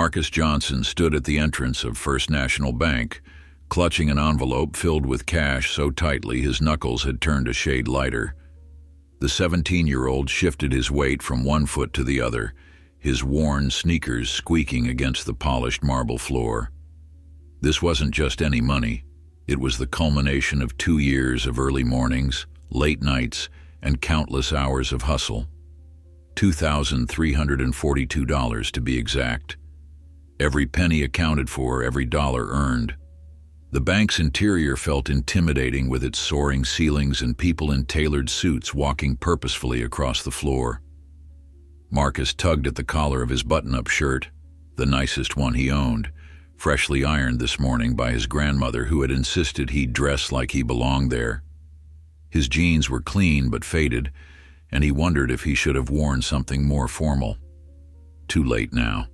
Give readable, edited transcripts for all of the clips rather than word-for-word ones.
Marcus Johnson stood at the entrance of First National Bank, clutching an envelope filled with cash so tightly his knuckles had turned a shade lighter. The 17-year-old shifted his weight from one foot to the other, his worn sneakers squeaking against the polished marble floor. This wasn't just any money. It was the culmination of 2 years of early mornings, late nights, and countless hours of hustle. $2,342 to be exact. Every penny accounted for, every dollar earned. The bank's interior felt intimidating with its soaring ceilings and people in tailored suits walking purposefully across the floor. Marcus tugged at the collar of his button-up shirt, the nicest one he owned, freshly ironed this morning by his grandmother who had insisted he dress like he belonged there. His jeans were clean but faded, and he wondered if he should have worn something more formal. Too late now.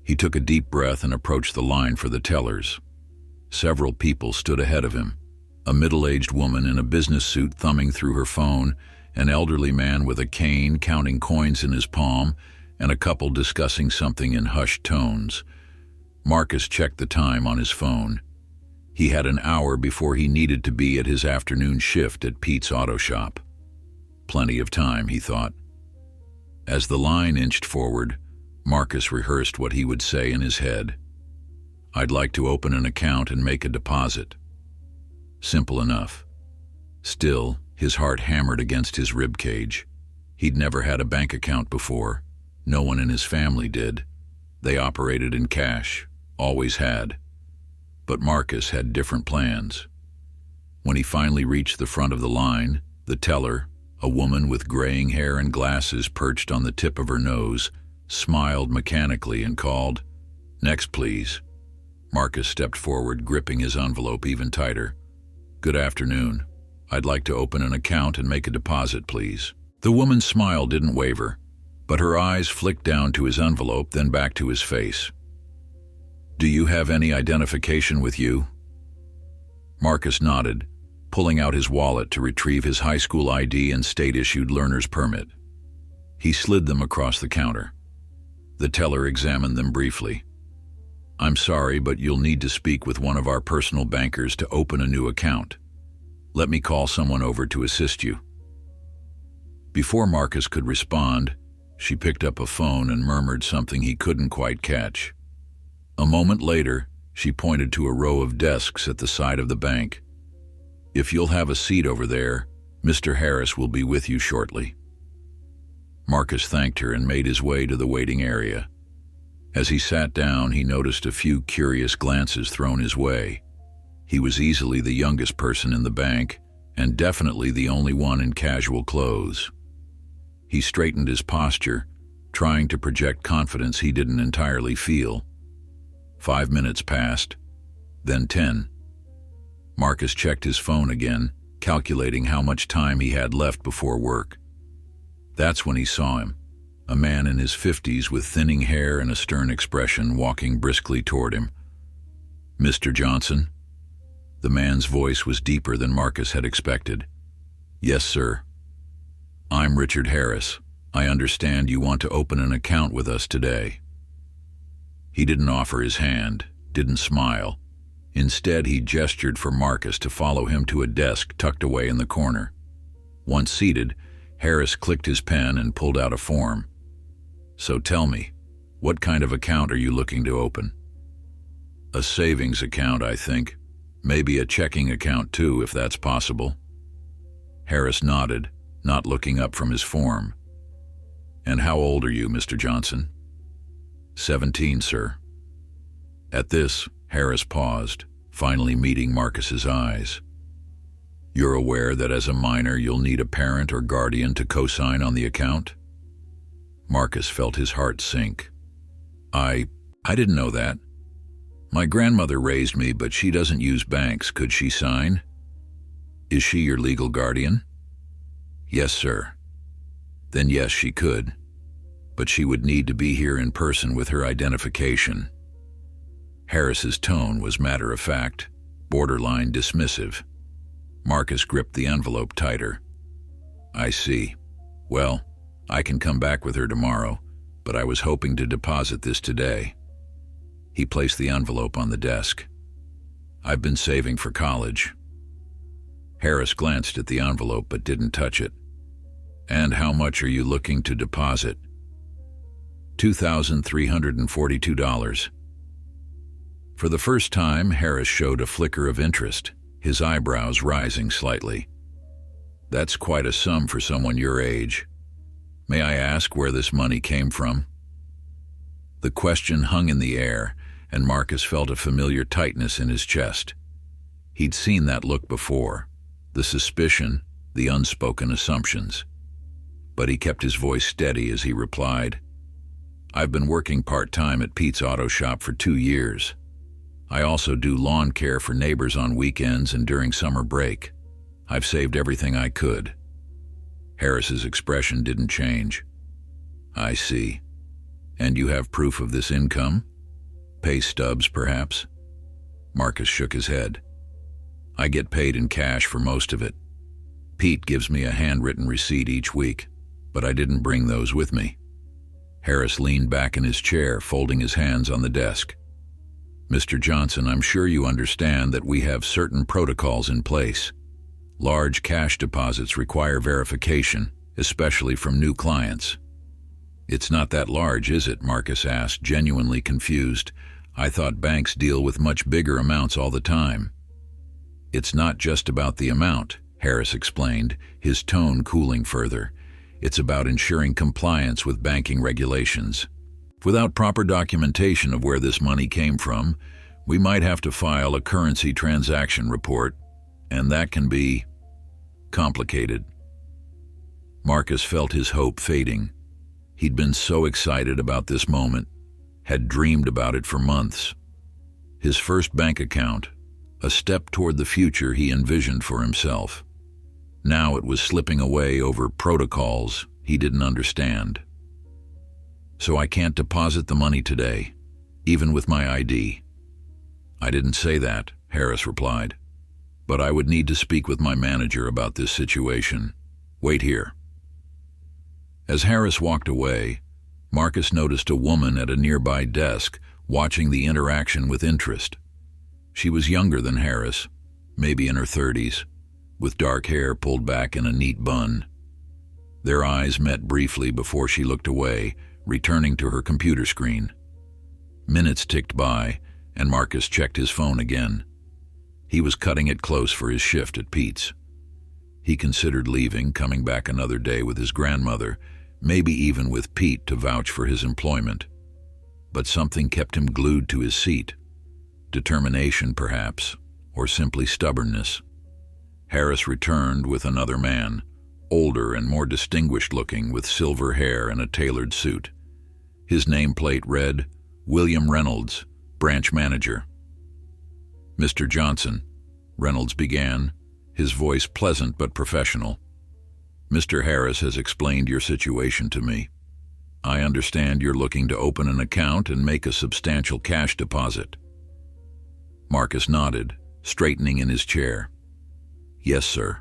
He took a deep breath and approached the line for the tellers. Several people stood ahead of him. A middle-aged woman in a business suit thumbing through her phone, an elderly man with a cane counting coins in his palm, and a couple discussing something in hushed tones. Marcus checked the time on his phone. He had an hour before he needed to be at his afternoon shift at Pete's auto shop. Plenty of time, he thought. As the line inched forward, Marcus rehearsed what he would say in his head. "I'd like to open an account and make a deposit." Simple enough. Still, his heart hammered against his rib cage. He'd never had a bank account before. No one in his family did. They operated in cash, always had. But Marcus had different plans. When he finally reached the front of the line, the teller, a woman with graying hair and glasses perched on the tip of her nose, smiled mechanically and called, "Next, please." Marcus stepped forward, gripping his envelope even tighter. "Good afternoon. I'd like to open an account and make a deposit, please." The woman's smile didn't waver, but her eyes flicked down to his envelope, then back to his face. "Do you have any identification with you?" Marcus nodded, pulling out his wallet to retrieve his high school ID and state-issued learner's permit. He slid them across the counter. The teller examined them briefly. "I'm sorry, but you'll need to speak with one of our personal bankers to open a new account. Let me call someone over to assist you." Before Marcus could respond, she picked up a phone and murmured something he couldn't quite catch. A moment later, she pointed to a row of desks at the side of the bank. "If you'll have a seat over there, Mr. Harris will be with you shortly." Marcus thanked her and made his way to the waiting area. As he sat down, he noticed a few curious glances thrown his way. He was easily the youngest person in the bank, and definitely the only one in casual clothes. He straightened his posture, trying to project confidence he didn't entirely feel. 5 minutes passed, then 10. Marcus checked his phone again, calculating how much time he had left before work. That's when he saw him, a man in his 50s with thinning hair and a stern expression walking briskly toward him. "Mr. Johnson?" The man's voice was deeper than Marcus had expected. "Yes, sir. I'm Richard Harris. I understand you want to open an account with us today." He didn't offer his hand, didn't smile. Instead, he gestured for Marcus to follow him to a desk tucked away in the corner. Once seated, Harris clicked his pen and pulled out a form. "So tell me, what kind of account are you looking to open?" "A savings account, I think. Maybe a checking account too, if that's possible." Harris nodded, not looking up from his form. "And how old are you, Mr. Johnson?" 17, sir." At this, Harris paused, finally meeting Marcus's eyes. "You're aware that as a minor you'll need a parent or guardian to co-sign on the account?" Marcus felt his heart sink. I didn't know that. My grandmother raised me, but she doesn't use banks. Could she sign?" "Is she your legal guardian?" "Yes, sir." "Then yes, she could. But she would need to be here in person with her identification." Harris's tone was matter-of-fact, borderline dismissive. Marcus gripped the envelope tighter. "I see. Well, I can come back with her tomorrow. but I was hoping to deposit this today." He placed the envelope on the desk. "I've been saving for college." Harris glanced at the envelope but didn't touch it. "And how much are you looking to deposit?" $2,342. For the first time, Harris showed a flicker of interest, his eyebrows rising slightly. "That's quite a sum for someone your age. May I ask where this money came from?" The question hung in the air, and Marcus felt a familiar tightness in his chest. He'd seen that look before, the suspicion, the unspoken assumptions. But he kept his voice steady as he replied, "I've been working part-time at Pete's auto shop for 2 years. I also do lawn care for neighbors on weekends and during summer break. I've saved everything I could." Harris's expression didn't change. "I see. And you have proof of this income? Pay stubs, perhaps?" Marcus shook his head. "I get paid in cash for most of it. Pete gives me a handwritten receipt each week, but I didn't bring those with me." Harris leaned back in his chair, folding his hands on the desk. "Mr. Johnson, I'm sure you understand that we have certain protocols in place. Large cash deposits require verification, especially from new clients." "It's not that large, is it?" Marcus asked, genuinely confused. "I thought banks deal with much bigger amounts all the time." "It's not just about the amount," Harris explained, his tone cooling further. "It's about ensuring compliance with banking regulations. Without proper documentation of where this money came from, we might have to file a currency transaction report, and that can be complicated." Marcus felt his hope fading. He'd been so excited about this moment, had dreamed about it for months. His first bank account, a step toward the future he envisioned for himself. Now it was slipping away over protocols he didn't understand. "So I can't deposit the money today, even with my ID." "I didn't say that," Harris replied. "But I would need to speak with my manager about this situation. Wait here." As Harris walked away, Marcus noticed a woman at a nearby desk watching the interaction with interest. She was younger than Harris, maybe in her 30s, with dark hair pulled back in a neat bun. Their eyes met briefly before she looked away, returning to her computer screen. Minutes ticked by, and Marcus checked his phone again. He was cutting it close for his shift at Pete's. He considered leaving, coming back another day with his grandmother, maybe even with Pete to vouch for his employment. But something kept him glued to his seat. Determination, perhaps, or simply stubbornness. Harris returned with another man, older and more distinguished-looking, with silver hair and a tailored suit. His nameplate read, "William Reynolds, branch manager." "Mr. Johnson," Reynolds began, his voice pleasant but professional. "Mr. Harris has explained your situation to me. I understand you're looking to open an account and make a substantial cash deposit." Marcus nodded, straightening in his chair. "Yes, sir."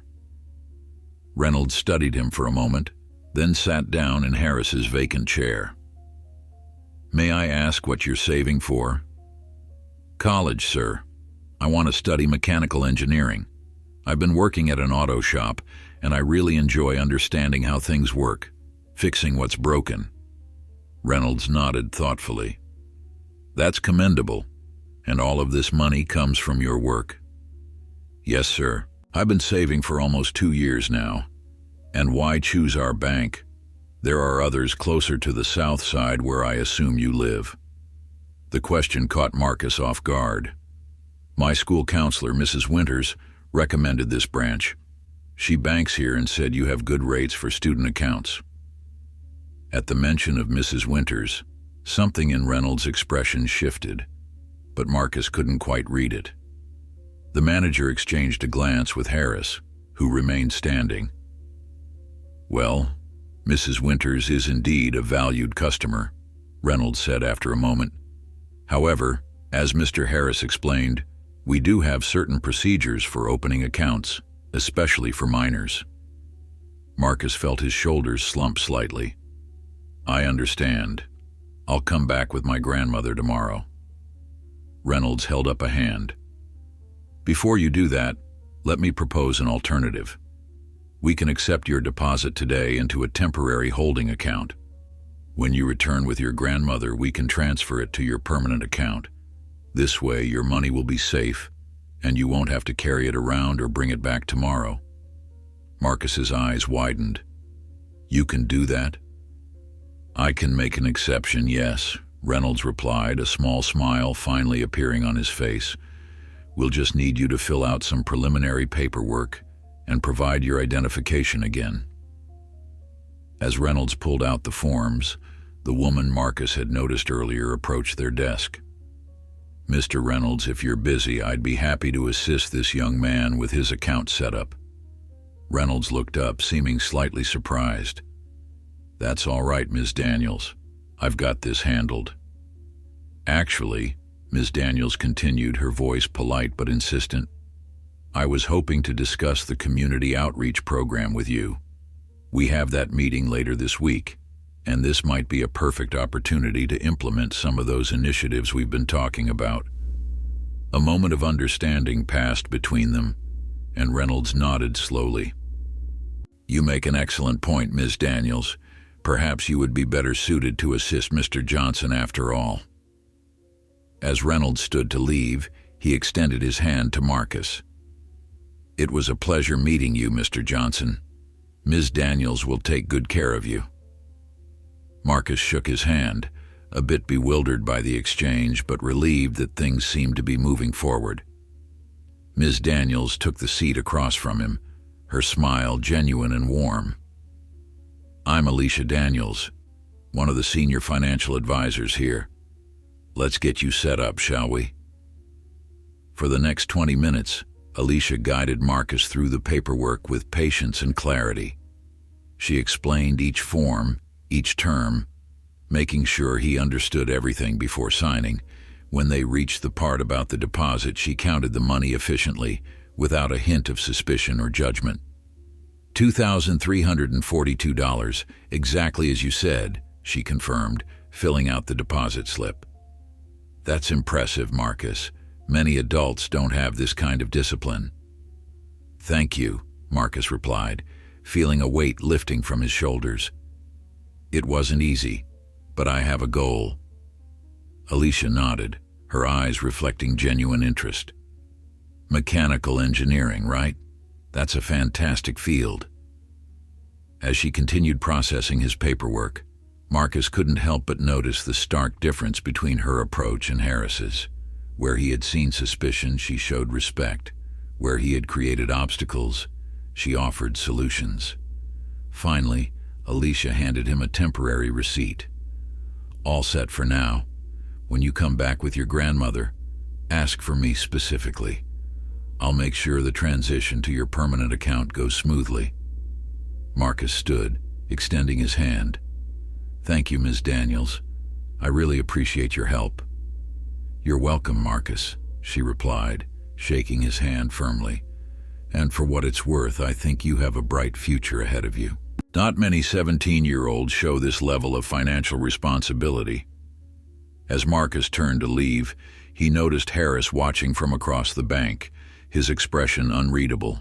Reynolds studied him for a moment, then sat down in Harris's vacant chair. "May I ask what you're saving for?" "College, sir. I want to study mechanical engineering. I've been working at an auto shop, and I really enjoy understanding how things work, fixing what's broken." Reynolds nodded thoughtfully. "That's commendable. And all of this money comes from your work?" "Yes, sir. I've been saving for almost 2 years now. And why choose our bank? There are others closer to the south side where I assume you live." The question caught Marcus off guard. "My school counselor, Mrs. Winters, recommended this branch. She banks here and said you have good rates for student accounts." At the mention of Mrs. Winters, something in Reynolds' expression shifted, but Marcus couldn't quite read it. The manager exchanged a glance with Harris, who remained standing. "Well, Mrs. Winters is indeed a valued customer," Reynolds said after a moment. "However, as Mr. Harris explained, we do have certain procedures for opening accounts, especially for minors." Marcus felt his shoulders slump slightly. "I understand. I'll come back with my grandmother tomorrow. Reynolds held up a hand. Before you do that, let me propose an alternative. We can accept your deposit today into a temporary holding account. When you return with your grandmother, we can transfer it to your permanent account. This way, your money will be safe, and you won't have to carry it around or bring it back tomorrow. Marcus's eyes widened. You can do that? I can make an exception, yes, Reynolds replied, a small smile finally appearing on his face. We'll just need you to fill out some preliminary paperwork and provide your identification again. As Reynolds pulled out the forms, the woman Marcus had noticed earlier approached their desk. Mr. Reynolds, if you're busy, I'd be happy to assist this young man with his account setup. Reynolds looked up, seeming slightly surprised. That's all right, Ms. Daniels. I've got this handled. Actually, Ms. Daniels continued, her voice polite but insistent, I was hoping to discuss the community outreach program with you. We have that meeting later this week, and this might be a perfect opportunity to implement some of those initiatives we've been talking about. A moment of understanding passed between them, and Reynolds nodded slowly. You make an excellent point, Ms. Daniels. Perhaps you would be better suited to assist Mr. Johnson after all. As Reynolds stood to leave, he extended his hand to Marcus. It was a pleasure meeting you, Mr. Johnson. Ms. Daniels will take good care of you. Marcus shook his hand, a bit bewildered by the exchange, but relieved that things seemed to be moving forward. Ms. Daniels took the seat across from him, her smile genuine and warm. I'm Alicia Daniels, one of the senior financial advisors here. Let's get you set up, shall we? For the next 20 minutes, Alicia guided Marcus through the paperwork with patience and clarity. She explained each form, each term, making sure he understood everything before signing. When they reached the part about the deposit, she counted the money efficiently, without a hint of suspicion or judgment. $2,342, exactly as you said, she confirmed, filling out the deposit slip. That's impressive, Marcus. Many adults don't have this kind of discipline. Thank you, Marcus replied, feeling a weight lifting from his shoulders. It wasn't easy, but I have a goal. Alicia nodded, her eyes reflecting genuine interest. Mechanical engineering, right? That's a fantastic field. As she continued processing his paperwork, Marcus couldn't help but notice the stark difference between her approach and Harris's. Where he had seen suspicion, she showed respect. Where he had created obstacles, she offered solutions. Finally, Alicia handed him a temporary receipt. All set for now. When you come back with your grandmother, ask for me specifically. I'll make sure the transition to your permanent account goes smoothly. Marcus stood, extending his hand. Thank you, Ms. Daniels. I really appreciate your help. You're welcome, Marcus, she replied, shaking his hand firmly. And for what it's worth, I think you have a bright future ahead of you. Not many 17-year-olds show this level of financial responsibility. As Marcus turned to leave, he noticed Harris watching from across the bank, his expression unreadable.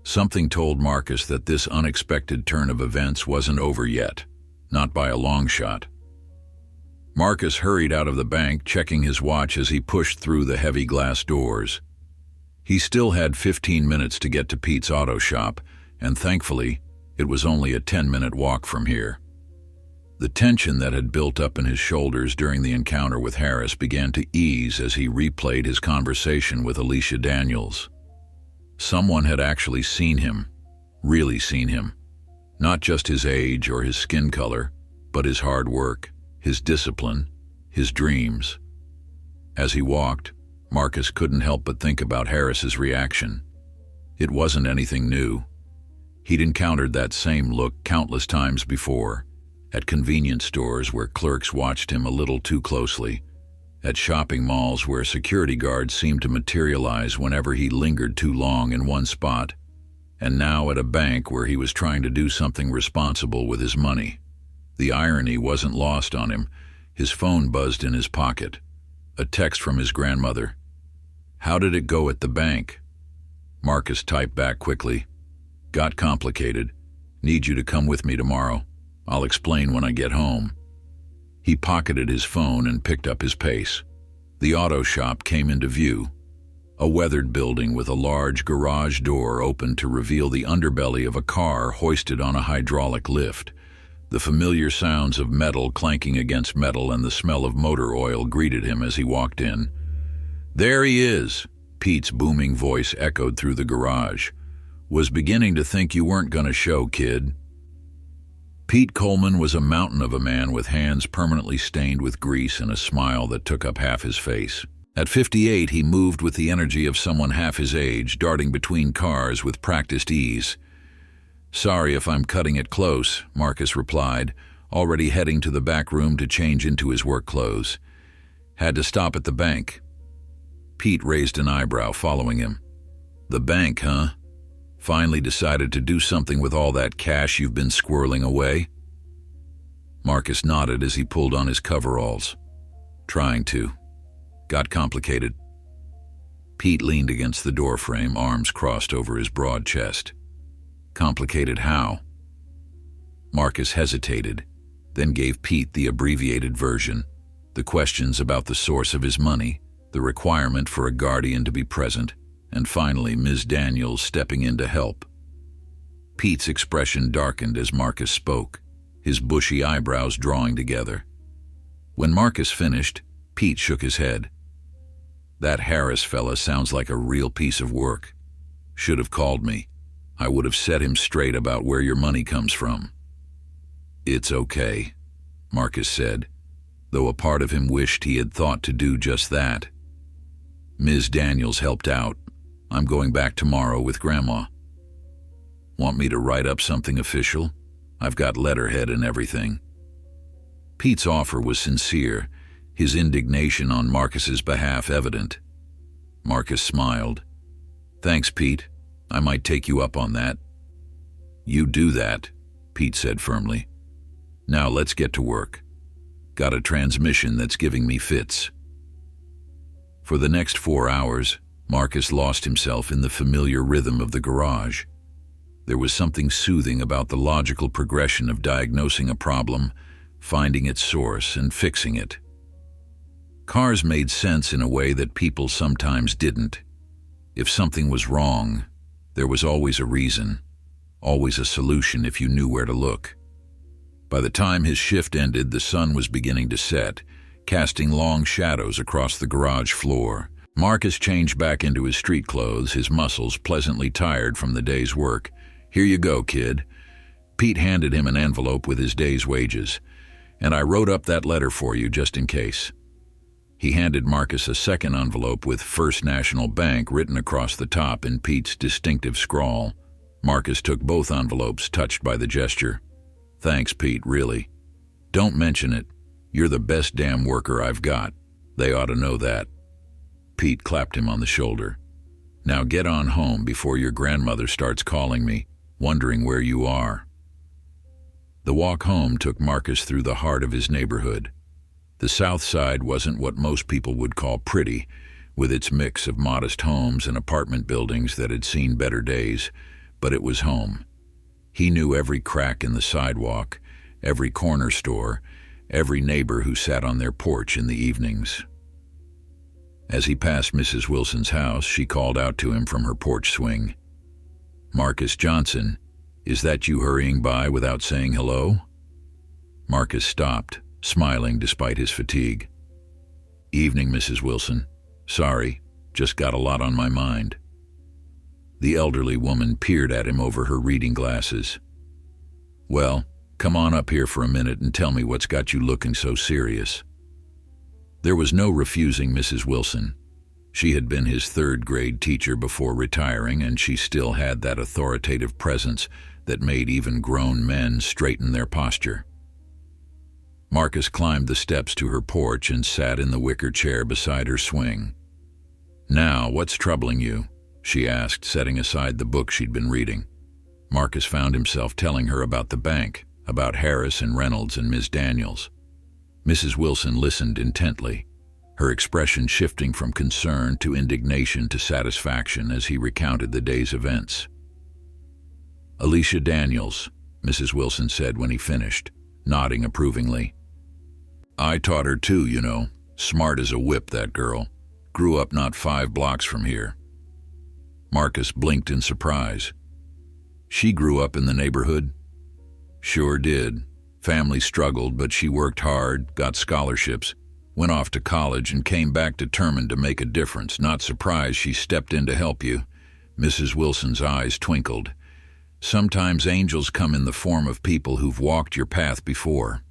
Something told Marcus that this unexpected turn of events wasn't over yet, not by a long shot. Marcus hurried out of the bank, checking his watch as he pushed through the heavy glass doors. He still had 15 minutes to get to Pete's auto shop, and thankfully, it was only a 10-minute walk from here. The tension that had built up in his shoulders during the encounter with Harris began to ease as he replayed his conversation with Alicia Daniels. Someone had actually seen him, really seen him. Not just his age or his skin color, but his hard work, his discipline, his dreams. As he walked, Marcus couldn't help but think about Harris's reaction. It wasn't anything new. He'd encountered that same look countless times before, at convenience stores where clerks watched him a little too closely, at shopping malls where security guards seemed to materialize whenever he lingered too long in one spot, and now at a bank where he was trying to do something responsible with his money. The irony wasn't lost on him. His phone buzzed in his pocket. A text from his grandmother. "How did it go at the bank?" Marcus typed back quickly. "Got complicated. Need you to come with me tomorrow. I'll explain when I get home." He pocketed his phone and picked up his pace. The auto shop came into view. A weathered building with a large garage door opened to reveal the underbelly of a car hoisted on a hydraulic lift. The familiar sounds of metal clanking against metal and the smell of motor oil greeted him as he walked in. "There he is," Pete's booming voice echoed through the garage. "Was beginning to think you weren't gonna show, kid." Pete Coleman was a mountain of a man with hands permanently stained with grease and a smile that took up half his face. At 58, he moved with the energy of someone half his age, darting between cars with practiced ease. "Sorry if I'm cutting it close," Marcus replied, already heading to the back room to change into his work clothes. "Had to stop at the bank." Pete raised an eyebrow, following him. "The bank, huh? Finally decided to do something with all that cash you've been squirreling away?" Marcus nodded as he pulled on his coveralls. "Trying to. Got complicated." Pete leaned against the doorframe, arms crossed over his broad chest. "Complicated how?" Marcus hesitated, then gave Pete the abbreviated version, the questions about the source of his money, the requirement for a guardian to be present, and finally Ms. Daniels stepping in to help. Pete's expression darkened as Marcus spoke, his bushy eyebrows drawing together. When Marcus finished, Pete shook his head. "That Harris fella sounds like a real piece of work. Should have called me. I would have set him straight about where your money comes from." "It's okay," Marcus said, though a part of him wished he had thought to do just that. "Ms. Daniels helped out. I'm going back tomorrow with Grandma." "Want me to write up something official? I've got letterhead and everything." Pete's offer was sincere, his indignation on Marcus's behalf evident. Marcus smiled. "Thanks, Pete. I might take you up on that." "You do that," Pete said firmly. "Now let's get to work. Got a transmission that's giving me fits." For the next 4 hours, Marcus lost himself in the familiar rhythm of the garage. There was something soothing about the logical progression of diagnosing a problem, finding its source, and fixing it. Cars made sense in a way that people sometimes didn't. If something was wrong, there was always a reason, always a solution if you knew where to look. By the time his shift ended, the sun was beginning to set, casting long shadows across the garage floor. Marcus changed back into his street clothes, his muscles pleasantly tired from the day's work. "Here you go, kid." Pete handed him an envelope with his day's wages. "And I wrote up that letter for you just in case." He handed Marcus a second envelope with First National Bank written across the top in Pete's distinctive scrawl. Marcus took both envelopes, touched by the gesture. "Thanks, Pete, really. Don't mention it. You're the best damn worker I've got. They ought to know that." Pete clapped him on the shoulder. "Now get on home before your grandmother starts calling me, wondering where you are." The walk home took Marcus through the heart of his neighborhood. The South Side wasn't what most people would call pretty, with its mix of modest homes and apartment buildings that had seen better days, but it was home. He knew every crack in the sidewalk, every corner store, every neighbor who sat on their porch in the evenings. As he passed Mrs. Wilson's house, she called out to him from her porch swing. "Marcus Johnson, is that you hurrying by without saying hello?" Marcus stopped, smiling despite his fatigue. "Evening, Mrs. Wilson. Sorry, just got a lot on my mind." The elderly woman peered at him over her reading glasses. "Well, come on up here for a minute and tell me what's got you looking so serious." There was no refusing Mrs. Wilson. She had been his third-grade teacher before retiring, and she still had that authoritative presence that made even grown men straighten their posture. Marcus climbed the steps to her porch and sat in the wicker chair beside her swing. "Now, what's troubling you?" she asked, setting aside the book she'd been reading. Marcus found himself telling her about the bank, about Harris and Reynolds and Ms. Daniels. Mrs. Wilson listened intently, her expression shifting from concern to indignation to satisfaction as he recounted the day's events. "Alicia Daniels," Mrs. Wilson said when he finished, nodding approvingly. "I taught her too, you know. Smart as a whip, that girl. Grew up not 5 blocks from here." Marcus blinked in surprise. "She grew up in the neighborhood?" "Sure did. Family struggled, but she worked hard, got scholarships, went off to college, and came back determined to make a difference. Not surprised she stepped in to help you." Mrs. Wilson's eyes twinkled. "Sometimes angels come in the form of people who've walked your path before."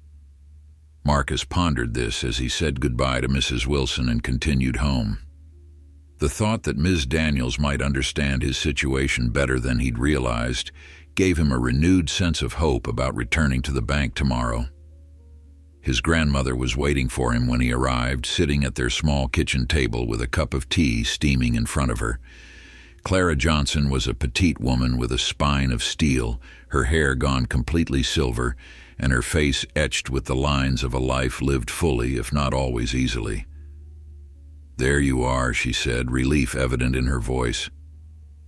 Marcus pondered this as he said goodbye to Mrs. Wilson and continued home. The thought that Ms. Daniels might understand his situation better than he'd realized gave him a renewed sense of hope about returning to the bank tomorrow. His grandmother was waiting for him when he arrived, sitting at their small kitchen table with a cup of tea steaming in front of her. Clara Johnson was a petite woman with a spine of steel, her hair gone completely silver, and her face etched with the lines of a life lived fully, if not always easily. "There you are," she said, relief evident in her voice.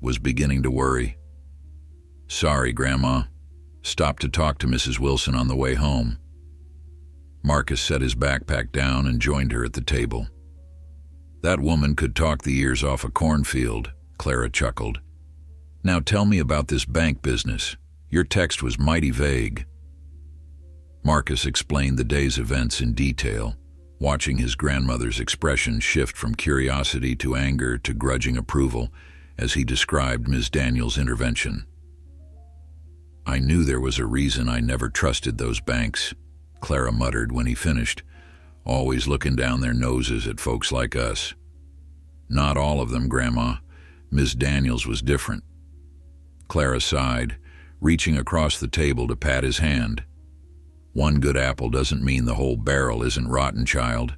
"Was beginning to worry." "Sorry, Grandma. Stopped to talk to Mrs. Wilson on the way home." Marcus set his backpack down and joined her at the table. "That woman could talk the ears off a cornfield," Clara chuckled. "Now tell me about this bank business. Your text was mighty vague." Marcus explained the day's events in detail, watching his grandmother's expression shift from curiosity to anger to grudging approval as he described Ms. Daniels' intervention. "I knew there was a reason I never trusted those banks," Clara muttered when he finished, "always looking down their noses at folks like us." "Not all of them, Grandma. Ms. Daniels was different." Clara sighed, reaching across the table to pat his hand. "One good apple doesn't mean the whole barrel isn't rotten, child,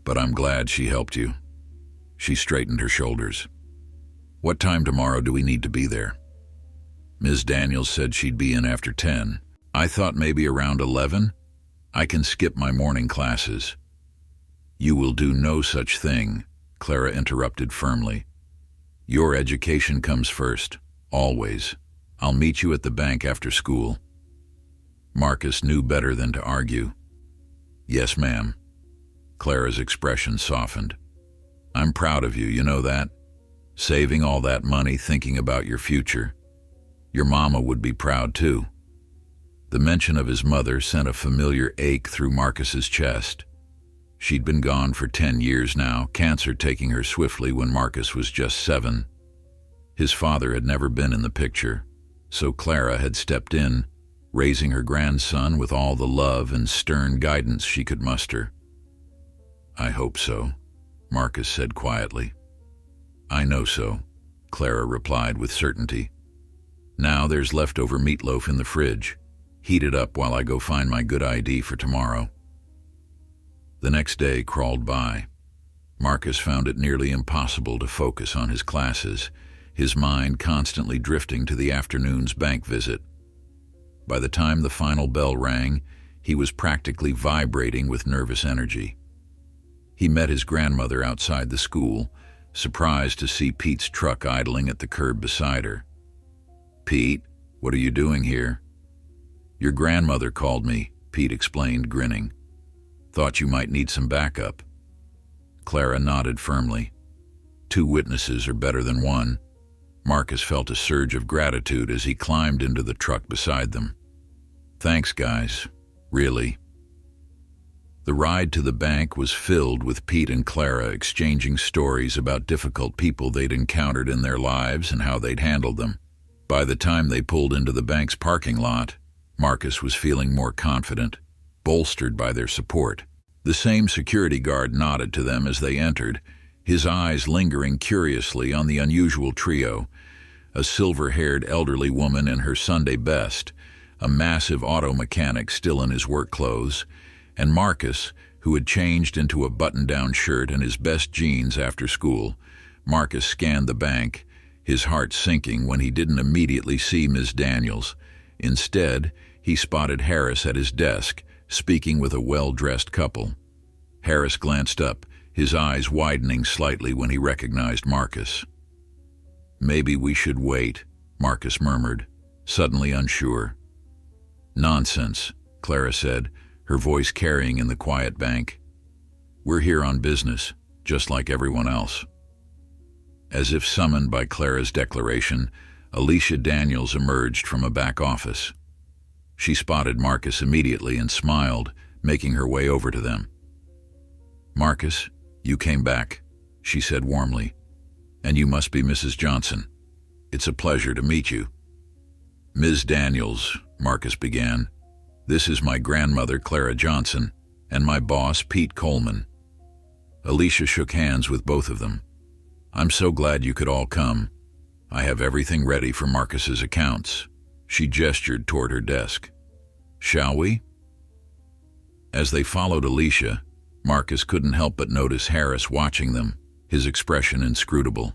but I'm glad she helped you." She straightened her shoulders. "What time tomorrow do we need to be there?" "Ms. Daniels said she'd be in after 10. I thought maybe around 11. I can skip my morning classes." "You will do no such thing," Clara interrupted firmly. "Your education comes first, always. I'll meet you at the bank after school." Marcus knew better than to argue. "Yes, ma'am." Clara's expression softened. "I'm proud of you, you know that? Saving all that money, thinking about your future. Your mama would be proud too." The mention of his mother sent a familiar ache through Marcus's chest. She'd been gone for 10 years now, cancer taking her swiftly when Marcus was just 7. His father had never been in the picture, so Clara had stepped in, raising her grandson with all the love and stern guidance she could muster. "I hope so," Marcus said quietly. "I know so," Clara replied with certainty. "Now there's leftover meatloaf in the fridge. Heat it up while I go find my good ID for tomorrow." The next day crawled by. Marcus found it nearly impossible to focus on his classes, his mind constantly drifting to the afternoon's bank visit. By the time the final bell rang, he was practically vibrating with nervous energy. He met his grandmother outside the school, surprised to see Pete's truck idling at the curb beside her. "Pete, what are you doing here?" "Your grandmother called me," Pete explained, grinning. "Thought you might need some backup." Clara nodded firmly. 2 witnesses are better than 1. Marcus felt a surge of gratitude as he climbed into the truck beside them. "Thanks, guys. Really." The ride to the bank was filled with Pete and Clara exchanging stories about difficult people they'd encountered in their lives and how they'd handled them. By the time they pulled into the bank's parking lot, Marcus was feeling more confident, bolstered by their support. The same security guard nodded to them as they entered, his eyes lingering curiously on the unusual trio: a silver-haired elderly woman in her Sunday best, a massive auto mechanic still in his work clothes, and Marcus, who had changed into a button-down shirt and his best jeans after school. Marcus scanned the bank, his heart sinking when he didn't immediately see Ms. Daniels. Instead, he spotted Harris at his desk, speaking with a well-dressed couple. Harris glanced up, his eyes widening slightly when he recognized Marcus. "Maybe we should wait," Marcus murmured, suddenly unsure. "Nonsense," Clara said, her voice carrying in the quiet bank. "We're here on business, just like everyone else." As if summoned by Clara's declaration, Alicia Daniels emerged from a back office. She spotted Marcus immediately and smiled, making her way over to them. "Marcus, you came back," she said warmly. "And you must be Mrs. Johnson. It's a pleasure to meet you." "Ms. Daniels," Marcus began, "this is my grandmother, Clara Johnson, and my boss, Pete Coleman." Alicia shook hands with both of them. "I'm so glad you could all come. I have everything ready for Marcus's accounts." She gestured toward her desk. "Shall we?" As they followed Alicia, Marcus couldn't help but notice Harris watching them, his expression inscrutable.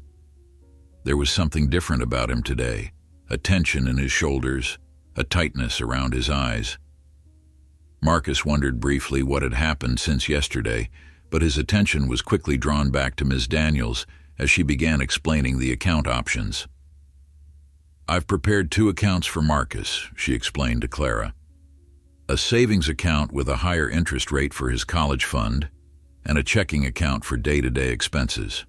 There was something different about him today, a tension in his shoulders, a tightness around his eyes. Marcus wondered briefly what had happened since yesterday, but his attention was quickly drawn back to Ms. Daniels as she began explaining the account options. "I've prepared 2 accounts for Marcus," she explained to Clara. "A savings account with a higher interest rate for his college fund, and a checking account for day-to-day expenses.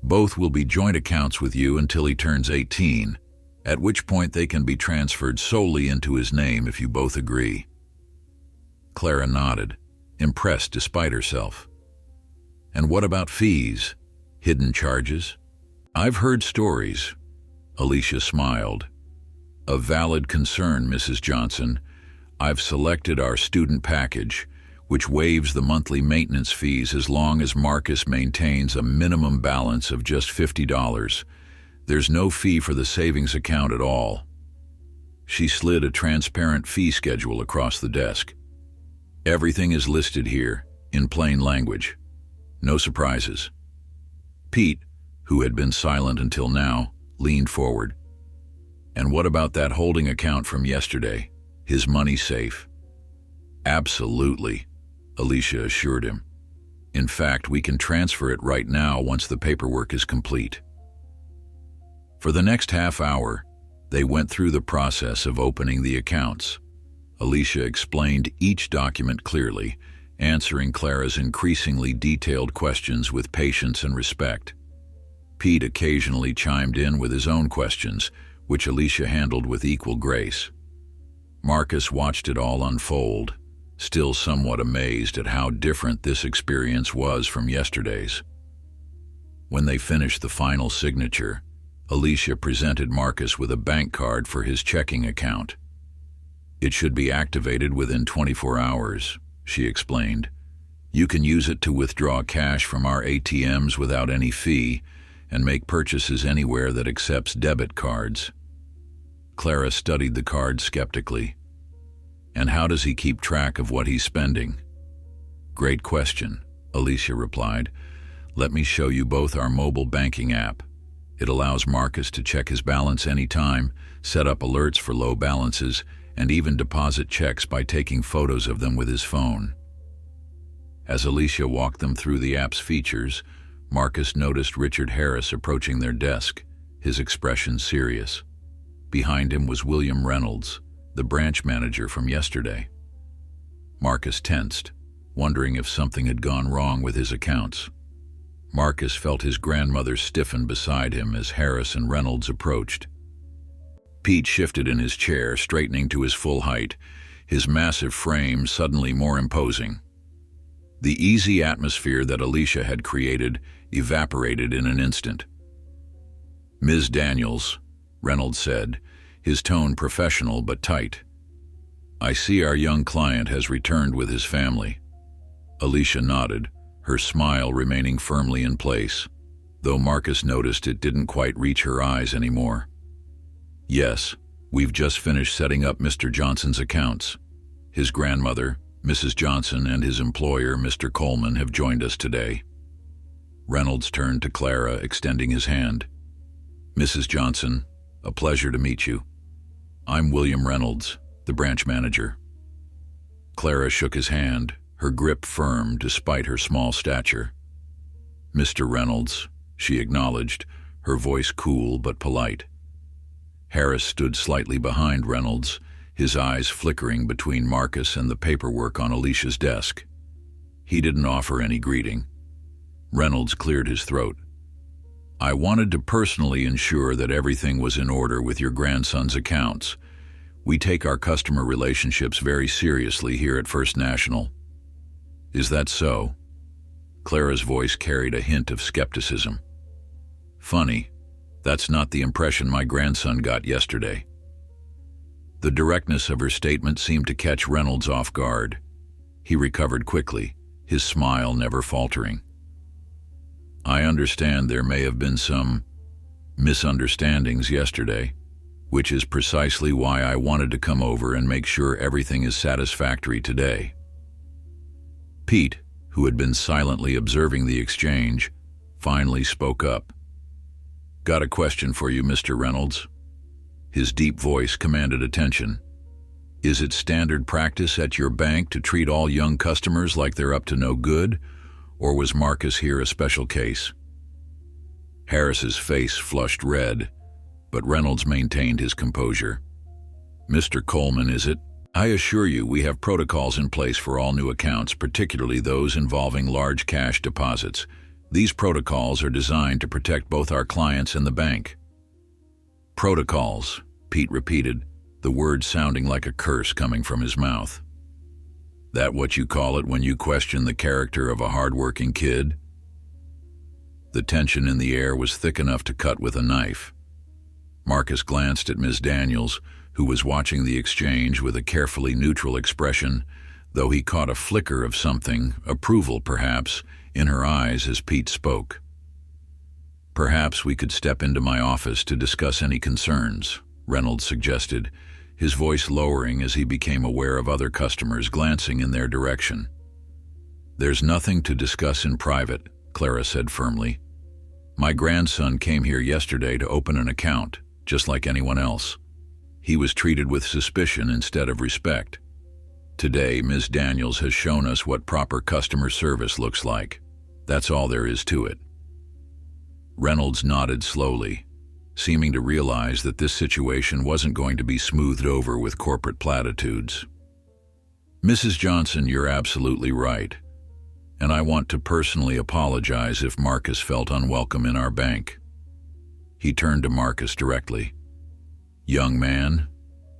Both will be joint accounts with you until he turns 18, at which point they can be transferred solely into his name if you both agree." Clara nodded, impressed despite herself. "And what about fees? Hidden charges?" "I've heard stories." Alicia smiled. "A valid concern, Mrs. Johnson. I've selected our student package, which waives the monthly maintenance fees as long as Marcus maintains a minimum balance of just $50. There's no fee for the savings account at all." She slid a transparent fee schedule across the desk. "Everything is listed here, in plain language. No surprises." Pete, who had been silent until now, leaned forward. "And what about that holding account from yesterday? His money safe?" "Absolutely," Alicia assured him. "In fact, we can transfer it right now once the paperwork is complete." For the next half hour, they went through the process of opening the accounts. Alicia explained each document clearly, answering Clara's increasingly detailed questions with patience and respect. Pete occasionally chimed in with his own questions, which Alicia handled with equal grace. Marcus watched it all unfold, still somewhat amazed at how different this experience was from yesterday's. When they finished the final signature, Alicia presented Marcus with a bank card for his checking account. "It should be activated within 24 hours, she explained. "You can use it to withdraw cash from our ATMs without any fee and make purchases anywhere that accepts debit cards." Clara studied the card skeptically. "And how does he keep track of what he's spending?" "Great question," Alicia replied. "Let me show you both our mobile banking app. It allows Marcus to check his balance anytime, set up alerts for low balances, and even deposit checks by taking photos of them with his phone." As Alicia walked them through the app's features, Marcus noticed Richard Harris approaching their desk, his expression serious. Behind him was William Reynolds, the branch manager from yesterday. Marcus tensed, wondering if something had gone wrong with his accounts. Marcus felt his grandmother stiffen beside him as Harris and Reynolds approached. Pete shifted in his chair, straightening to his full height, his massive frame suddenly more imposing. The easy atmosphere that Alicia had created evaporated in an instant. "Ms. Daniels," Reynolds said, his tone professional but tight. "I see our young client has returned with his family." Alicia nodded, her smile remaining firmly in place, though Marcus noticed it didn't quite reach her eyes anymore. "Yes, we've just finished setting up Mr. Johnson's accounts. His grandmother, Mrs. Johnson, and his employer, Mr. Coleman, have joined us today." Reynolds turned to Clara, extending his hand. "Mrs. Johnson, a pleasure to meet you. I'm William Reynolds, the branch manager." Clara shook his hand, her grip firm despite her small stature. "Mr. Reynolds," she acknowledged, her voice cool but polite. Harris stood slightly behind Reynolds, his eyes flickering between Marcus and the paperwork on Alicia's desk. He didn't offer any greeting. Reynolds cleared his throat. "I wanted to personally ensure that everything was in order with your grandson's accounts. We take our customer relationships very seriously here at First National." "Is that so?" Clara's voice carried a hint of skepticism. "Funny, that's not the impression my grandson got yesterday." The directness of her statement seemed to catch Reynolds off guard. He recovered quickly, his smile never faltering. "I understand there may have been some misunderstandings yesterday, which is precisely why I wanted to come over and make sure everything is satisfactory today." Pete, who had been silently observing the exchange, finally spoke up. "Got a question for you, Mr. Reynolds." His deep voice commanded attention. "Is it standard practice at your bank to treat all young customers like they're up to no good, or was Marcus here a special case?" Harris's face flushed red, but Reynolds maintained his composure. "Mr. Coleman, is it? I assure you we have protocols in place for all new accounts, particularly those involving large cash deposits. These protocols are designed to protect both our clients and the bank." "Protocols," Pete repeated, the word sounding like a curse coming from his mouth. "That what you call it when you question the character of a hard-working kid?" The tension in the air was thick enough to cut with a knife. Marcus glanced at Ms. Daniels, who was watching the exchange with a carefully neutral expression, though he caught a flicker of something, approval perhaps, in her eyes as Pete spoke. "Perhaps we could step into my office to discuss any concerns," Reynolds suggested, his voice lowering as he became aware of other customers glancing in their direction. "There's nothing to discuss in private," Clara said firmly. "My grandson came here yesterday to open an account, just like anyone else. He was treated with suspicion instead of respect. Today, Ms. Daniels has shown us what proper customer service looks like. That's all there is to it." Reynolds nodded slowly, seeming to realize that this situation wasn't going to be smoothed over with corporate platitudes. "Mrs. Johnson, you're absolutely right, and I want to personally apologize if Marcus felt unwelcome in our bank." He turned to Marcus directly. "Young man,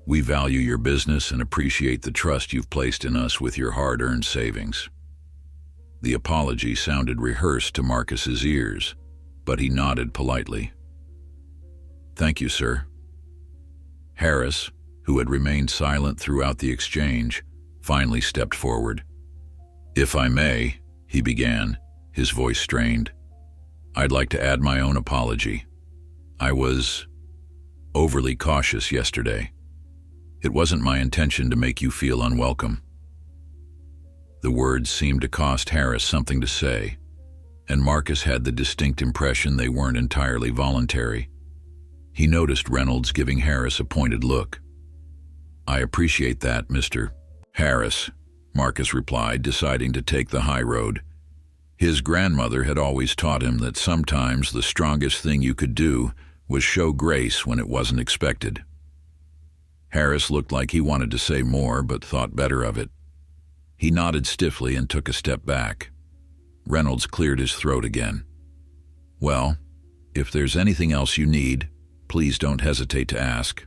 we value your business and appreciate the trust you've placed in us with your hard-earned savings." The apology sounded rehearsed to Marcus's ears, but he nodded politely. "Thank you, sir." Harris, who had remained silent throughout the exchange, finally stepped forward. "If I may," he began, his voice strained, "I'd like to add my own apology. I was overly cautious yesterday. It wasn't my intention to make you feel unwelcome." The words seemed to cost Harris something to say, and Marcus had the distinct impression they weren't entirely voluntary. He noticed Reynolds giving Harris a pointed look. "I appreciate that, Mr. Harris," Marcus replied, deciding to take the high road. His grandmother had always taught him that sometimes the strongest thing you could do was show grace when it wasn't expected. Harris looked like he wanted to say more, but thought better of it. He nodded stiffly and took a step back. Reynolds cleared his throat again. "Well, if there's anything else you need, please don't hesitate to ask.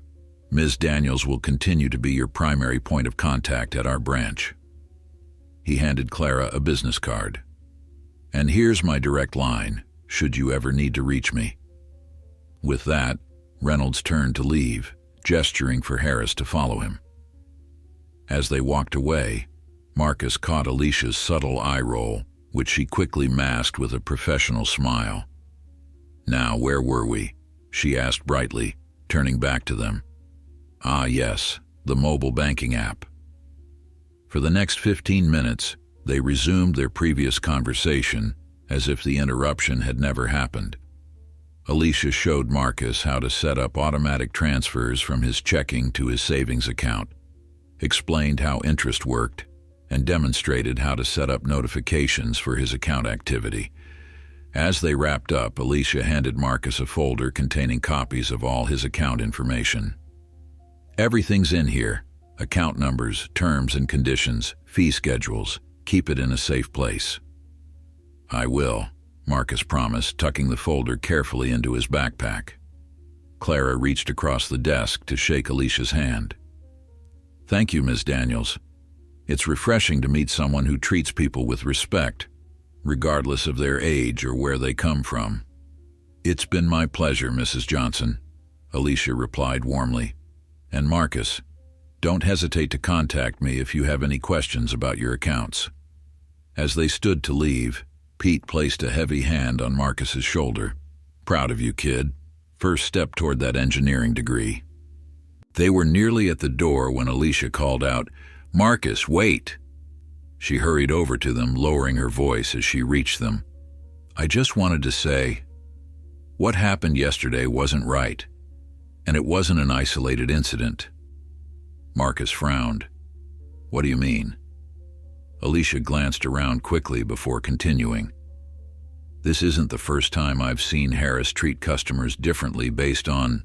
Ms. Daniels will continue to be your primary point of contact at our branch." He handed Clara a business card. "And here's my direct line, should you ever need to reach me." With that, Reynolds turned to leave, gesturing for Harris to follow him. As they walked away, Marcus caught Alicia's subtle eye roll, which she quickly masked with a professional smile. "Now, where were we?" she asked brightly, turning back to them. "Ah, yes, the mobile banking app." For the next 15 minutes, they resumed their previous conversation as if the interruption had never happened. Alicia showed Marcus how to set up automatic transfers from his checking to his savings account, explained how interest worked, and demonstrated how to set up notifications for his account activity. As they wrapped up, Alicia handed Marcus a folder containing copies of all his account information. "Everything's in here. Account numbers, terms and conditions, fee schedules. Keep it in a safe place." "I will," Marcus promised, tucking the folder carefully into his backpack. Clara reached across the desk to shake Alicia's hand. "Thank you, Ms. Daniels. It's refreshing to meet someone who treats people with respect, regardless of their age or where they come from." "It's been my pleasure, Mrs. Johnson," Alicia replied warmly. "And Marcus, don't hesitate to contact me if you have any questions about your accounts." As they stood to leave, Pete placed a heavy hand on Marcus's shoulder. "Proud of you, kid. First step toward that engineering degree." They were nearly at the door when Alicia called out, "Marcus, wait!" She hurried over to them, lowering her voice as she reached them. "I just wanted to say, what happened yesterday wasn't right, and it wasn't an isolated incident." Marcus frowned. "What do you mean?" Alicia glanced around quickly before continuing. "This isn't the first time I've seen Harris treat customers differently based on,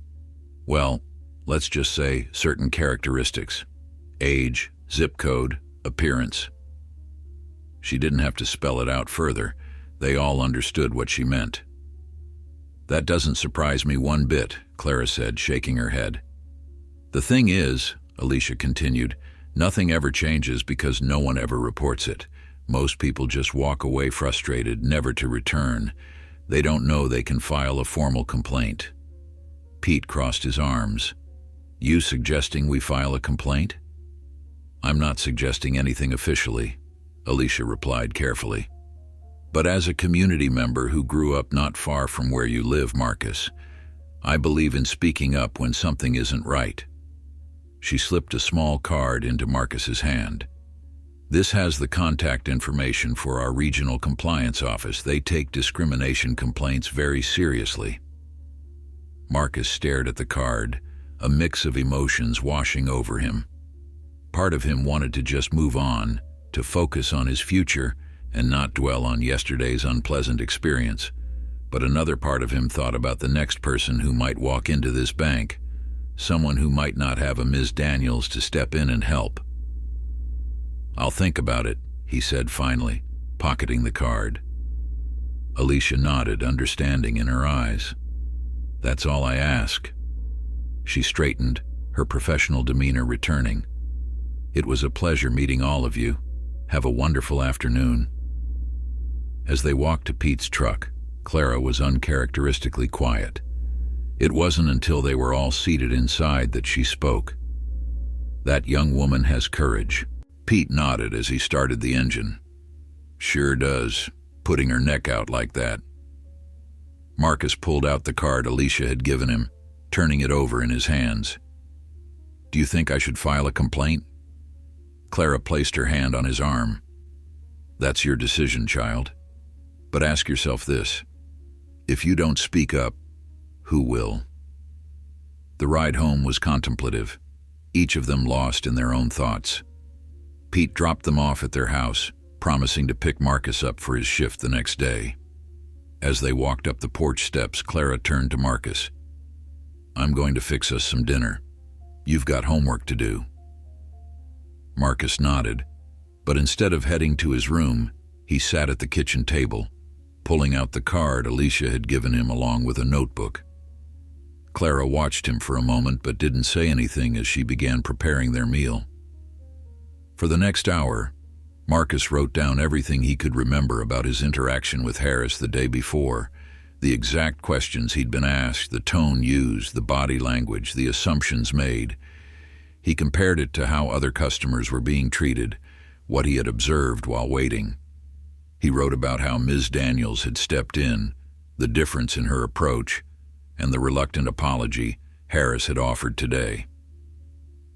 well, let's just say certain characteristics. Age, zip code, appearance." She didn't have to spell it out further. They all understood what she meant. "That doesn't surprise me one bit," Clara said, shaking her head. "The thing is," Alicia continued, "nothing ever changes because no one ever reports it. Most people just walk away frustrated, never to return. They don't know they can file a formal complaint." Pete crossed his arms. "You suggesting we file a complaint?" "I'm not suggesting anything officially," Alicia replied carefully. "But as a community member who grew up not far from where you live, Marcus, I believe in speaking up when something isn't right." She slipped a small card into Marcus's hand. "This has the contact information for our regional compliance office. They take discrimination complaints very seriously." Marcus stared at the card, a mix of emotions washing over him. Part of him wanted to just move on, to focus on his future and not dwell on yesterday's unpleasant experience. But another part of him thought about the next person who might walk into this bank, someone who might not have a Ms. Daniels to step in and help. "I'll think about it," he said finally, pocketing the card. Alicia nodded, understanding in her eyes. "That's all I ask." She straightened, her professional demeanor returning. "It was a pleasure meeting all of you. Have a wonderful afternoon." As they walked to Pete's truck, Clara was uncharacteristically quiet. It wasn't until they were all seated inside that she spoke. "That young woman has courage." Pete nodded as he started the engine. "Sure does, putting her neck out like that." Marcus pulled out the card Alicia had given him, turning it over in his hands. "Do you think I should file a complaint?" Clara placed her hand on his arm. "That's your decision, child. But ask yourself this. If you don't speak up, who will?" The ride home was contemplative, each of them lost in their own thoughts. Pete dropped them off at their house, promising to pick Marcus up for his shift the next day. As they walked up the porch steps, Clara turned to Marcus. "I'm going to fix us some dinner. You've got homework to do." Marcus nodded, but instead of heading to his room, he sat at the kitchen table, pulling out the card Alicia had given him along with a notebook. Clara watched him for a moment but didn't say anything as she began preparing their meal. For the next hour, Marcus wrote down everything he could remember about his interaction with Harris the day before, the exact questions he'd been asked, the tone used, the body language, the assumptions made. He compared it to how other customers were being treated, what he had observed while waiting. He wrote about how Ms. Daniels had stepped in, the difference in her approach, and the reluctant apology Harris had offered today.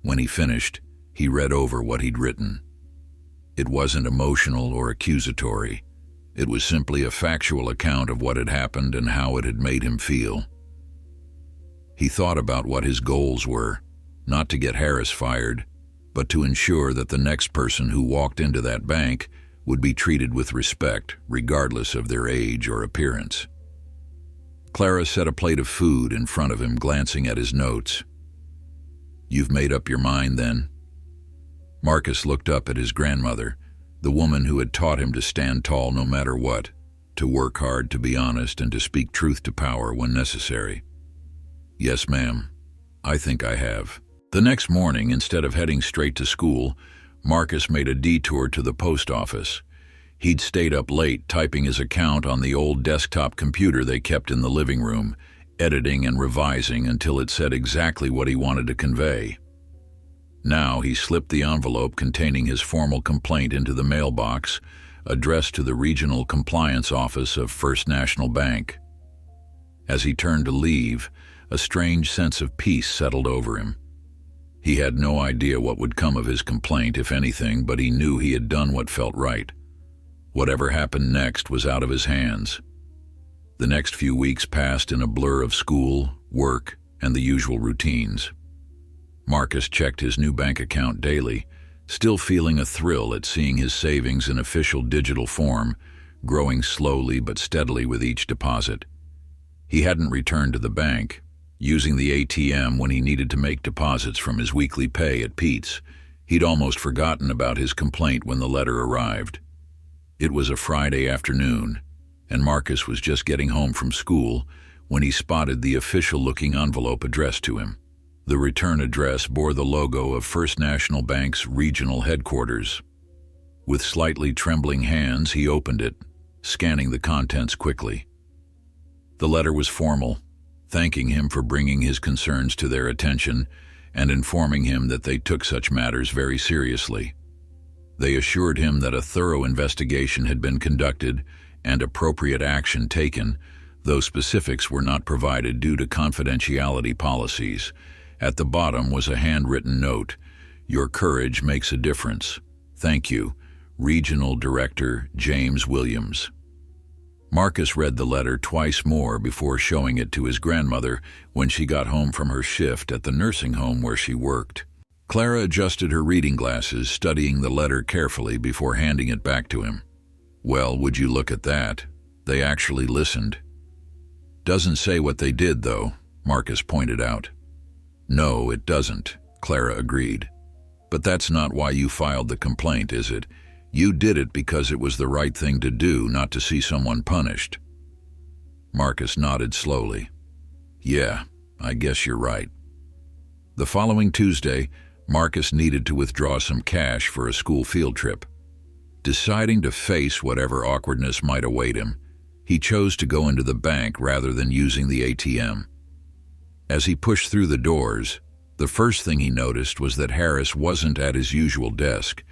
When he finished, he read over what he'd written. It wasn't emotional or accusatory. It was simply a factual account of what had happened and how it had made him feel. He thought about what his goals were, not to get Harris fired, but to ensure that the next person who walked into that bank would be treated with respect, regardless of their age or appearance. Clara set a plate of food in front of him, glancing at his notes. "You've made up your mind, then?" Marcus looked up at his grandmother, the woman who had taught him to stand tall no matter what, to work hard, to be honest, and to speak truth to power when necessary. "Yes, ma'am. I think I have." The next morning, instead of heading straight to school, Marcus made a detour to the post office. He'd stayed up late typing his account on the old desktop computer they kept in the living room, editing and revising until it said exactly what he wanted to convey. Now he slipped the envelope containing his formal complaint into the mailbox, addressed to the Regional Compliance Office of First National Bank. As he turned to leave, a strange sense of peace settled over him. He had no idea what would come of his complaint, if anything, but he knew he had done what felt right. Whatever happened next was out of his hands. The next few weeks passed in a blur of school, work, and the usual routines. Marcus checked his new bank account daily, still feeling a thrill at seeing his savings in official digital form, growing slowly but steadily with each deposit. He hadn't returned to the bank, using the ATM when he needed to make deposits from his weekly pay at Pete's. He'd almost forgotten about his complaint when the letter arrived. It was a Friday afternoon, and Marcus was just getting home from school when he spotted the official-looking envelope addressed to him. The return address bore the logo of First National Bank's regional headquarters. With slightly trembling hands, he opened it, scanning the contents quickly. The letter was formal, thanking him for bringing his concerns to their attention and informing him that they took such matters very seriously. They assured him that a thorough investigation had been conducted and appropriate action taken, though specifics were not provided due to confidentiality policies. At the bottom was a handwritten note: "Your courage makes a difference. Thank you, Regional Director James Williams." Marcus read the letter twice more before showing it to his grandmother when she got home from her shift at the nursing home where she worked. Clara adjusted her reading glasses, studying the letter carefully before handing it back to him. "Well, would you look at that? They actually listened." "Doesn't say what they did, though," Marcus pointed out. "No, it doesn't," Clara agreed. "But that's not why you filed the complaint, is it? You did it because it was the right thing to do, not to see someone punished." Marcus nodded slowly. "Yeah, I guess you're right." The following Tuesday, Marcus needed to withdraw some cash for a school field trip. Deciding to face whatever awkwardness might await him, he chose to go into the bank rather than using the ATM. As he pushed through the doors, the first thing he noticed was that Harris wasn't at his usual desk.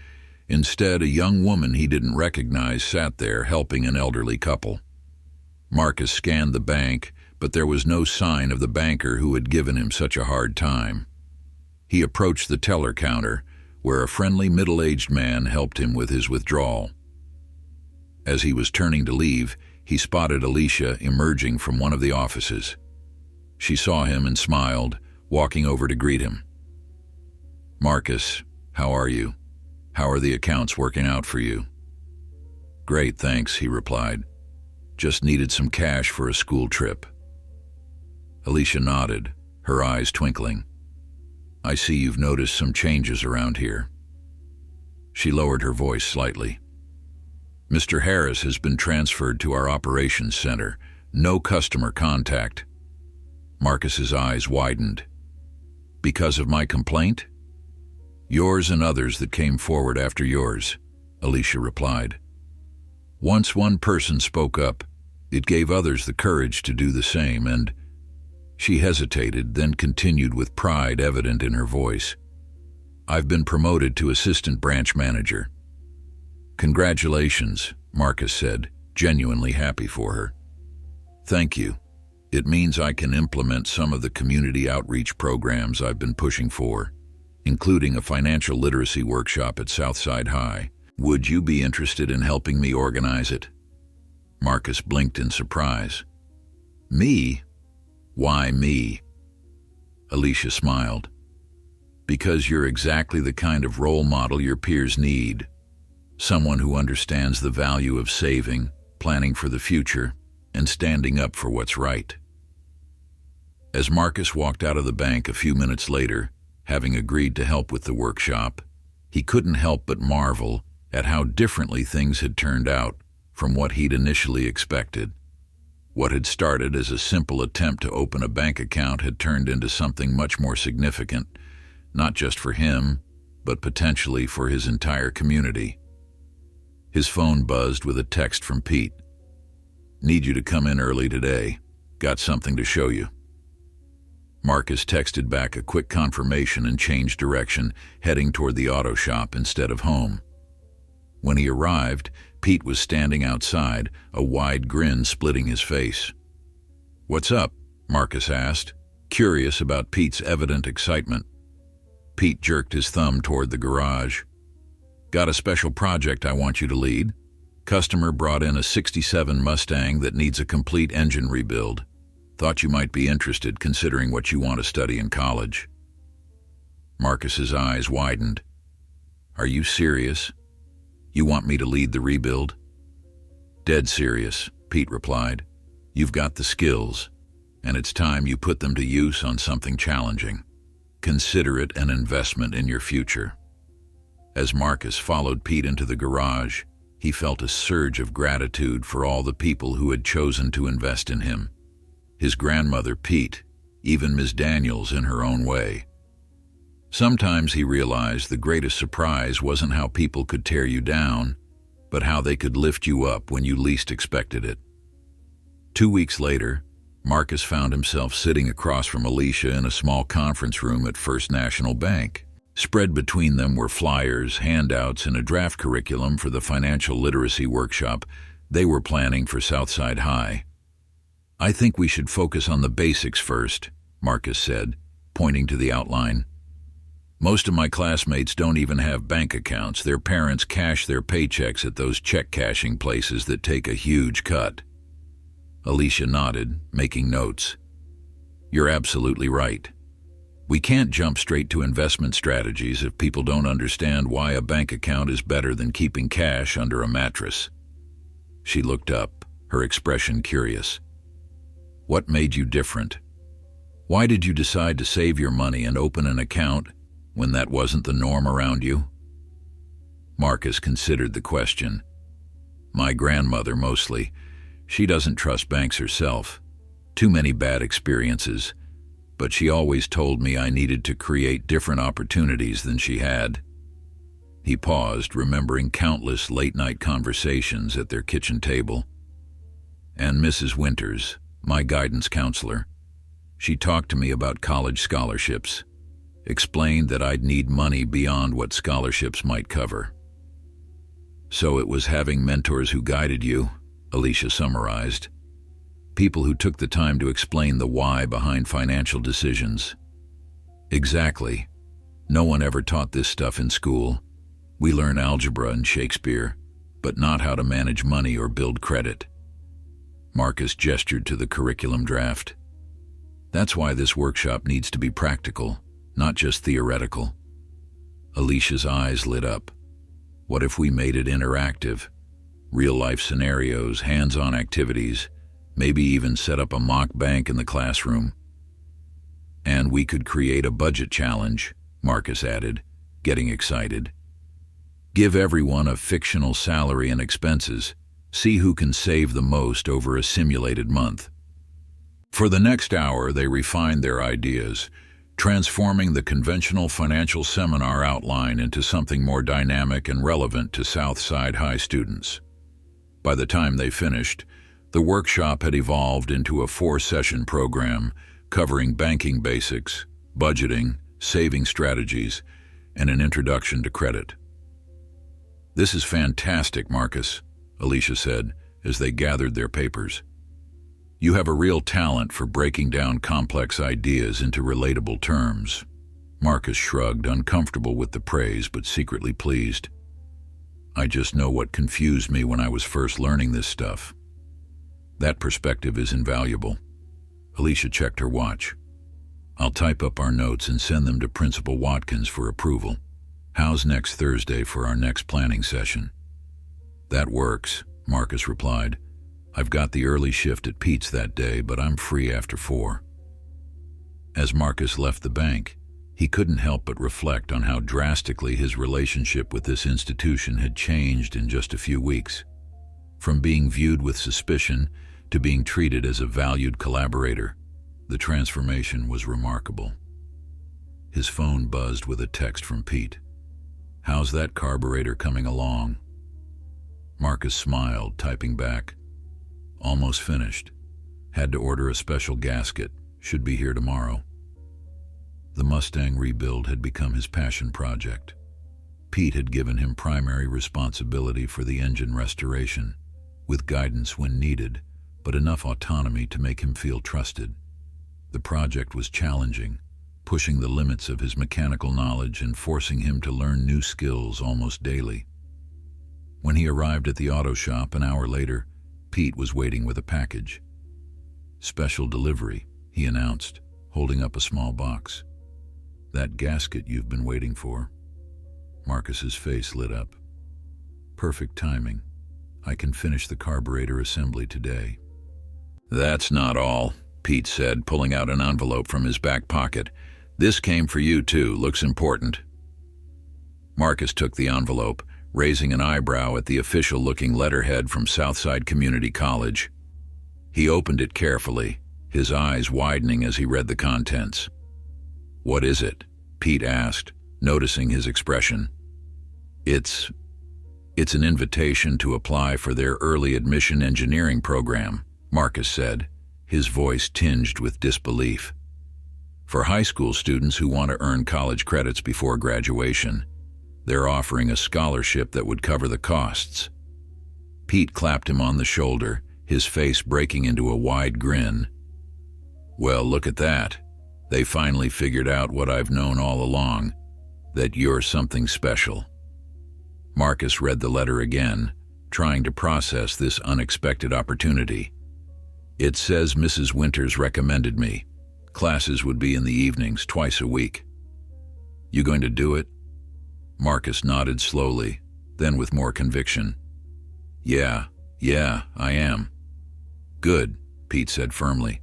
Instead, a young woman he didn't recognize sat there helping an elderly couple. Marcus scanned the bank, but there was no sign of the banker who had given him such a hard time. He approached the teller counter, where a friendly middle-aged man helped him with his withdrawal. As he was turning to leave, he spotted Alicia emerging from one of the offices. She saw him and smiled, walking over to greet him. "Marcus, how are you? How are the accounts working out for you?" "Great, thanks," he replied. "Just needed some cash for a school trip." Alicia nodded, her eyes twinkling. "I see you've noticed some changes around here." She lowered her voice slightly. "Mr. Harris has been transferred to our operations center. No customer contact." Marcus's eyes widened. "Because of my complaint?" "Yours and others that came forward after yours," Alicia replied. "Once one person spoke up, it gave others the courage to do the same, and—" She hesitated, then continued with pride evident in her voice. "I've been promoted to assistant branch manager." "Congratulations," Marcus said, genuinely happy for her. "Thank you. It means I can implement some of the community outreach programs I've been pushing for, including a financial literacy workshop at Southside High. Would you be interested in helping me organize it?" Marcus blinked in surprise. "Me? Why me?" Alicia smiled. Because you're exactly the kind of role model your peers need. Someone who understands the value of saving, planning for the future, and standing up for what's right. As Marcus walked out of the bank a few minutes later, having agreed to help with the workshop, he couldn't help but marvel at how differently things had turned out from what he'd initially expected. What had started as a simple attempt to open a bank account had turned into something much more significant, not just for him, but potentially for his entire community. His phone buzzed with a text from Pete. "Need you to come in early today. Got something to show you." Marcus texted back a quick confirmation and changed direction, heading toward the auto shop instead of home. When he arrived, Pete was standing outside, a wide grin splitting his face. "What's up?" Marcus asked, curious about Pete's evident excitement. Pete jerked his thumb toward the garage. "Got a special project I want you to lead. Customer brought in a '67 Mustang that needs a complete engine rebuild. Thought you might be interested considering what you want to study in college." Marcus's eyes widened. "Are you serious? You want me to lead the rebuild?" "Dead serious," Pete replied. "You've got the skills, and it's time you put them to use on something challenging. Consider it an investment in your future." As Marcus followed Pete into the garage, he felt a surge of gratitude for all the people who had chosen to invest in him. His grandmother, Pete, even Ms. Daniels in her own way. Sometimes he realized the greatest surprise wasn't how people could tear you down, but how they could lift you up when you least expected it. 2 weeks later, Marcus found himself sitting across from Alicia in a small conference room at First National Bank. Spread between them were flyers, handouts, and a draft curriculum for the financial literacy workshop they were planning for Southside High. "I think we should focus on the basics first," Marcus said, pointing to the outline. "Most of my classmates don't even have bank accounts. Their parents cash their paychecks at those check-cashing places that take a huge cut." Alicia nodded, making notes. "You're absolutely right. We can't jump straight to investment strategies if people don't understand why a bank account is better than keeping cash under a mattress." She looked up, her expression curious. "What made you different? Why did you decide to save your money and open an account when that wasn't the norm around you?" Marcus considered the question. "My grandmother, mostly. She doesn't trust banks herself. Too many bad experiences. But she always told me I needed to create different opportunities than she had." He paused, remembering countless late-night conversations at their kitchen table. "And Mrs. Winters, my guidance counselor. She talked to me about college scholarships, explained that I'd need money beyond what scholarships might cover." "So it was having mentors who guided you," Alicia summarized. "People who took the time to explain the why behind financial decisions." "Exactly. No one ever taught this stuff in school. We learn algebra and Shakespeare, but not how to manage money or build credit." Marcus gestured to the curriculum draft. "That's why this workshop needs to be practical, not just theoretical." Alicia's eyes lit up. "What if we made it interactive? Real-life scenarios, hands-on activities, maybe even set up a mock bank in the classroom." "And we could create a budget challenge," Marcus added, getting excited. "Give everyone a fictional salary and expenses. See who can save the most over a simulated month." For the next hour, they refined their ideas, transforming the conventional financial seminar outline into something more dynamic and relevant to Southside High students. By the time they finished, the workshop had evolved into a 4-session program covering banking basics, budgeting, saving strategies, and an introduction to credit. "This is fantastic, Marcus," Alicia said as they gathered their papers. "You have a real talent for breaking down complex ideas into relatable terms." Marcus shrugged, uncomfortable with the praise but secretly pleased. "I just know what confused me when I was first learning this stuff." That perspective is invaluable. Alicia checked her watch. I'll type up our notes and send them to Principal Watkins for approval. How's next Thursday for our next planning session? That works, Marcus replied. I've got the early shift at Pete's that day, but I'm free after 4. As Marcus left the bank, he couldn't help but reflect on how drastically his relationship with this institution had changed in just a few weeks. From being viewed with suspicion to being treated as a valued collaborator, the transformation was remarkable. His phone buzzed with a text from Pete. How's that carburetor coming along? Marcus smiled, typing back. Almost finished. Had to order a special gasket. Should be here tomorrow. The Mustang rebuild had become his passion project. Pete had given him primary responsibility for the engine restoration, with guidance when needed, but enough autonomy to make him feel trusted. The project was challenging, pushing the limits of his mechanical knowledge and forcing him to learn new skills almost daily. When he arrived at the auto shop an hour later, Pete was waiting with a package. Special delivery, he announced, holding up a small box. That gasket you've been waiting for. Marcus's face lit up. Perfect timing. I can finish the carburetor assembly today. That's not all, Pete said, pulling out an envelope from his back pocket. This came for you too, looks important. Marcus took the envelope, raising an eyebrow at the official-looking letterhead from Southside Community College. He opened it carefully, his eyes widening as he read the contents. What is it? Pete asked, noticing his expression. It's an invitation to apply for their early admission engineering program, Marcus said, his voice tinged with disbelief. For high school students who want to earn college credits before graduation, they're offering a scholarship that would cover the costs. Pete clapped him on the shoulder, his face breaking into a wide grin. Well, look at that. They finally figured out what I've known all along, that you're something special. Marcus read the letter again, trying to process this unexpected opportunity. It says Mrs. Winters recommended me. Classes would be in the evenings, twice a week. You going to do it? Marcus nodded slowly, then with more conviction. Yeah, I am. Good, Pete said firmly.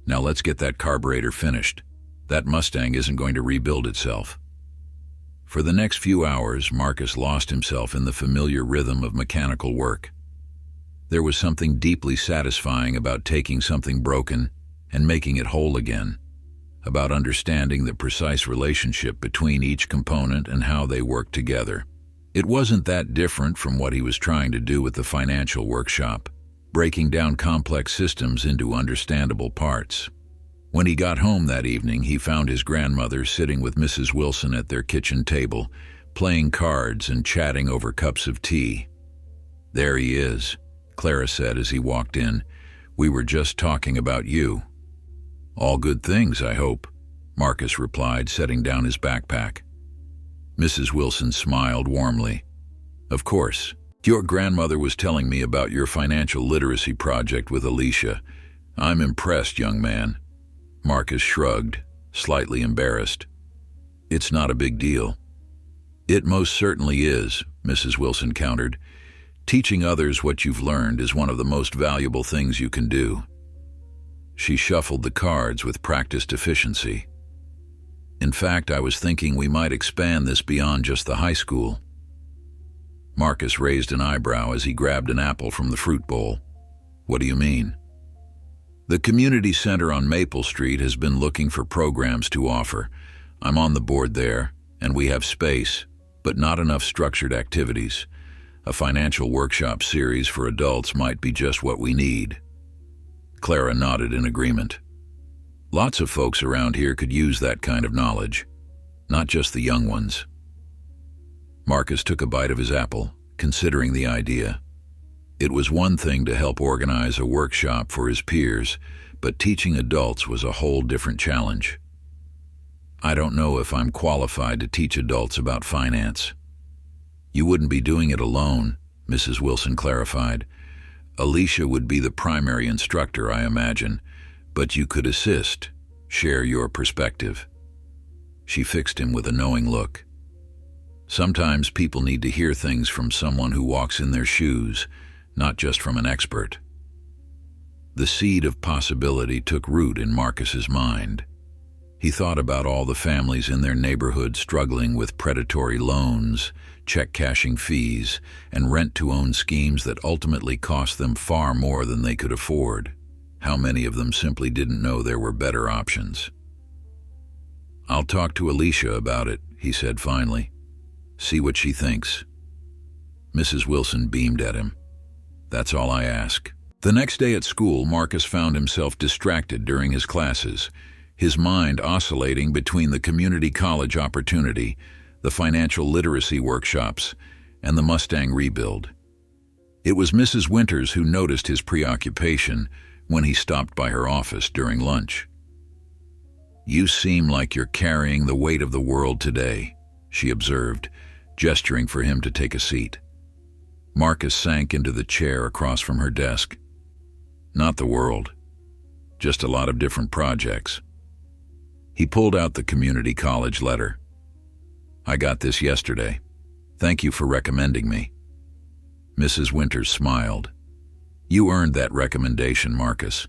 Now let's get that carburetor finished. That Mustang isn't going to rebuild itself. For the next few hours, Marcus lost himself in the familiar rhythm of mechanical work. There was something deeply satisfying about taking something broken and making it whole again, about understanding the precise relationship between each component and how they work together. It wasn't that different from what he was trying to do with the financial workshop, breaking down complex systems into understandable parts. When he got home that evening, he found his grandmother sitting with Mrs. Wilson at their kitchen table, playing cards and chatting over cups of tea. There he is, Clara said as he walked in. We were just talking about you. All good things, I hope, Marcus replied, setting down his backpack. Mrs. Wilson smiled warmly. Of course. Your grandmother was telling me about your financial literacy project with Alicia. I'm impressed, young man. Marcus shrugged, slightly embarrassed. It's not a big deal. It most certainly is, Mrs. Wilson countered. Teaching others what you've learned is one of the most valuable things you can do. She shuffled the cards with practiced efficiency. In fact, I was thinking we might expand this beyond just the high school. Marcus raised an eyebrow as he grabbed an apple from the fruit bowl. What do you mean? The community center on Maple Street has been looking for programs to offer. I'm on the board there, and we have space, but not enough structured activities. A financial workshop series for adults might be just what we need. Clara nodded in agreement. Lots of folks around here could use that kind of knowledge, not just the young ones. Marcus took a bite of his apple, considering the idea. It was one thing to help organize a workshop for his peers, but teaching adults was a whole different challenge. I don't know if I'm qualified to teach adults about finance. You wouldn't be doing it alone, Mrs. Wilson clarified. Alicia would be the primary instructor, I imagine, but you could assist. Share your perspective. She fixed him with a knowing look. Sometimes people need to hear things from someone who walks in their shoes, not just from an expert. The seed of possibility took root in Marcus's mind. He thought about all the families in their neighborhood struggling with predatory loans, check-cashing fees, and rent-to-own schemes that ultimately cost them far more than they could afford. How many of them simply didn't know there were better options? "I'll talk to Alicia about it," he said finally. "See what she thinks." Mrs. Wilson beamed at him. "That's all I ask." The next day at school, Marcus found himself distracted during his classes, his mind oscillating between the community college opportunity, the financial literacy workshops, and the Mustang rebuild. It was Mrs. Winters who noticed his preoccupation when he stopped by her office during lunch. "You seem like you're carrying the weight of the world today," she observed, gesturing for him to take a seat. Marcus sank into the chair across from her desk. "Not the world. Just a lot of different projects." He pulled out the community college letter. "I got this yesterday. Thank you for recommending me." Mrs. Winters smiled. "You earned that recommendation, Marcus.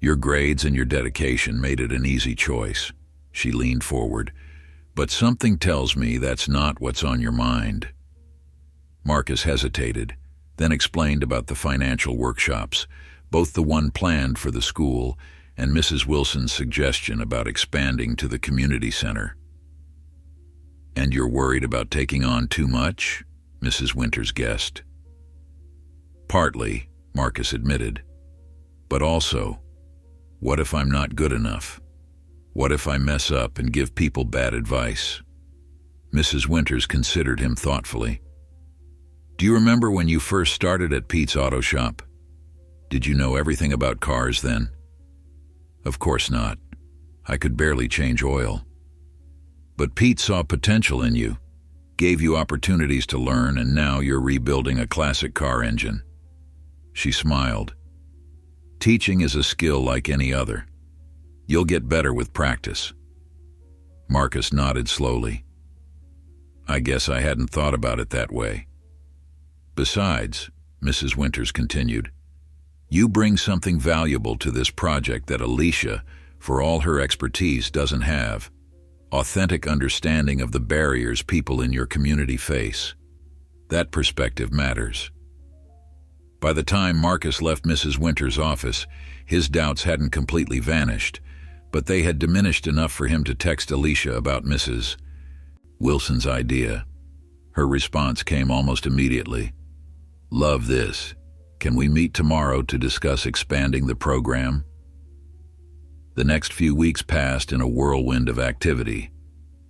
Your grades and your dedication made it an easy choice." She leaned forward. "But something tells me that's not what's on your mind." Marcus hesitated, then explained about the financial workshops, both the one planned for the school and Mrs. Wilson's suggestion about expanding to the community center. "And you're worried about taking on too much?" Mrs. Winters guessed. "Partly," Marcus admitted. "But also, what if I'm not good enough? What if I mess up and give people bad advice?" Mrs. Winters considered him thoughtfully. "Do you remember when you first started at Pete's auto shop? Did you know everything about cars then?" "Of course not. I could barely change oil. But Pete saw potential in you, gave you opportunities to learn, and now you're rebuilding a classic car engine." She smiled. "Teaching is a skill like any other. You'll get better with practice." Marcus nodded slowly. "I guess I hadn't thought about it that way. Besides," Mrs. Winters continued, "you bring something valuable to this project that Alicia, for all her expertise, doesn't have. Authentic understanding of the barriers people in your community face. That perspective matters." By the time Marcus left Mrs. Winters' office, his doubts hadn't completely vanished, but they had diminished enough for him to text Alicia about Mrs. Wilson's idea. Her response came almost immediately. "Love this. Can we meet tomorrow to discuss expanding the program?" The next few weeks passed in a whirlwind of activity.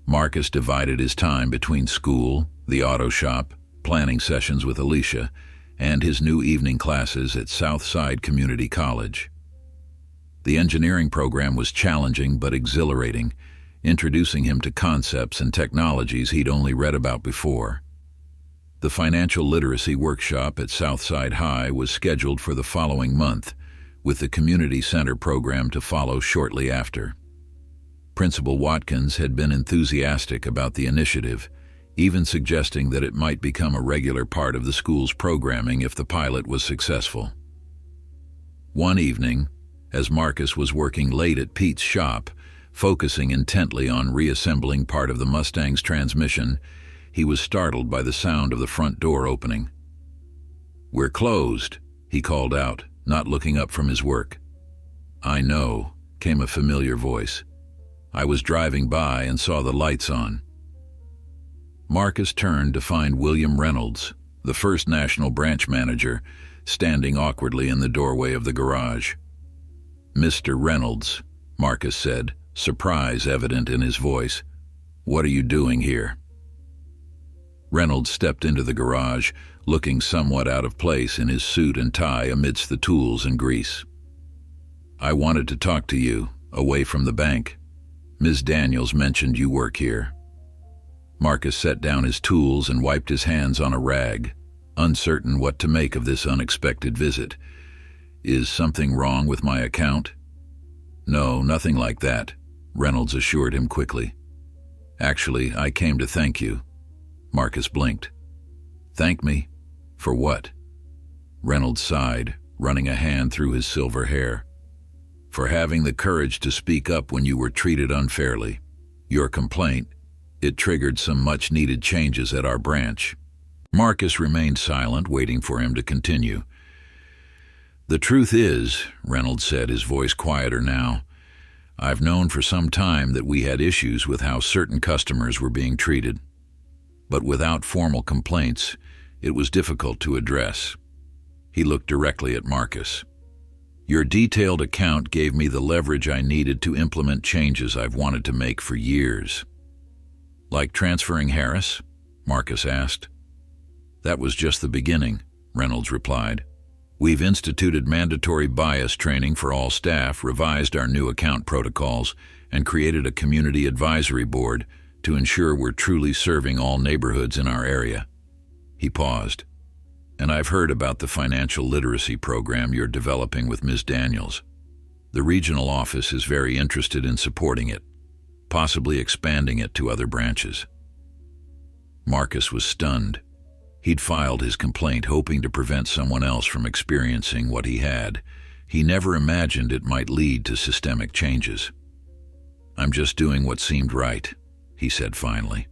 Marcus divided his time between school, the auto shop, planning sessions with Alicia, and his new evening classes at Southside Community College. The engineering program was challenging but exhilarating, introducing him to concepts and technologies he'd only read about before. The financial literacy workshop at Southside High was scheduled for the following month, with the community center program to follow shortly after. Principal Watkins had been enthusiastic about the initiative, even suggesting that it might become a regular part of the school's programming if the pilot was successful. One evening, as Marcus was working late at Pete's shop, focusing intently on reassembling part of the Mustang's transmission, he was startled by the sound of the front door opening. "We're closed," he called out, not looking up from his work. "I know," came a familiar voice. "I was driving by and saw the lights on." Marcus turned to find William Reynolds, the First National branch manager, standing awkwardly in the doorway of the garage. "Mr. Reynolds," Marcus said, surprise evident in his voice, "what are you doing here?" Reynolds stepped into the garage, looking somewhat out of place in his suit and tie amidst the tools and grease. "I wanted to talk to you, away from the bank. Ms. Daniels mentioned you work here." Marcus set down his tools and wiped his hands on a rag, uncertain what to make of this unexpected visit. "Is something wrong with my account?" No, nothing like that, Reynolds assured him quickly. Actually, I came to thank you. Marcus blinked. Thank me? For what? Reynolds sighed, running a hand through his silver hair. For having the courage to speak up when you were treated unfairly. Your complaint, it triggered some much-needed changes at our branch. Marcus remained silent, waiting for him to continue. The truth is, Reynolds said, his voice quieter now, I've known for some time that we had issues with how certain customers were being treated. But without formal complaints, it was difficult to address. He looked directly at Marcus. Your detailed account gave me the leverage I needed to implement changes I've wanted to make for years. Like transferring Harris? Marcus asked. That was just the beginning, Reynolds replied. We've instituted mandatory bias training for all staff, revised our new account protocols, and created a community advisory board to ensure we're truly serving all neighborhoods in our area. He paused. And I've heard about the financial literacy program you're developing with Ms. Daniels. The regional office is very interested in supporting it, possibly expanding it to other branches. Marcus was stunned. He'd filed his complaint hoping to prevent someone else from experiencing what he had. He never imagined it might lead to systemic changes. I'm just doing what seemed right, he said finally.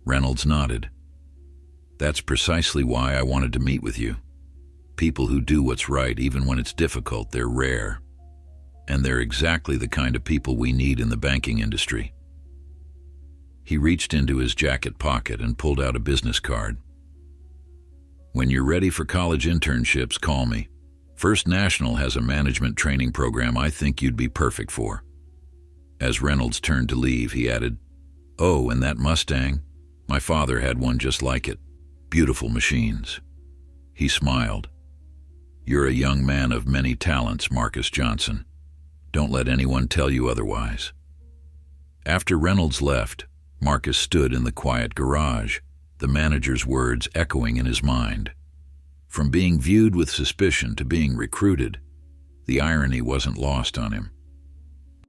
Reynolds nodded. That's precisely why I wanted to meet with you. People who do what's right even when it's difficult, they're rare. And they're exactly the kind of people we need in the banking industry. He reached into his jacket pocket and pulled out a business card. When you're ready for college internships, call me. First National has a management training program I think you'd be perfect for. As Reynolds turned to leave, he added, Oh, and that Mustang? My father had one just like it. Beautiful machines. He smiled. You're a young man of many talents, Marcus Johnson. Don't let anyone tell you otherwise. After Reynolds left, Marcus stood in the quiet garage, the manager's words echoing in his mind. From being viewed with suspicion to being recruited, the irony wasn't lost on him.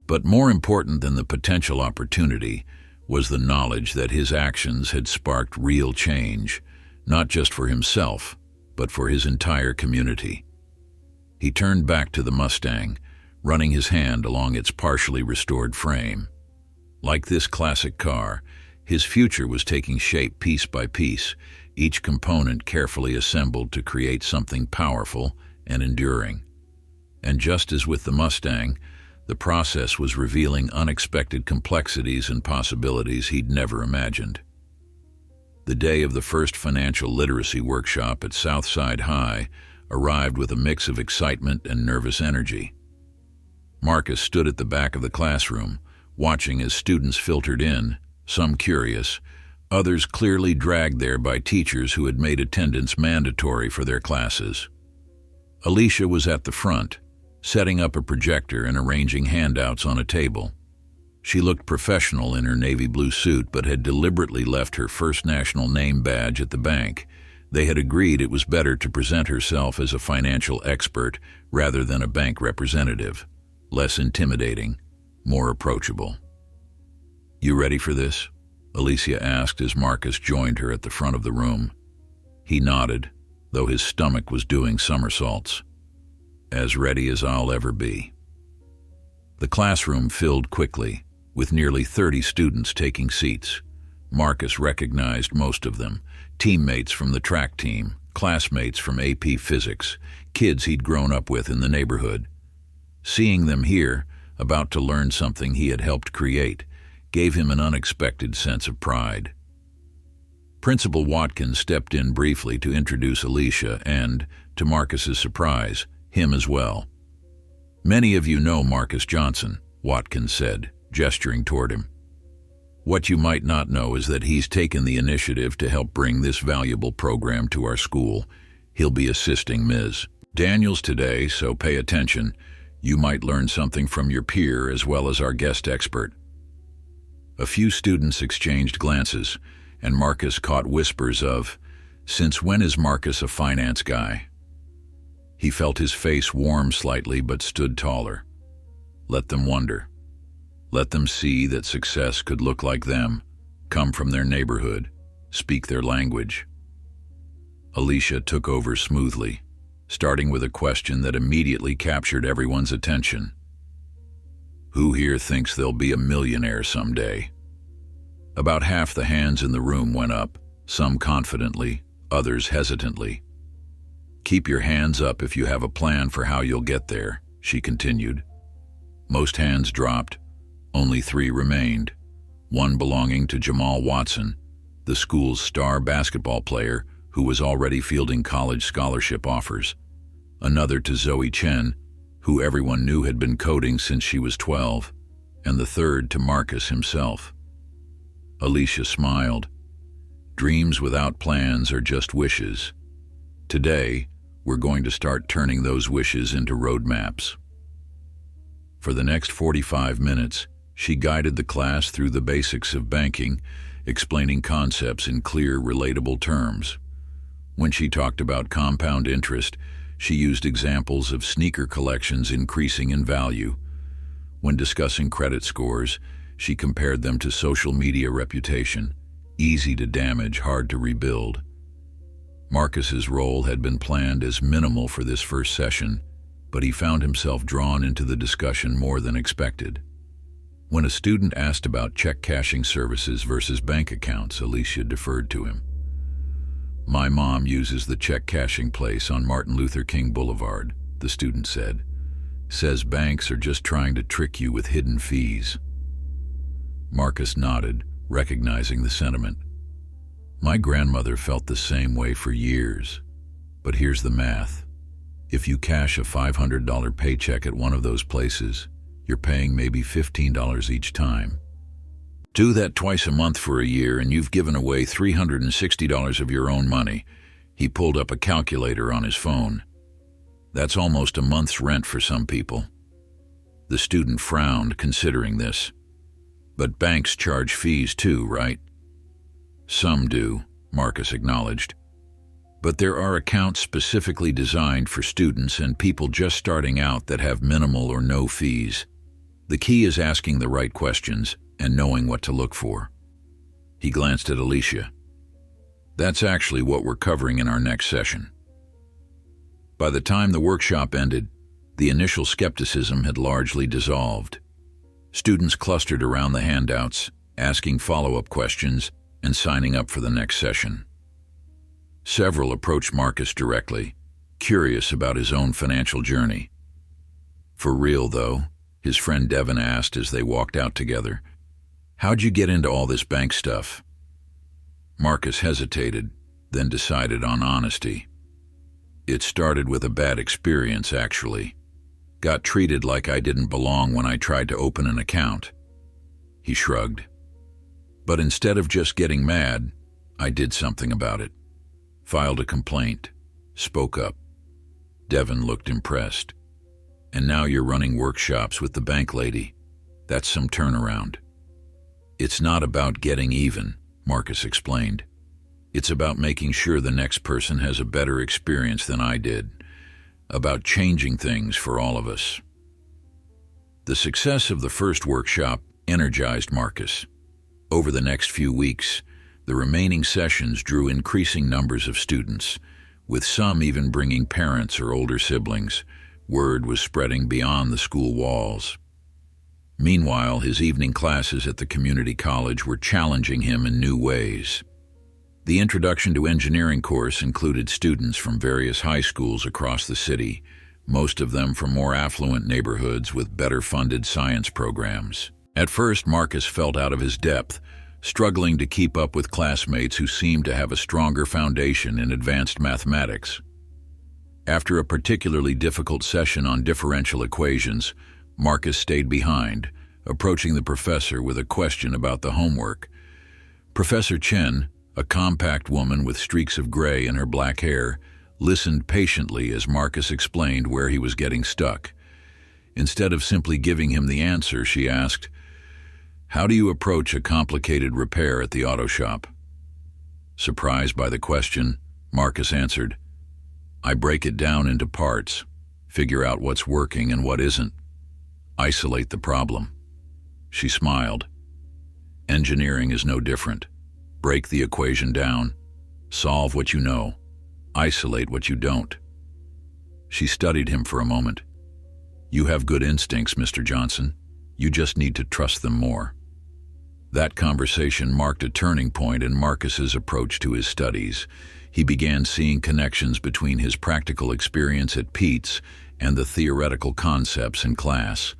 But more important than the potential opportunity was the knowledge that his actions had sparked real change, not just for himself, but for his entire community. He turned back to the Mustang, running his hand along its partially restored frame. Like this classic car, his future was taking shape piece by piece, each component carefully assembled to create something powerful and enduring. And just as with the Mustang, the process was revealing unexpected complexities and possibilities he'd never imagined. The day of the first financial literacy workshop at Southside High arrived with a mix of excitement and nervous energy. Marcus stood at the back of the classroom, watching as students filtered in, some curious, others clearly dragged there by teachers who had made attendance mandatory for their classes. Alicia was at the front, setting up a projector and arranging handouts on a table. She looked professional in her navy blue suit, but had deliberately left her First National name badge at the bank. They had agreed it was better to present herself as a financial expert rather than a bank representative. Less intimidating, more approachable. You ready for this? Alicia asked as Marcus joined her at the front of the room. He nodded, though his stomach was doing somersaults. As ready as I'll ever be. The classroom filled quickly, with nearly 30 students taking seats. Marcus recognized most of them, teammates from the track team, classmates from AP Physics, kids he'd grown up with in the neighborhood. Seeing them here, about to learn something he had helped create, gave him an unexpected sense of pride. Principal Watkins stepped in briefly to introduce Alicia and, to Marcus's surprise, him as well. Many of you know Marcus Johnson, Watkins said, gesturing toward him. What you might not know is that he's taken the initiative to help bring this valuable program to our school. He'll be assisting Ms. Daniels today, so pay attention. You might learn something from your peer as well as our guest expert. A few students exchanged glances, and Marcus caught whispers of, "Since when is Marcus a finance guy?" He felt his face warm slightly but stood taller. Let them wonder. Let them see that success could look like them, come from their neighborhood, speak their language. Alicia took over smoothly, starting with a question that immediately captured everyone's attention. Who here thinks they'll be a millionaire someday? About half the hands in the room went up, some confidently, others hesitantly. Keep your hands up if you have a plan for how you'll get there, she continued. Most hands dropped. Only 3 remained, one belonging to Jamal Watson, the school's star basketball player who was already fielding college scholarship offers, another to Zoe Chen, who everyone knew had been coding since she was 12, and the third to Marcus himself. Alicia smiled. Dreams without plans are just wishes. Today, we're going to start turning those wishes into roadmaps. For the next 45 minutes, she guided the class through the basics of banking, explaining concepts in clear, relatable terms. When she talked about compound interest, she used examples of sneaker collections increasing in value. When discussing credit scores, she compared them to social media reputation, easy to damage, hard to rebuild. Marcus's role had been planned as minimal for this first session, but he found himself drawn into the discussion more than expected. When a student asked about check cashing services versus bank accounts, Alicia deferred to him. My mom uses the check cashing place on Martin Luther King Boulevard, the student said. Says banks are just trying to trick you with hidden fees. Marcus nodded, recognizing the sentiment. My grandmother felt the same way for years. But here's the math. If you cash a $500 paycheck at one of those places, you're paying maybe $15 each time. Do that twice a month for a year and you've given away $360 of your own money. He pulled up a calculator on his phone. That's almost a month's rent for some people. The student frowned, considering this. But banks charge fees too, right? Some do, Marcus acknowledged. But there are accounts specifically designed for students and people just starting out that have minimal or no fees. The key is asking the right questions and knowing what to look for. He glanced at Alicia. That's actually what we're covering in our next session. By the time the workshop ended, the initial skepticism had largely dissolved. Students clustered around the handouts, asking follow-up questions and signing up for the next session. Several approached Marcus directly, curious about his own financial journey. For real, though, his friend Devin asked as they walked out together, how'd you get into all this bank stuff? Marcus hesitated, then decided on honesty. It started with a bad experience, actually. Got treated like I didn't belong when I tried to open an account. He shrugged. But instead of just getting mad, I did something about it. Filed a complaint. Spoke up. Devin looked impressed. And now you're running workshops with the bank lady. That's some turnaround. It's not about getting even, Marcus explained. It's about making sure the next person has a better experience than I did. About changing things for all of us. The success of the first workshop energized Marcus. Over the next few weeks, the remaining sessions drew increasing numbers of students, with some even bringing parents or older siblings. Word was spreading beyond the school walls. Meanwhile, his evening classes at the community college were challenging him in new ways. The Introduction to Engineering course included students from various high schools across the city, most of them from more affluent neighborhoods with better-funded science programs. At first, Marcus felt out of his depth, struggling to keep up with classmates who seemed to have a stronger foundation in advanced mathematics. After a particularly difficult session on differential equations, Marcus stayed behind, approaching the professor with a question about the homework. Professor Chen, a compact woman with streaks of gray in her black hair, listened patiently as Marcus explained where he was getting stuck. Instead of simply giving him the answer, she asked, "How do you approach a complicated repair at the auto shop?" Surprised by the question, Marcus answered, "I break it down into parts, figure out what's working and what isn't. Isolate the problem. She smiled. Engineering is no different. Break the equation down. Solve what you know. Isolate what you don't. She studied him for a moment. You have good instincts, Mr. Johnson. You just need to trust them more. That conversation marked a turning point in Marcus's approach to his studies. He began seeing connections between his practical experience at Pete's and the theoretical concepts in class.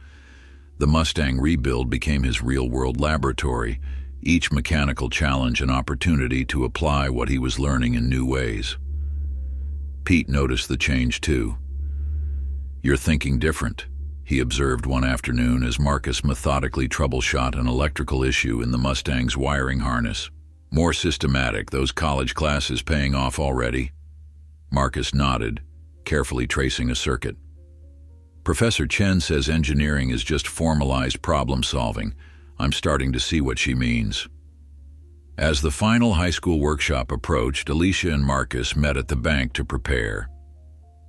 The Mustang rebuild became his real-world laboratory, each mechanical challenge an opportunity to apply what he was learning in new ways. Pete noticed the change too. You're thinking different, he observed one afternoon as Marcus methodically troubleshot an electrical issue in the Mustang's wiring harness. More systematic, those college classes paying off already? Marcus nodded, carefully tracing a circuit. Professor Chen says engineering is just formalized problem solving. I'm starting to see what she means. As the final high school workshop approached, Alicia and Marcus met at the bank to prepare.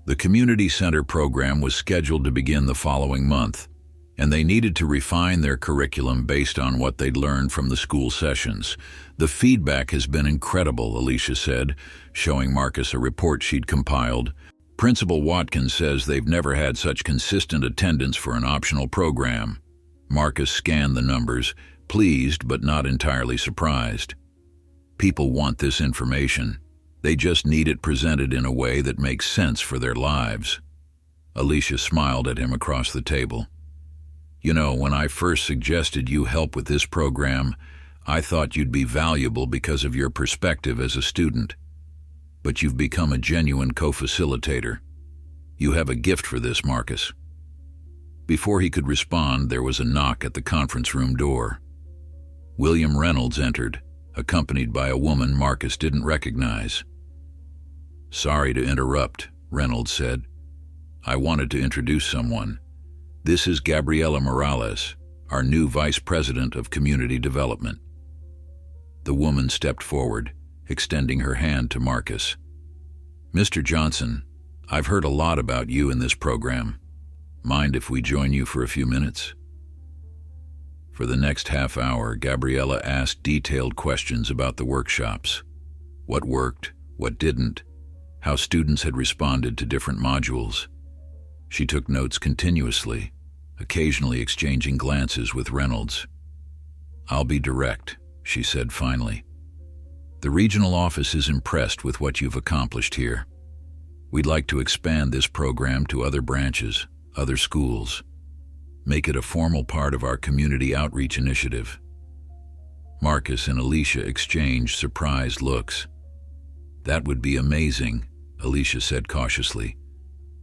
The community center program was scheduled to begin the following month, and they needed to refine their curriculum based on what they'd learned from the school sessions. The feedback has been incredible, Alicia said, showing Marcus a report she'd compiled. Principal Watkins says they've never had such consistent attendance for an optional program. Marcus scanned the numbers, pleased but not entirely surprised. People want this information. They just need it presented in a way that makes sense for their lives. Alicia smiled at him across the table. You know, when I first suggested you help with this program, I thought you'd be valuable because of your perspective as a student. But you've become a genuine co-facilitator. You have a gift for this, Marcus. Before he could respond, there was a knock at the conference room door. William Reynolds entered, accompanied by a woman Marcus didn't recognize. Sorry to interrupt, Reynolds said. I wanted to introduce someone. This is Gabriela Morales, our new Vice President of Community Development. The woman stepped forward, extending her hand to Marcus. Mr. Johnson, I've heard a lot about you in this program. Mind if we join you for a few minutes? For the next half hour, Gabriela asked detailed questions about the workshops. What worked, what didn't, how students had responded to different modules. She took notes continuously, occasionally exchanging glances with Reynolds. I'll be direct, she said finally. The regional office is impressed with what you've accomplished here. We'd like to expand this program to other branches, other schools. Make it a formal part of our community outreach initiative. Marcus and Alicia exchanged surprised looks. That would be amazing, Alicia said cautiously.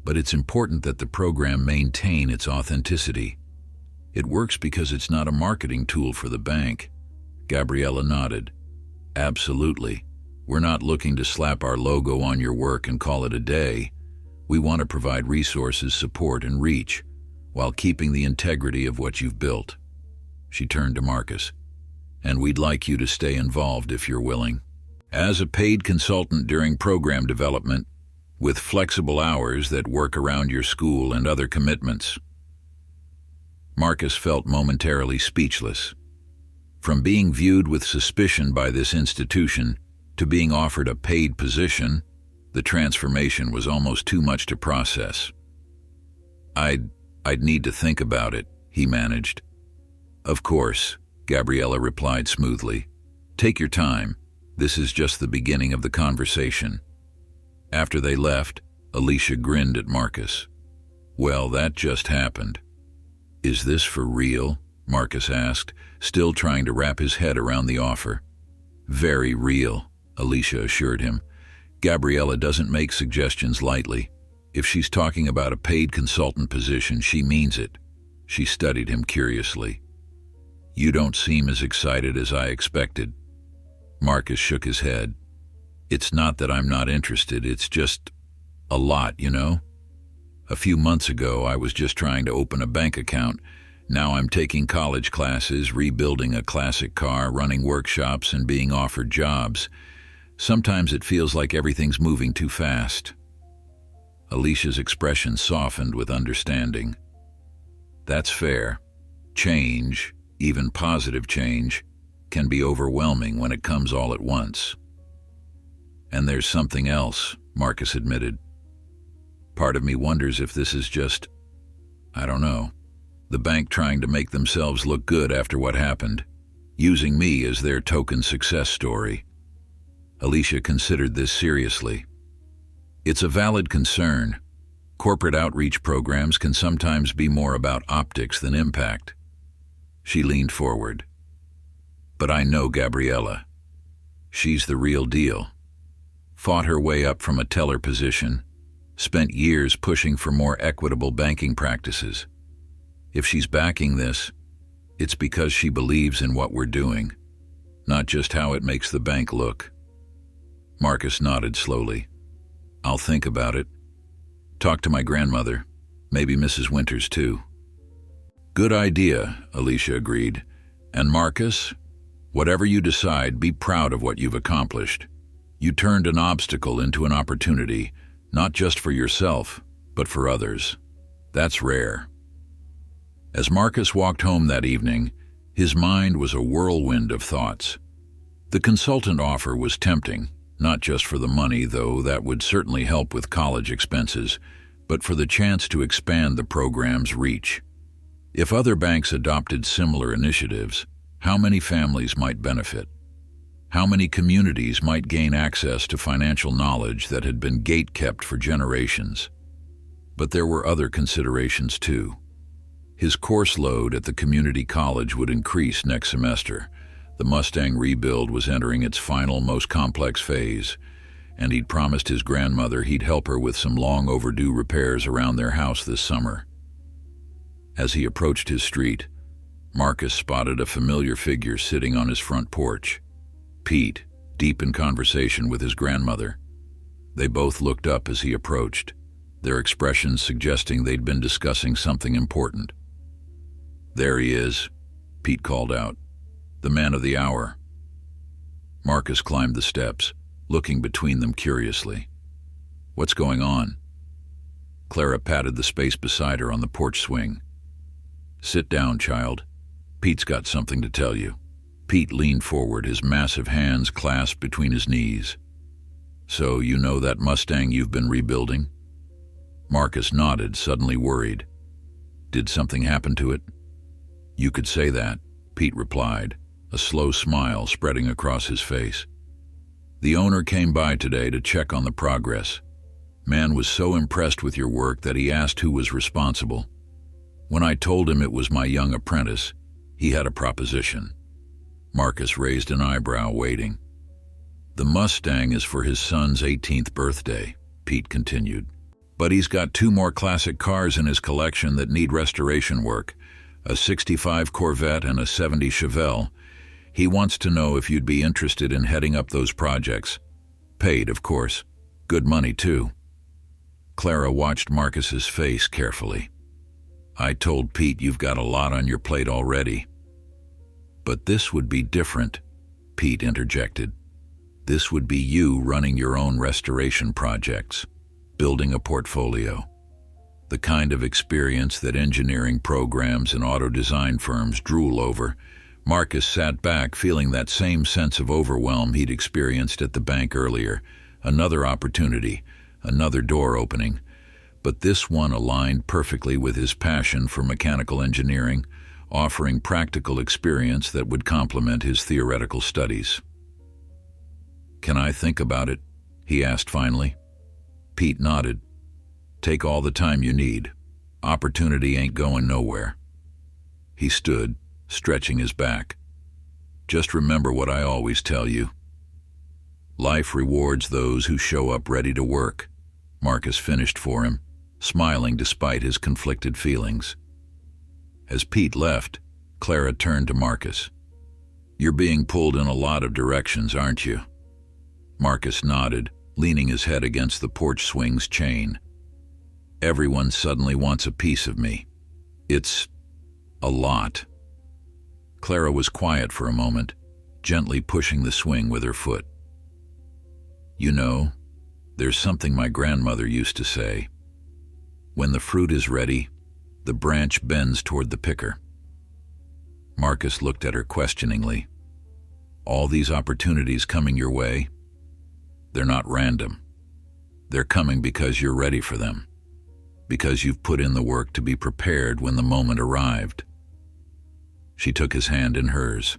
But it's important that the program maintain its authenticity. It works because it's not a marketing tool for the bank. Gabriela nodded. Absolutely. We're not looking to slap our logo on your work and call it a day. We want to provide resources, support, and reach, while keeping the integrity of what you've built. She turned to Marcus. And we'd like you to stay involved if you're willing. As a paid consultant during program development, with flexible hours that work around your school and other commitments. Marcus felt momentarily speechless. From being viewed with suspicion by this institution to being offered a paid position, the transformation was almost too much to process. I'd need to think about it, he managed. Of course, Gabriela replied smoothly. Take your time. This is just the beginning of the conversation. After they left, Alicia grinned at Marcus. Well, that just happened. Is this for real? Marcus asked, still trying to wrap his head around the offer. Very real, Alicia assured him. Gabriela doesn't make suggestions lightly. If she's talking about a paid consultant position, she means it. She studied him curiously. You don't seem as excited as I expected. Marcus shook his head. It's not that I'm not interested, it's just a lot, you know? A few months ago, I was just trying to open a bank account. Now I'm taking college classes, rebuilding a classic car, running workshops, and being offered jobs. Sometimes it feels like everything's moving too fast. Alicia's expression softened with understanding. That's fair. Change, even positive change, can be overwhelming when it comes all at once. And there's something else, Marcus admitted. Part of me wonders if this is just, I don't know, the bank trying to make themselves look good after what happened, using me as their token success story. Alicia considered this seriously. It's a valid concern. Corporate outreach programs can sometimes be more about optics than impact. She leaned forward. But I know Gabriella. She's the real deal. Fought her way up from a teller position, spent years pushing for more equitable banking practices. If she's backing this, it's because she believes in what we're doing, not just how it makes the bank look. Marcus nodded slowly. I'll think about it. Talk to my grandmother, maybe Mrs. Winters too. Good idea, Alicia agreed. And Marcus, whatever you decide, be proud of what you've accomplished. You turned an obstacle into an opportunity, not just for yourself, but for others. That's rare. As Marcus walked home that evening, his mind was a whirlwind of thoughts. The consultant offer was tempting, not just for the money, though that would certainly help with college expenses, but for the chance to expand the program's reach. If other banks adopted similar initiatives, how many families might benefit? How many communities might gain access to financial knowledge that had been gate-kept for generations? But there were other considerations too. His course load at the community college would increase next semester. The Mustang rebuild was entering its final, most complex phase, and he'd promised his grandmother he'd help her with some long-overdue repairs around their house this summer. As he approached his street, Marcus spotted a familiar figure sitting on his front porch. Pete, deep in conversation with his grandmother. They both looked up as he approached, their expressions suggesting they'd been discussing something important. There he is, Pete called out. The man of the hour. Marcus climbed the steps, looking between them curiously. What's going on? Clara patted the space beside her on the porch swing. Sit down, child. Pete's got something to tell you. Pete leaned forward, his massive hands clasped between his knees. So you know that Mustang you've been rebuilding? Marcus nodded, suddenly worried. Did something happen to it? You could say that, Pete replied, a slow smile spreading across his face. The owner came by today to check on the progress. Man was so impressed with your work that he asked who was responsible. When I told him it was my young apprentice, he had a proposition. Marcus raised an eyebrow, waiting. The Mustang is for his son's 18th birthday, Pete continued. But he's got 2 more classic cars in his collection that need restoration work, a 65 Corvette and a 70 Chevelle. He wants to know if you'd be interested in heading up those projects. Paid, of course. Good money, too. Clara watched Marcus's face carefully. I told Pete you've got a lot on your plate already. But this would be different, Pete interjected. This would be you running your own restoration projects, building a portfolio. The kind of experience that engineering programs and auto design firms drool over. Marcus sat back, feeling that same sense of overwhelm he'd experienced at the bank earlier. Another opportunity, another door opening. But this one aligned perfectly with his passion for mechanical engineering, offering practical experience that would complement his theoretical studies. Can I think about it? He asked finally. Pete nodded. Take all the time you need. Opportunity ain't going nowhere. He stood, stretching his back. Just remember what I always tell you. Life rewards those who show up ready to work, Marcus finished for him, smiling despite his conflicted feelings. As Pete left, Clara turned to Marcus. You're being pulled in a lot of directions, aren't you? Marcus nodded, leaning his head against the porch swing's chain. Everyone suddenly wants a piece of me. It's a lot. Clara was quiet for a moment, gently pushing the swing with her foot. You know, there's something my grandmother used to say. When the fruit is ready, The branch bends toward the picker. Marcus looked at her questioningly. All these opportunities coming your way, they're not random. They're coming because you're ready for them, because you've put in the work to be prepared when the moment arrived. She took his hand in hers.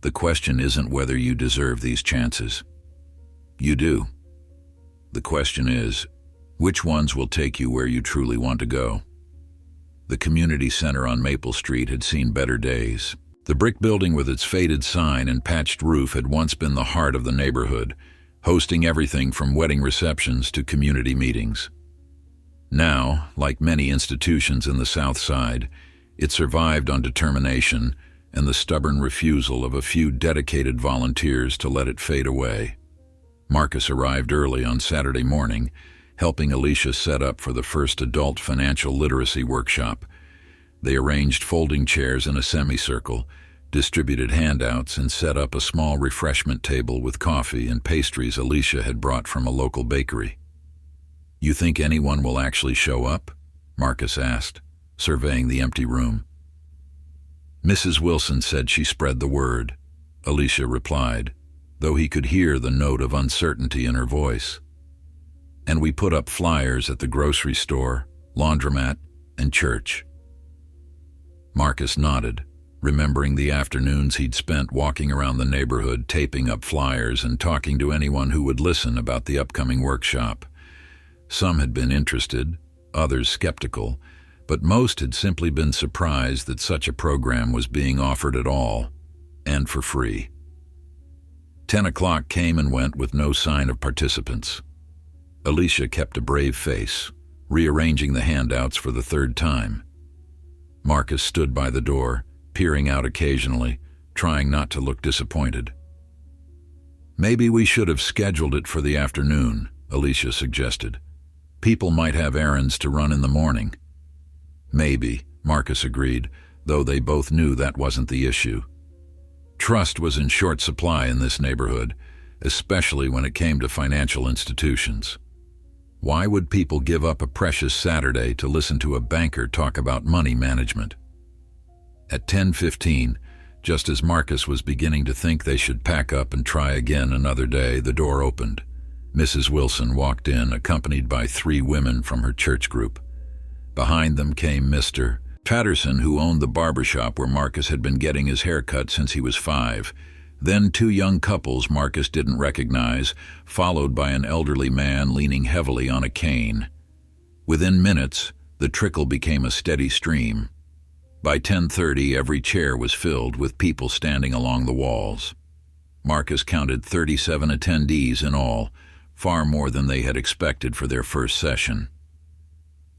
The question isn't whether you deserve these chances. You do. The question is, which ones will take you where you truly want to go? The community center on Maple Street had seen better days. The brick building with its faded sign and patched roof had once been the heart of the neighborhood, hosting everything from wedding receptions to community meetings. Now, like many institutions in the South Side, it survived on determination and the stubborn refusal of a few dedicated volunteers to let it fade away. Marcus arrived early on Saturday morning, helping Alicia set up for the first adult financial literacy workshop. They arranged folding chairs in a semicircle, distributed handouts, and set up a small refreshment table with coffee and pastries Alicia had brought from a local bakery. "You think anyone will actually show up?" Marcus asked, surveying the empty room. "Mrs. Wilson said she spread the word," Alicia replied, though he could hear the note of uncertainty in her voice. "And we put up flyers at the grocery store, laundromat, and church." Marcus nodded, remembering the afternoons he'd spent walking around the neighborhood taping up flyers and talking to anyone who would listen about the upcoming workshop. Some had been interested, others skeptical, but most had simply been surprised that such a program was being offered at all, and for free. 10 o'clock came and went with no sign of participants. Alicia kept a brave face, rearranging the handouts for the third time. Marcus stood by the door, peering out occasionally, trying not to look disappointed. "Maybe we should have scheduled it for the afternoon," Alicia suggested. "People might have errands to run in the morning." "Maybe," Marcus agreed, though they both knew that wasn't the issue. Trust was in short supply in this neighborhood, especially when it came to financial institutions. Why would people give up a precious Saturday to listen to a banker talk about money management? At 10:15, just as Marcus was beginning to think they should pack up and try again another day, the door opened. Mrs. Wilson walked in, accompanied by 3 women from her church group. Behind them came Mr. Patterson, who owned the barbershop where Marcus had been getting his hair cut since he was 5. Then 2 young couples Marcus didn't recognize, followed by an elderly man leaning heavily on a cane. Within minutes, the trickle became a steady stream. By 10:30, every chair was filled with people standing along the walls. Marcus counted 37 attendees in all, far more than they had expected for their first session.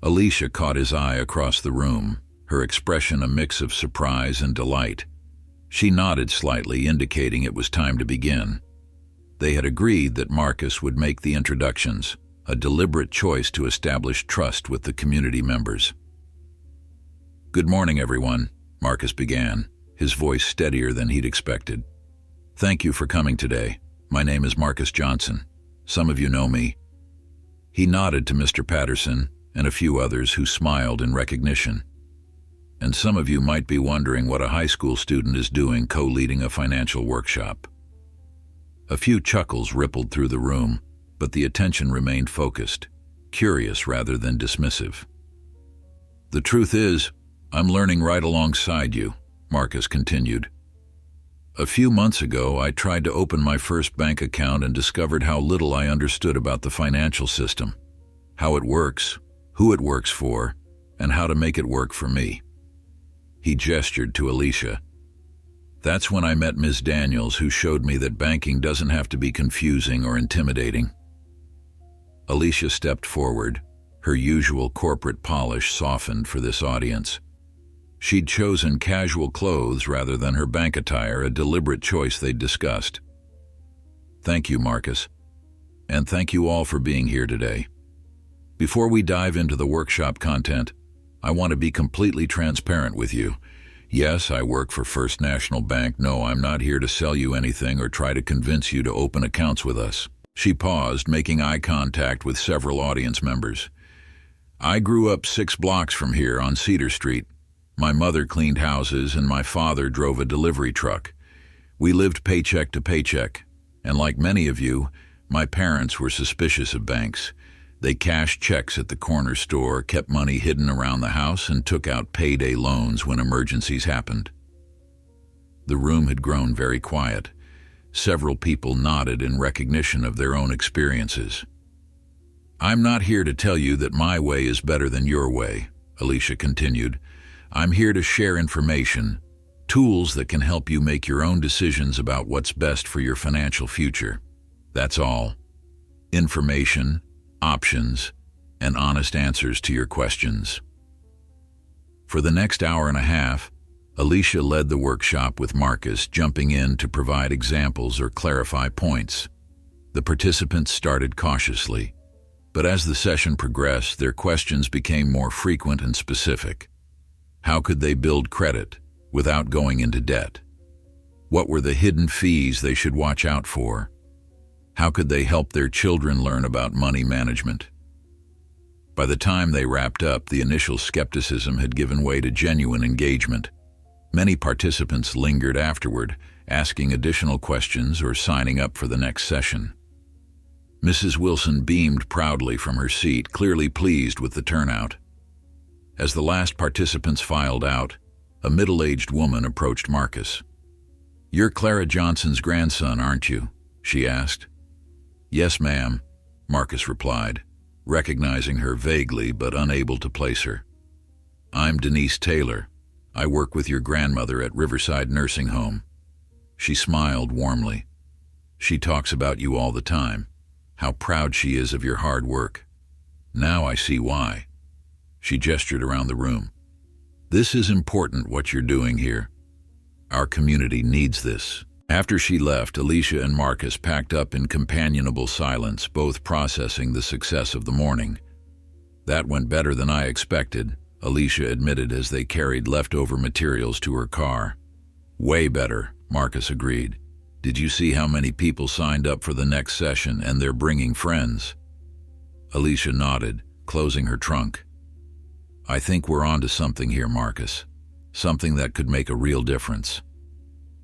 Alicia caught his eye across the room, her expression a mix of surprise and delight. She nodded slightly, indicating it was time to begin. They had agreed that Marcus would make the introductions, a deliberate choice to establish trust with the community members. "Good morning, everyone," Marcus began, his voice steadier than he'd expected. "Thank you for coming today. My name is Marcus Johnson. Some of you know me." He nodded to Mr. Patterson and a few others who smiled in recognition. "And some of you might be wondering what a high school student is doing co-leading a financial workshop." A few chuckles rippled through the room, but the attention remained focused, curious rather than dismissive. "The truth is, I'm learning right alongside you," Marcus continued. "A few months ago, I tried to open my first bank account and discovered how little I understood about the financial system, how it works, who it works for, and how to make it work for me." He gestured to Alicia. "That's when I met Ms. Daniels, who showed me that banking doesn't have to be confusing or intimidating." Alicia stepped forward, her usual corporate polish softened for this audience. She'd chosen casual clothes rather than her bank attire, a deliberate choice they'd discussed. "Thank you, Marcus. And thank you all for being here today. Before we dive into the workshop content, I want to be completely transparent with you. Yes, I work for First National Bank. No, I'm not here to sell you anything or try to convince you to open accounts with us." She paused, making eye contact with several audience members. I grew up 6 blocks from here on Cedar Street. My mother cleaned houses and my father drove a delivery truck. We lived paycheck to paycheck, and like many of you, my parents were suspicious of banks. They cashed checks at the corner store, kept money hidden around the house, and took out payday loans when emergencies happened. The room had grown very quiet. Several people nodded in recognition of their own experiences. "I'm not here to tell you that my way is better than your way," Alicia continued. "I'm here to share information, tools that can help you make your own decisions about what's best for your financial future. That's all. Information, options, and honest answers to your questions." For the next hour and a half, Alicia led the workshop with Marcus, jumping in to provide examples or clarify points. The participants started cautiously, but as the session progressed, their questions became more frequent and specific. How could they build credit without going into debt? What were the hidden fees they should watch out for? How could they help their children learn about money management? By the time they wrapped up, the initial skepticism had given way to genuine engagement. Many participants lingered afterward, asking additional questions or signing up for the next session. Mrs. Wilson beamed proudly from her seat, clearly pleased with the turnout. As the last participants filed out, a middle-aged woman approached Marcus. "You're Clara Johnson's grandson, aren't you?" she asked. "Yes, ma'am," Marcus replied, recognizing her vaguely but unable to place her. "I'm Denise Taylor. I work with your grandmother at Riverside Nursing Home." She smiled warmly. "She talks about you all the time, how proud she is of your hard work. Now I see why." She gestured around the room. "This is important what you're doing here. Our community needs this." After she left, Alicia and Marcus packed up in companionable silence, both processing the success of the morning. "That went better than I expected," Alicia admitted as they carried leftover materials to her car. "Way better," Marcus agreed. "Did you see how many people signed up for the next session, and they're bringing friends?" Alicia nodded, closing her trunk. "I think we're onto something here, Marcus. Something that could make a real difference."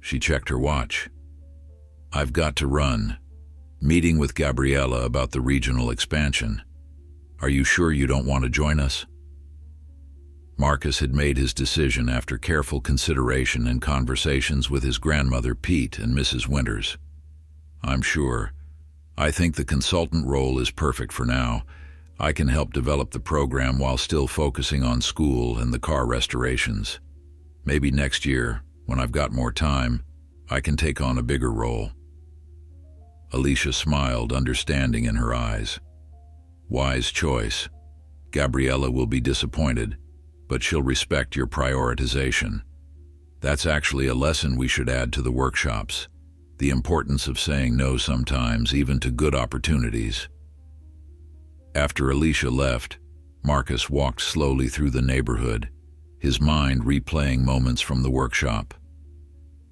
She checked her watch. "I've got to run. Meeting with Gabriella about the regional expansion. Are you sure you don't want to join us?" Marcus had made his decision after careful consideration and conversations with his grandmother Pete and Mrs. Winters. "I'm sure. I think the consultant role is perfect for now. I can help develop the program while still focusing on school and the car restorations. Maybe next year, when I've got more time, I can take on a bigger role." Alicia smiled, understanding in her eyes. "Wise choice. Gabriella will be disappointed, but she'll respect your prioritization. That's actually a lesson we should add to the workshops. The importance of saying no sometimes, even to good opportunities." After Alicia left, Marcus walked slowly through the neighborhood, his mind replaying moments from the workshop.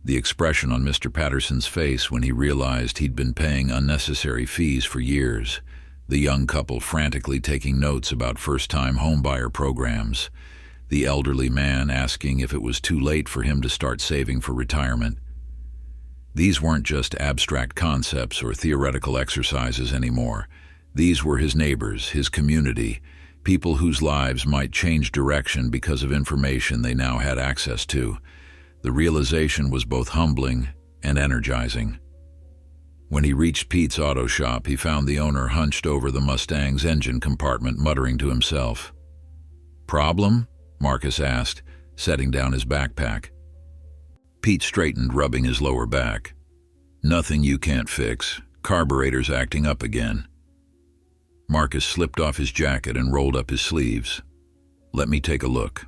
The expression on Mr. Patterson's face when he realized he'd been paying unnecessary fees for years, the young couple frantically taking notes about first-time homebuyer programs, the elderly man asking if it was too late for him to start saving for retirement. These weren't just abstract concepts or theoretical exercises anymore. These were his neighbors, his community, people whose lives might change direction because of information they now had access to. The realization was both humbling and energizing. When he reached Pete's auto shop, he found the owner hunched over the Mustang's engine compartment, muttering to himself. "Problem?" Marcus asked, setting down his backpack. Pete straightened, rubbing his lower back. "Nothing you can't fix. Carburetor's acting up again." Marcus slipped off his jacket and rolled up his sleeves. "Let me take a look."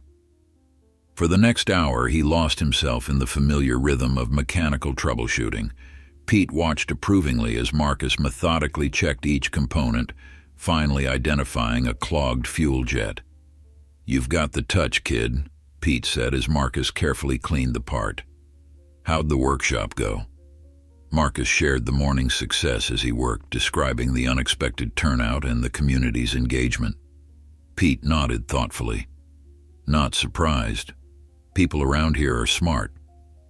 For the next hour, he lost himself in the familiar rhythm of mechanical troubleshooting. Pete watched approvingly as Marcus methodically checked each component, finally identifying a clogged fuel jet. "You've got the touch, kid," Pete said as Marcus carefully cleaned the part. "How'd the workshop go?" Marcus shared the morning's success as he worked, describing the unexpected turnout and the community's engagement. Pete nodded thoughtfully. Not surprised. People around here are smart.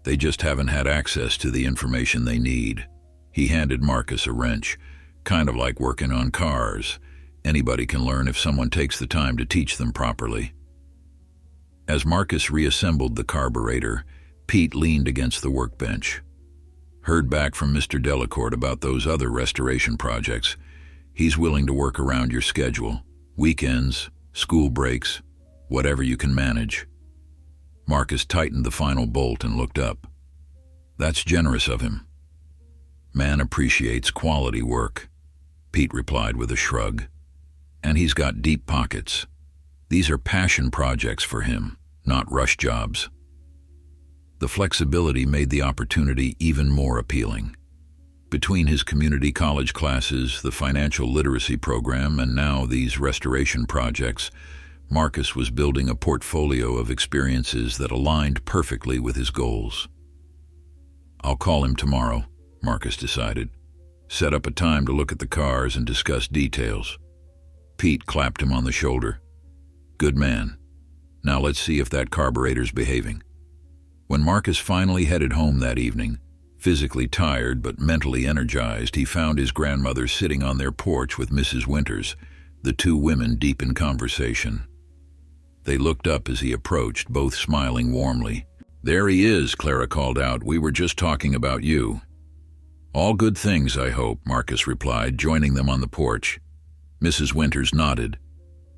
They just haven't had access to the information they need. He handed Marcus a wrench, kind of like working on cars. Anybody can learn if someone takes the time to teach them properly. As Marcus reassembled the carburetor, Pete leaned against the workbench. Heard back from Mr. Delacourt about those other restoration projects. He's willing to work around your schedule. Weekends, school breaks, whatever you can manage. Marcus tightened the final bolt and looked up. That's generous of him. Man appreciates quality work, Pete replied with a shrug. And he's got deep pockets. These are passion projects for him, not rush jobs. The flexibility made the opportunity even more appealing. Between his community college classes, the financial literacy program, and now these restoration projects, Marcus was building a portfolio of experiences that aligned perfectly with his goals. I'll call him tomorrow, Marcus decided. Set up a time to look at the cars and discuss details. Pete clapped him on the shoulder. Good man. Now let's see if that carburetor's behaving. When Marcus finally headed home that evening, physically tired but mentally energized, he found his grandmother sitting on their porch with Mrs. Winters, the two women deep in conversation. They looked up as he approached, both smiling warmly. There he is, Clara called out. We were just talking about you. All good things, I hope, Marcus replied, joining them on the porch. Mrs. Winters nodded.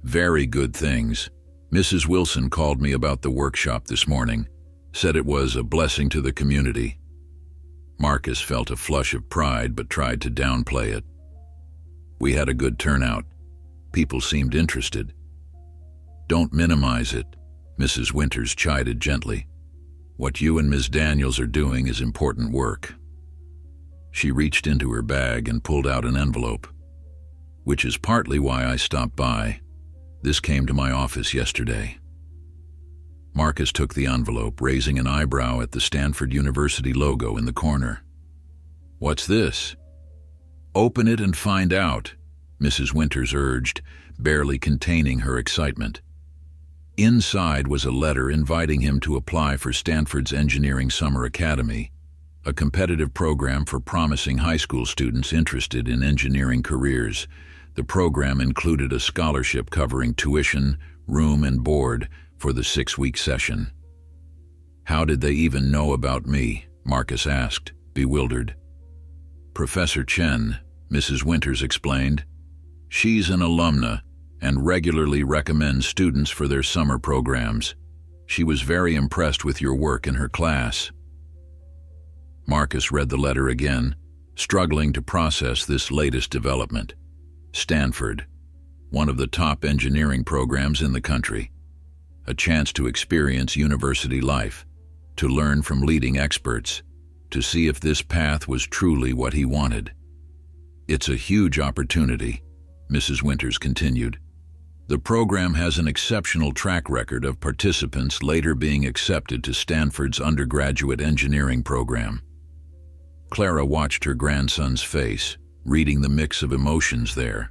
Very good things. Mrs. Wilson called me about the workshop this morning. Said it was a blessing to the community. Marcus felt a flush of pride but tried to downplay it. We had a good turnout. People seemed interested. Don't minimize it, Mrs. Winters chided gently. What you and Ms. Daniels are doing is important work. She reached into her bag and pulled out an envelope. Which is partly why I stopped by. This came to my office yesterday. Marcus took the envelope, raising an eyebrow at the Stanford University logo in the corner. What's this? Open it and find out, Mrs. Winters urged, barely containing her excitement. Inside was a letter inviting him to apply for Stanford's Engineering Summer Academy, a competitive program for promising high school students interested in engineering careers. The program included a scholarship covering tuition, room, and board for the 6-week session. How did they even know about me? Marcus asked, bewildered. Professor Chen, Mrs. Winters explained. She's an alumna and regularly recommends students for their summer programs. She was very impressed with your work in her class. Marcus read the letter again, struggling to process this latest development. Stanford, one of the top engineering programs in the country. A chance to experience university life, to learn from leading experts, to see if this path was truly what he wanted. It's a huge opportunity, Mrs. Winters continued. The program has an exceptional track record of participants later being accepted to Stanford's undergraduate engineering program. Clara watched her grandson's face, reading the mix of emotions there.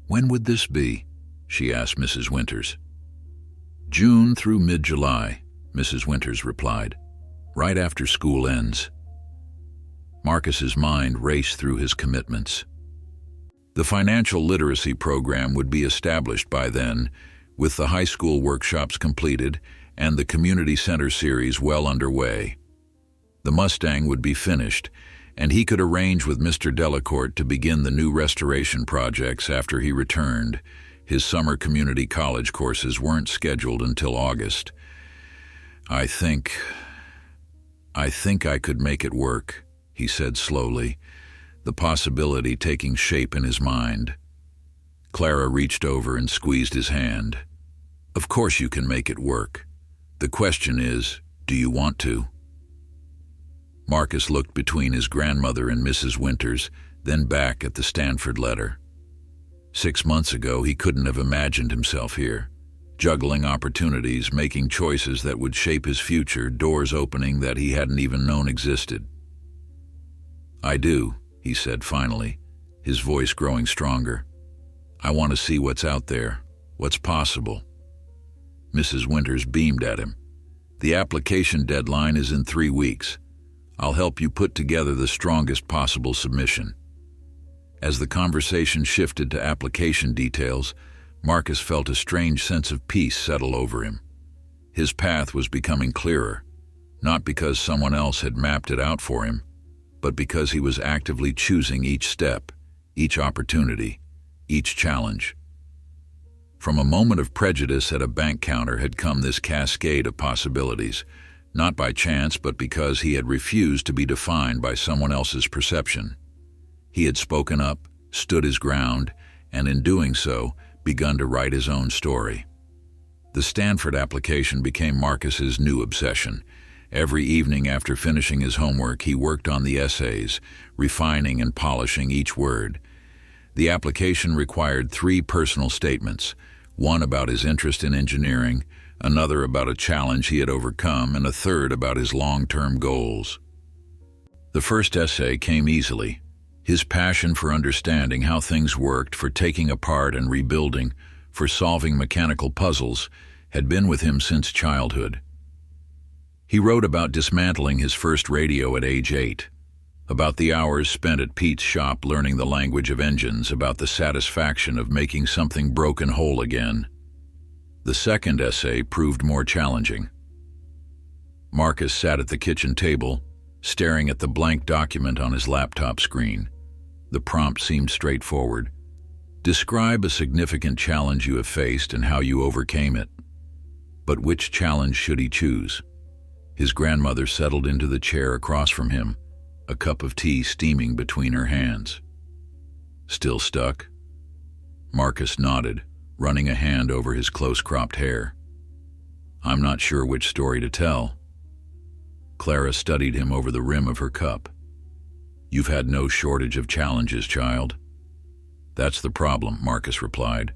When would this be? She asked Mrs. Winters. June through mid-July, Mrs. Winters replied, right after school ends. Marcus's mind raced through his commitments. The financial literacy program would be established by then, with the high school workshops completed and the community center series well underway. The Mustang would be finished, and he could arrange with Mr. Delacourt to begin the new restoration projects after he returned. His summer community college courses weren't scheduled until August. I think I could make it work, he said slowly, the possibility taking shape in his mind. Clara reached over and squeezed his hand. Of course you can make it work. The question is, do you want to? Marcus looked between his grandmother and Mrs. Winters, then back at the Stanford letter. 6 months ago, he couldn't have imagined himself here, juggling opportunities, making choices that would shape his future, doors opening that he hadn't even known existed. I do, he said finally, his voice growing stronger. I want to see what's out there, What's possible? Mrs. Winters beamed at him. The application deadline is in 3 weeks. I'll help you put together the strongest possible submission. As the conversation shifted to application details, Marcus felt a strange sense of peace settle over him. His path was becoming clearer, not because someone else had mapped it out for him, but because he was actively choosing each step, each opportunity, each challenge. From a moment of prejudice at a bank counter had come this cascade of possibilities, not by chance but because he had refused to be defined by someone else's perception. He had spoken up, stood his ground, and in doing so, begun to write his own story. The Stanford application became Marcus's new obsession. Every evening after finishing his homework, he worked on the essays, refining and polishing each word. The application required 3 personal statements, one about his interest in engineering, another about a challenge he had overcome, and a third about his long-term goals. The first essay came easily. His passion for understanding how things worked, for taking apart and rebuilding, for solving mechanical puzzles, had been with him since childhood. He wrote about dismantling his first radio at age 8, about the hours spent at Pete's shop learning the language of engines, about the satisfaction of making something broken whole again. The second essay proved more challenging. Marcus sat at the kitchen table, staring at the blank document on his laptop screen. The prompt seemed straightforward. Describe a significant challenge you have faced and how you overcame it. But which challenge should he choose? His grandmother settled into the chair across from him, a cup of tea steaming between her hands. Still stuck? Marcus nodded, running a hand over his close-cropped hair. I'm not sure which story to tell. Clara studied him over the rim of her cup. You've had no shortage of challenges, child. That's the problem, Marcus replied.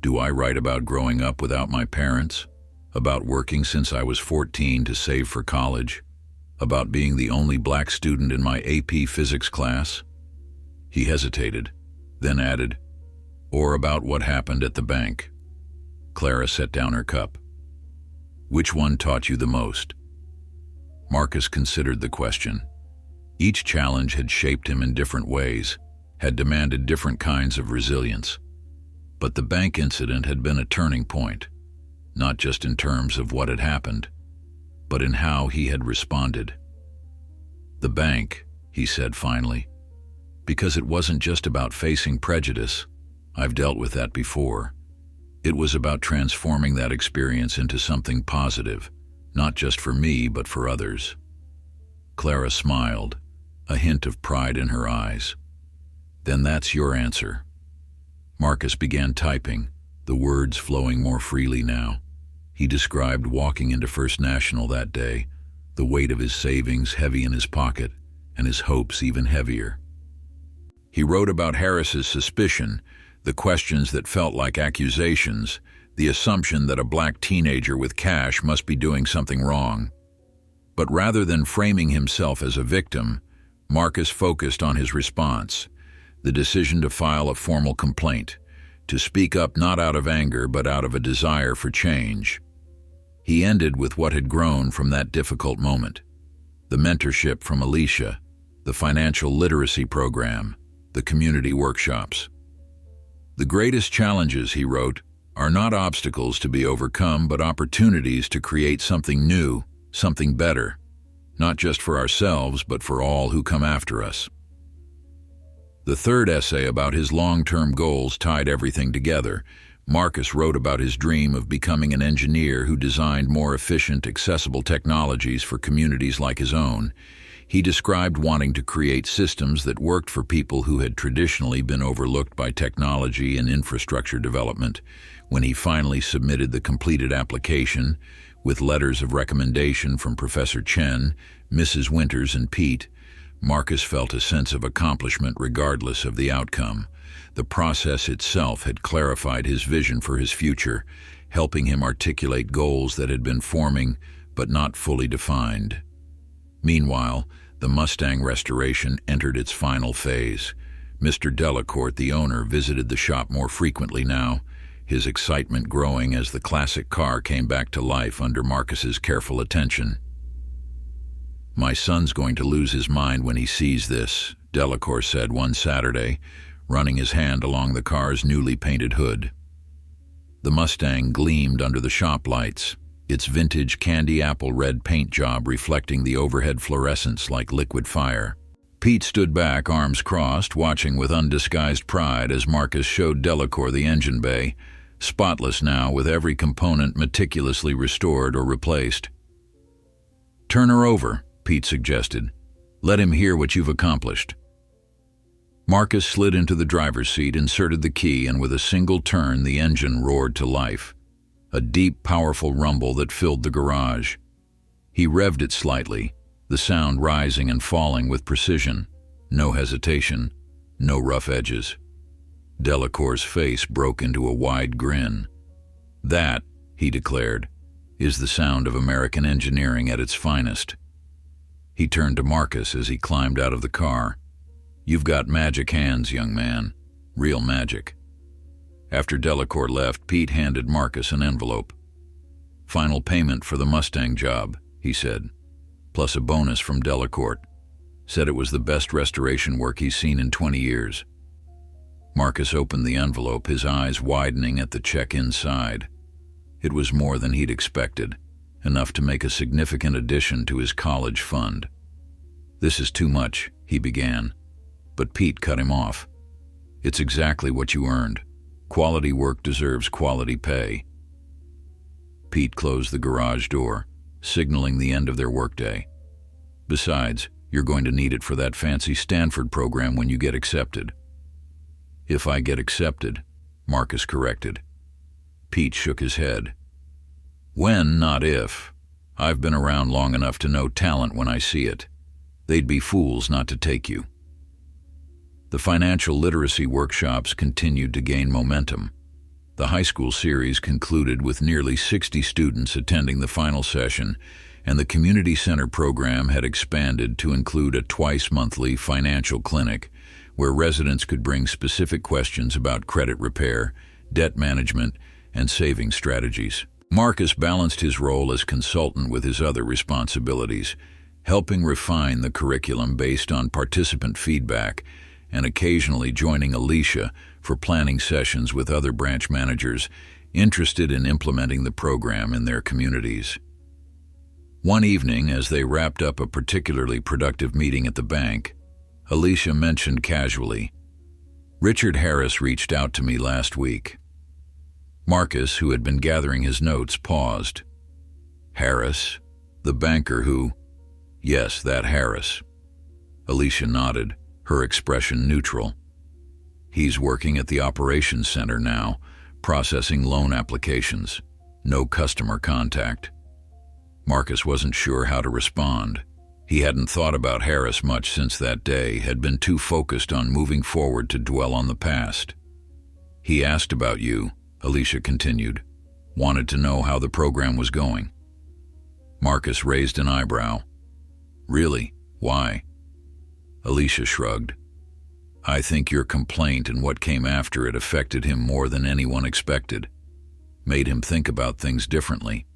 Do I write about growing up without my parents? About working since I was 14 to save for college? About being the only black student in my AP physics class? He hesitated, then added, or about what happened at the bank. Clara set down her cup. Which one taught you the most? Marcus considered the question. Each challenge had shaped him in different ways, had demanded different kinds of resilience. But the bank incident had been a turning point, not just in terms of what had happened, but in how he had responded. The bank, he said finally, because it wasn't just about facing prejudice. I've dealt with that before. It was about transforming that experience into something positive, not just for me, but for others. Clara smiled, a hint of pride in her eyes. Then that's your answer. Marcus began typing, the words flowing more freely now. He described walking into First National that day, the weight of his savings heavy in his pocket, and his hopes even heavier. He wrote about Harris's suspicion, the questions that felt like accusations, the assumption that a black teenager with cash must be doing something wrong. But rather than framing himself as a victim, Marcus focused on his response, the decision to file a formal complaint, to speak up not out of anger but out of a desire for change. He ended with what had grown from that difficult moment, the mentorship from Alicia, the financial literacy program, the community workshops. The greatest challenges, he wrote, are not obstacles to be overcome but opportunities to create something new, something better, not just for ourselves but for all who come after us. The third essay about his long-term goals tied everything together. Marcus wrote about his dream of becoming an engineer who designed more efficient, accessible technologies for communities like his own. He described wanting to create systems that worked for people who had traditionally been overlooked by technology and infrastructure development. When he finally submitted the completed application, with letters of recommendation from Professor Chen, Mrs. Winters, and Pete, Marcus felt a sense of accomplishment regardless of the outcome. The process itself had clarified his vision for his future, helping him articulate goals that had been forming but not fully defined. Meanwhile, the Mustang restoration entered its final phase. Mr. Delacourt, the owner, visited the shop more frequently now, his excitement growing as the classic car came back to life under Marcus's careful attention. "My son's going to lose his mind when he sees this," Delacour said one Saturday, running his hand along the car's newly painted hood. The Mustang gleamed under the shop lights, its vintage candy apple red paint job reflecting the overhead fluorescence like liquid fire. Pete stood back, arms crossed, watching with undisguised pride as Marcus showed Delacour the engine bay, spotless now with every component meticulously restored or replaced. "Turn her over," Pete suggested. "Let him hear what you've accomplished." Marcus slid into the driver's seat, inserted the key, and with a single turn the engine roared to life. A deep, powerful rumble that filled the garage. He revved it slightly, the sound rising and falling with precision. No hesitation, no rough edges. Delacour's face broke into a wide grin. "That," he declared, "is the sound of American engineering at its finest." He turned to Marcus as he climbed out of the car. "You've got magic hands, young man. Real magic." After Delacour left, Pete handed Marcus an envelope. "Final payment for the Mustang job," he said, "plus a bonus from Delacour. Said it was the best restoration work he's seen in 20 years. Marcus opened the envelope, his eyes widening at the check inside. It was more than he'd expected, enough to make a significant addition to his college fund. "This is too much," he began, but Pete cut him off. "It's exactly what you earned. Quality work deserves quality pay." Pete closed the garage door, signaling the end of their workday. "Besides, you're going to need it for that fancy Stanford program when you get accepted." "If I get accepted," Marcus corrected. Pete shook his head. "When, not if. I've been around long enough to know talent when I see it. They'd be fools not to take you." The financial literacy workshops continued to gain momentum. The high school series concluded with nearly 60 students attending the final session, and the community center program had expanded to include a twice-monthly financial clinic where residents could bring specific questions about credit repair, debt management, and saving strategies. Marcus balanced his role as consultant with his other responsibilities, helping refine the curriculum based on participant feedback and occasionally joining Alicia for planning sessions with other branch managers interested in implementing the program in their communities. One evening, as they wrapped up a particularly productive meeting at the bank, Alicia mentioned casually, "Richard Harris reached out to me last week." Marcus, who had been gathering his notes, paused. "Harris? The banker who—" "Yes, that Harris." Alicia nodded, her expression neutral. "He's working at the operations center now, processing loan applications. No customer contact." Marcus wasn't sure how to respond. He hadn't thought about Harris much since that day, had been too focused on moving forward to dwell on the past. "He asked about you," Alicia continued. "Wanted to know how the program was going." Marcus raised an eyebrow. "Really? Why?" Alicia shrugged. "I think your complaint and what came after it affected him more than anyone expected. Made him think about things differently."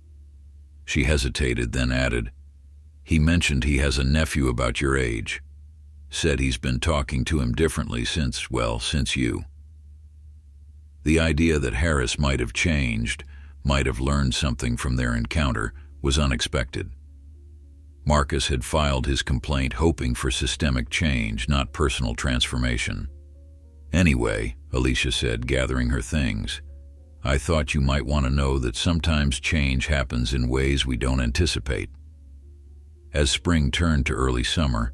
She hesitated, then added, "He mentioned he has a nephew about your age. Said he's been talking to him differently since you." The idea that Harris might have changed, might have learned something from their encounter, was unexpected. Marcus had filed his complaint hoping for systemic change, not personal transformation. "Anyway," Alicia said, gathering her things, "I thought you might want to know that sometimes change happens in ways we don't anticipate." As spring turned to early summer,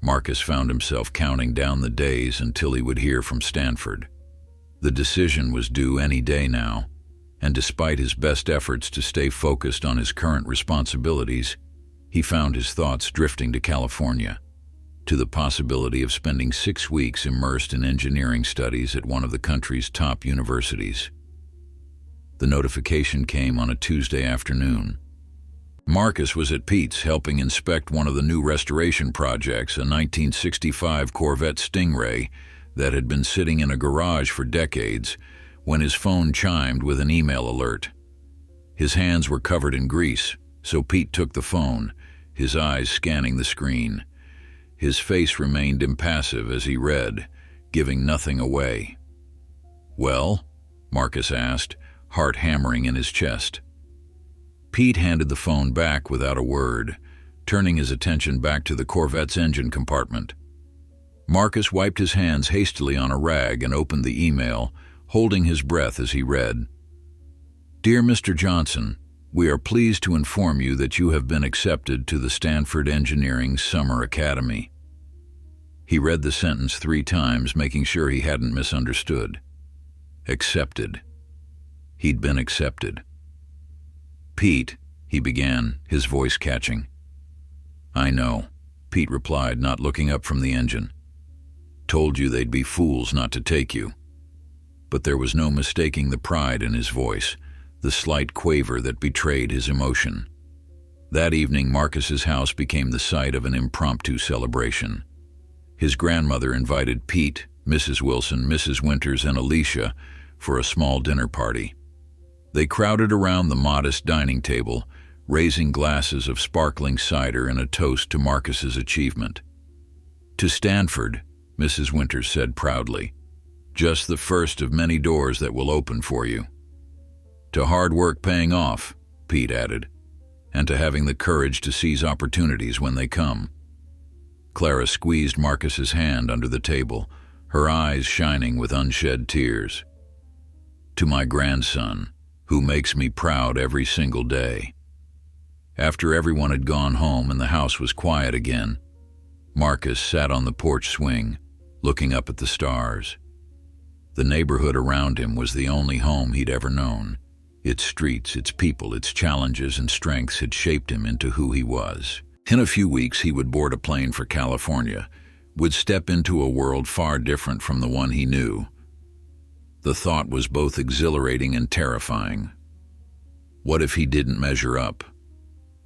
Marcus found himself counting down the days until he would hear from Stanford. The decision was due any day now, and despite his best efforts to stay focused on his current responsibilities, he found his thoughts drifting to California, to the possibility of spending 6 weeks immersed in engineering studies at one of the country's top universities. The notification came on a Tuesday afternoon. Marcus was at Pete's helping inspect one of the new restoration projects, a 1965 Corvette Stingray that had been sitting in a garage for decades, when his phone chimed with an email alert. His hands were covered in grease, so Pete took the phone, his eyes scanning the screen. His face remained impassive as he read, giving nothing away. "Well?" Marcus asked, heart hammering in his chest. Pete handed the phone back without a word, turning his attention back to the Corvette's engine compartment. Marcus wiped his hands hastily on a rag and opened the email, holding his breath as he read. "Dear Mr. Johnson, we are pleased to inform you that you have been accepted to the Stanford Engineering Summer Academy." He read the sentence 3 times, making sure he hadn't misunderstood. Accepted. He'd been accepted. "Pete," he began, his voice catching. "I know," Pete replied, not looking up from the engine. "Told you they'd be fools not to take you." But there was no mistaking the pride in his voice, the slight quaver that betrayed his emotion. That evening, Marcus's house became the site of an impromptu celebration. His grandmother invited Pete, Mrs. Wilson, Mrs. Winters, and Alicia for a small dinner party. They crowded around the modest dining table, raising glasses of sparkling cider in a toast to Marcus's achievement. "To Stanford," Mrs. Winters said proudly. "Just the first of many doors that will open for you." "To hard work paying off," Pete added, "and to having the courage to seize opportunities when they come." Clara squeezed Marcus's hand under the table, her eyes shining with unshed tears. "To my grandson, who makes me proud every single day." After everyone had gone home and the house was quiet again, Marcus sat on the porch swing, looking up at the stars. The neighborhood around him was the only home he'd ever known. Its streets, its people, its challenges and strengths had shaped him into who he was. In a few weeks, he would board a plane for California, would step into a world far different from the one he knew. The thought was both exhilarating and terrifying. What if he didn't measure up?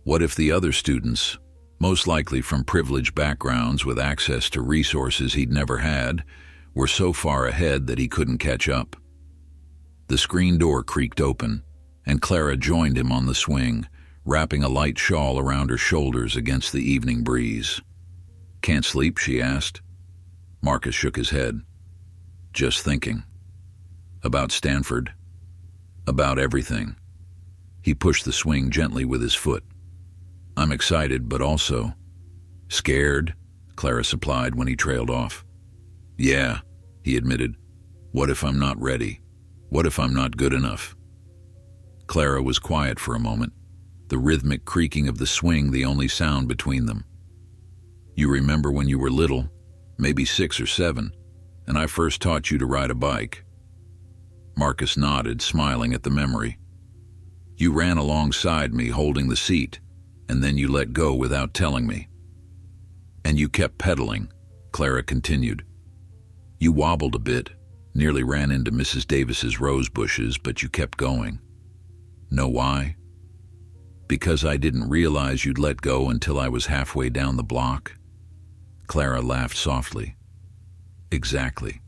What if the other students, most likely from privileged backgrounds with access to resources he'd never had, were so far ahead that he couldn't catch up? The screen door creaked open, and Clara joined him on the swing, wrapping a light shawl around her shoulders against the evening breeze. "Can't sleep?" she asked. Marcus shook his head. "Just thinking. About Stanford. About everything." He pushed the swing gently with his foot. "I'm excited, but also scared," Clara supplied when he trailed off. "Yeah," he admitted. "What if I'm not ready? What if I'm not good enough?" Clara was quiet for a moment, the rhythmic creaking of the swing the only sound between them. "You remember when you were little, maybe 6 or 7, and I first taught you to ride a bike?" Marcus nodded, smiling at the memory. "You ran alongside me holding the seat, and then you let go without telling me. And you kept pedaling," Clara continued. "You wobbled a bit, nearly ran into Mrs. Davis's rose bushes, but you kept going. Know why? Because I didn't realize you'd let go until I was halfway down the block." Clara laughed softly. "Exactly.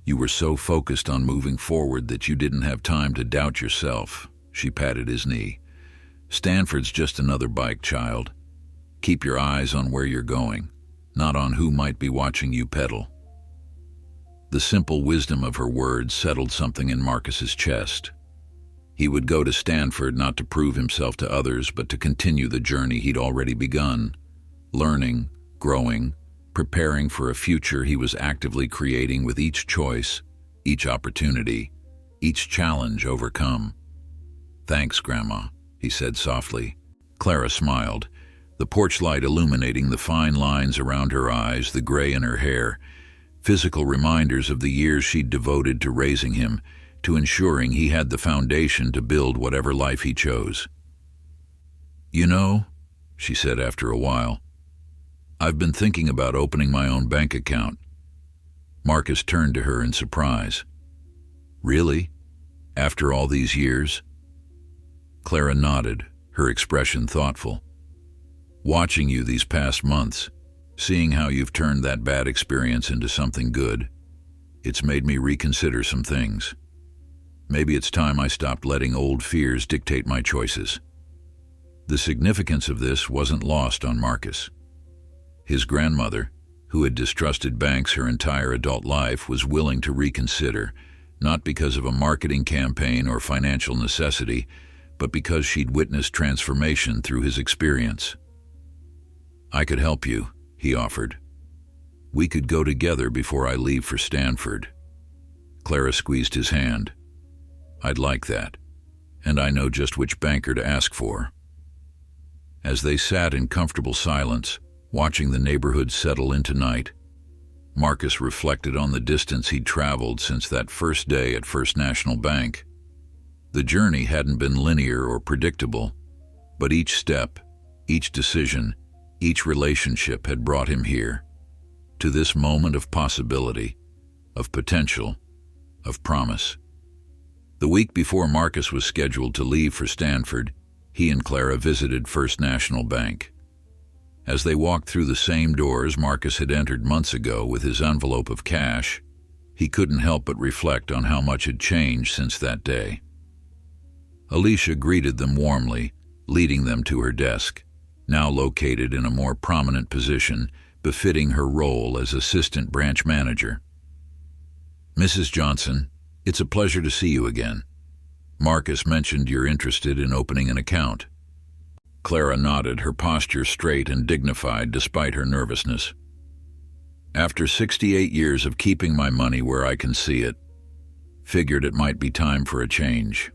You were so focused on moving forward that you didn't have time to doubt yourself." She patted his knee. "Stanford's just another bike, child. Keep your eyes on where you're going, not on who might be watching you pedal." The simple wisdom of her words settled something in Marcus's chest. He would go to Stanford not to prove himself to others, but to continue the journey he'd already begun, learning, growing, preparing for a future he was actively creating with each choice, each opportunity, each challenge overcome. "Thanks, Grandma," he said softly. Clara smiled, the porch light illuminating the fine lines around her eyes, the gray in her hair, physical reminders of the years she'd devoted to raising him, to ensuring he had the foundation to build whatever life he chose. "You know," she said after a while, "I've been thinking about opening my own bank account." Marcus turned to her in surprise. "Really? After all these years?" Clara nodded, her expression thoughtful. "Watching you these past months, seeing how you've turned that bad experience into something good, it's made me reconsider some things." Maybe it's time I stopped letting old fears dictate my choices. The significance of this wasn't lost on Marcus. His grandmother, who had distrusted banks her entire adult life, was willing to reconsider, not because of a marketing campaign or financial necessity, but because she'd witnessed transformation through his experience. "I could help you," he offered. "We could go together before I leave for Stanford." Clara squeezed his hand. "I'd like that, and I know just which banker to ask for." As they sat in comfortable silence, watching the neighborhood settle into night, Marcus reflected on the distance he'd traveled since that first day at First National Bank. The journey hadn't been linear or predictable, but each step, each decision, each relationship had brought him here, to this moment of possibility, of potential, of promise. The week before Marcus was scheduled to leave for Stanford, he and Clara visited First National Bank. As they walked through the same doors Marcus had entered months ago with his envelope of cash, he couldn't help but reflect on how much had changed since that day. Alicia greeted them warmly, leading them to her desk, now located in a more prominent position, befitting her role as assistant branch manager. "Mrs. Johnson, it's a pleasure to see you again. Marcus mentioned you're interested in opening an account." Clara nodded, her posture straight and dignified despite her nervousness. "After 68 years of keeping my money where I can see it, figured it might be time for a change."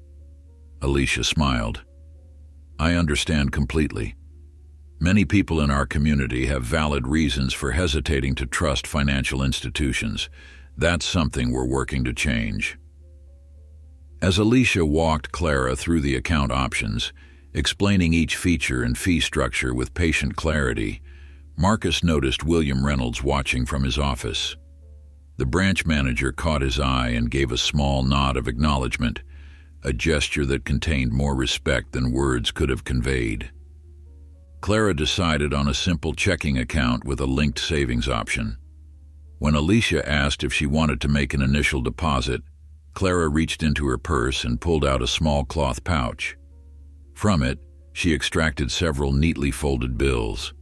Alicia smiled. "I understand completely. Many people in our community have valid reasons for hesitating to trust financial institutions. That's something we're working to change." As Alicia walked Clara through the account options, explaining each feature and fee structure with patient clarity, Marcus noticed William Reynolds watching from his office. The branch manager caught his eye and gave a small nod of acknowledgement, a gesture that contained more respect than words could have conveyed. Clara decided on a simple checking account with a linked savings option. When Alicia asked if she wanted to make an initial deposit, Clara reached into her purse and pulled out a small cloth pouch. From it, she extracted several neatly folded bills.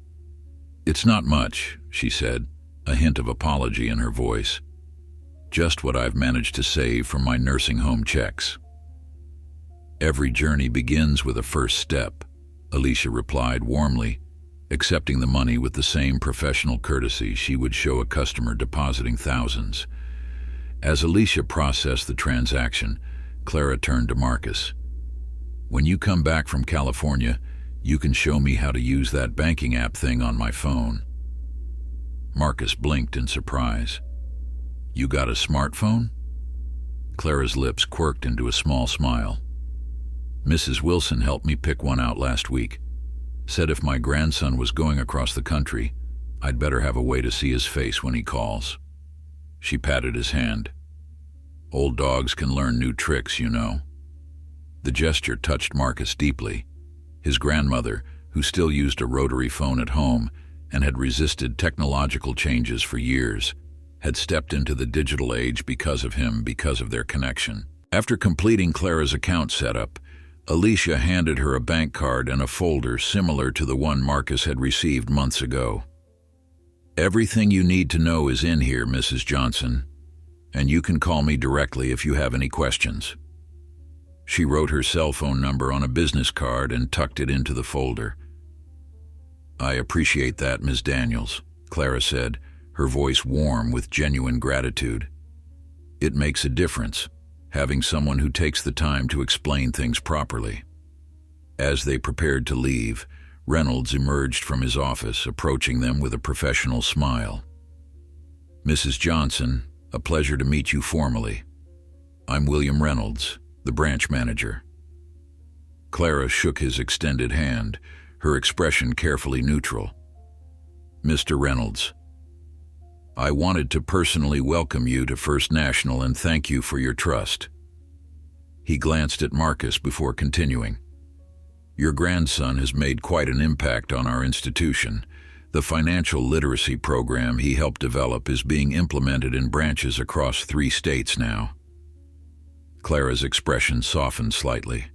"It's not much," she said, a hint of apology in her voice. "Just what I've managed to save from my nursing home checks." "Every journey begins with a first step," Alicia replied warmly, accepting the money with the same professional courtesy she would show a customer depositing thousands. As Alicia processed the transaction, Clara turned to Marcus. "When you come back from California, you can show me how to use that banking app thing on my phone." Marcus blinked in surprise. "You got a smartphone?" Clara's lips quirked into a small smile. "Mrs. Wilson helped me pick one out last week. Said if my grandson was going across the country, I'd better have a way to see his face when he calls." She patted his hand. "Old dogs can learn new tricks, you know." The gesture touched Marcus deeply. His grandmother, who still used a rotary phone at home and had resisted technological changes for years, had stepped into the digital age because of him, because of their connection. After completing Clara's account setup, Alicia handed her a bank card and a folder similar to the one Marcus had received months ago. "Everything you need to know is in here, Mrs. Johnson, and you can call me directly if you have any questions." She wrote her cell phone number on a business card and tucked it into the folder. "I appreciate that, Ms. Daniels," Clara said, her voice warm with genuine gratitude. "It makes a difference, having someone who takes the time to explain things properly." As they prepared to leave, Reynolds emerged from his office, approaching them with a professional smile. "Mrs. Johnson, a pleasure to meet you formally. I'm William Reynolds, the branch manager." Clara shook his extended hand, her expression carefully neutral. "Mr. Reynolds, I wanted to personally welcome you to First National and thank you for your trust." He glanced at Marcus before continuing. "Your grandson has made quite an impact on our institution. The financial literacy program he helped develop is being implemented in branches across 3 states now." Clara's expression softened slightly.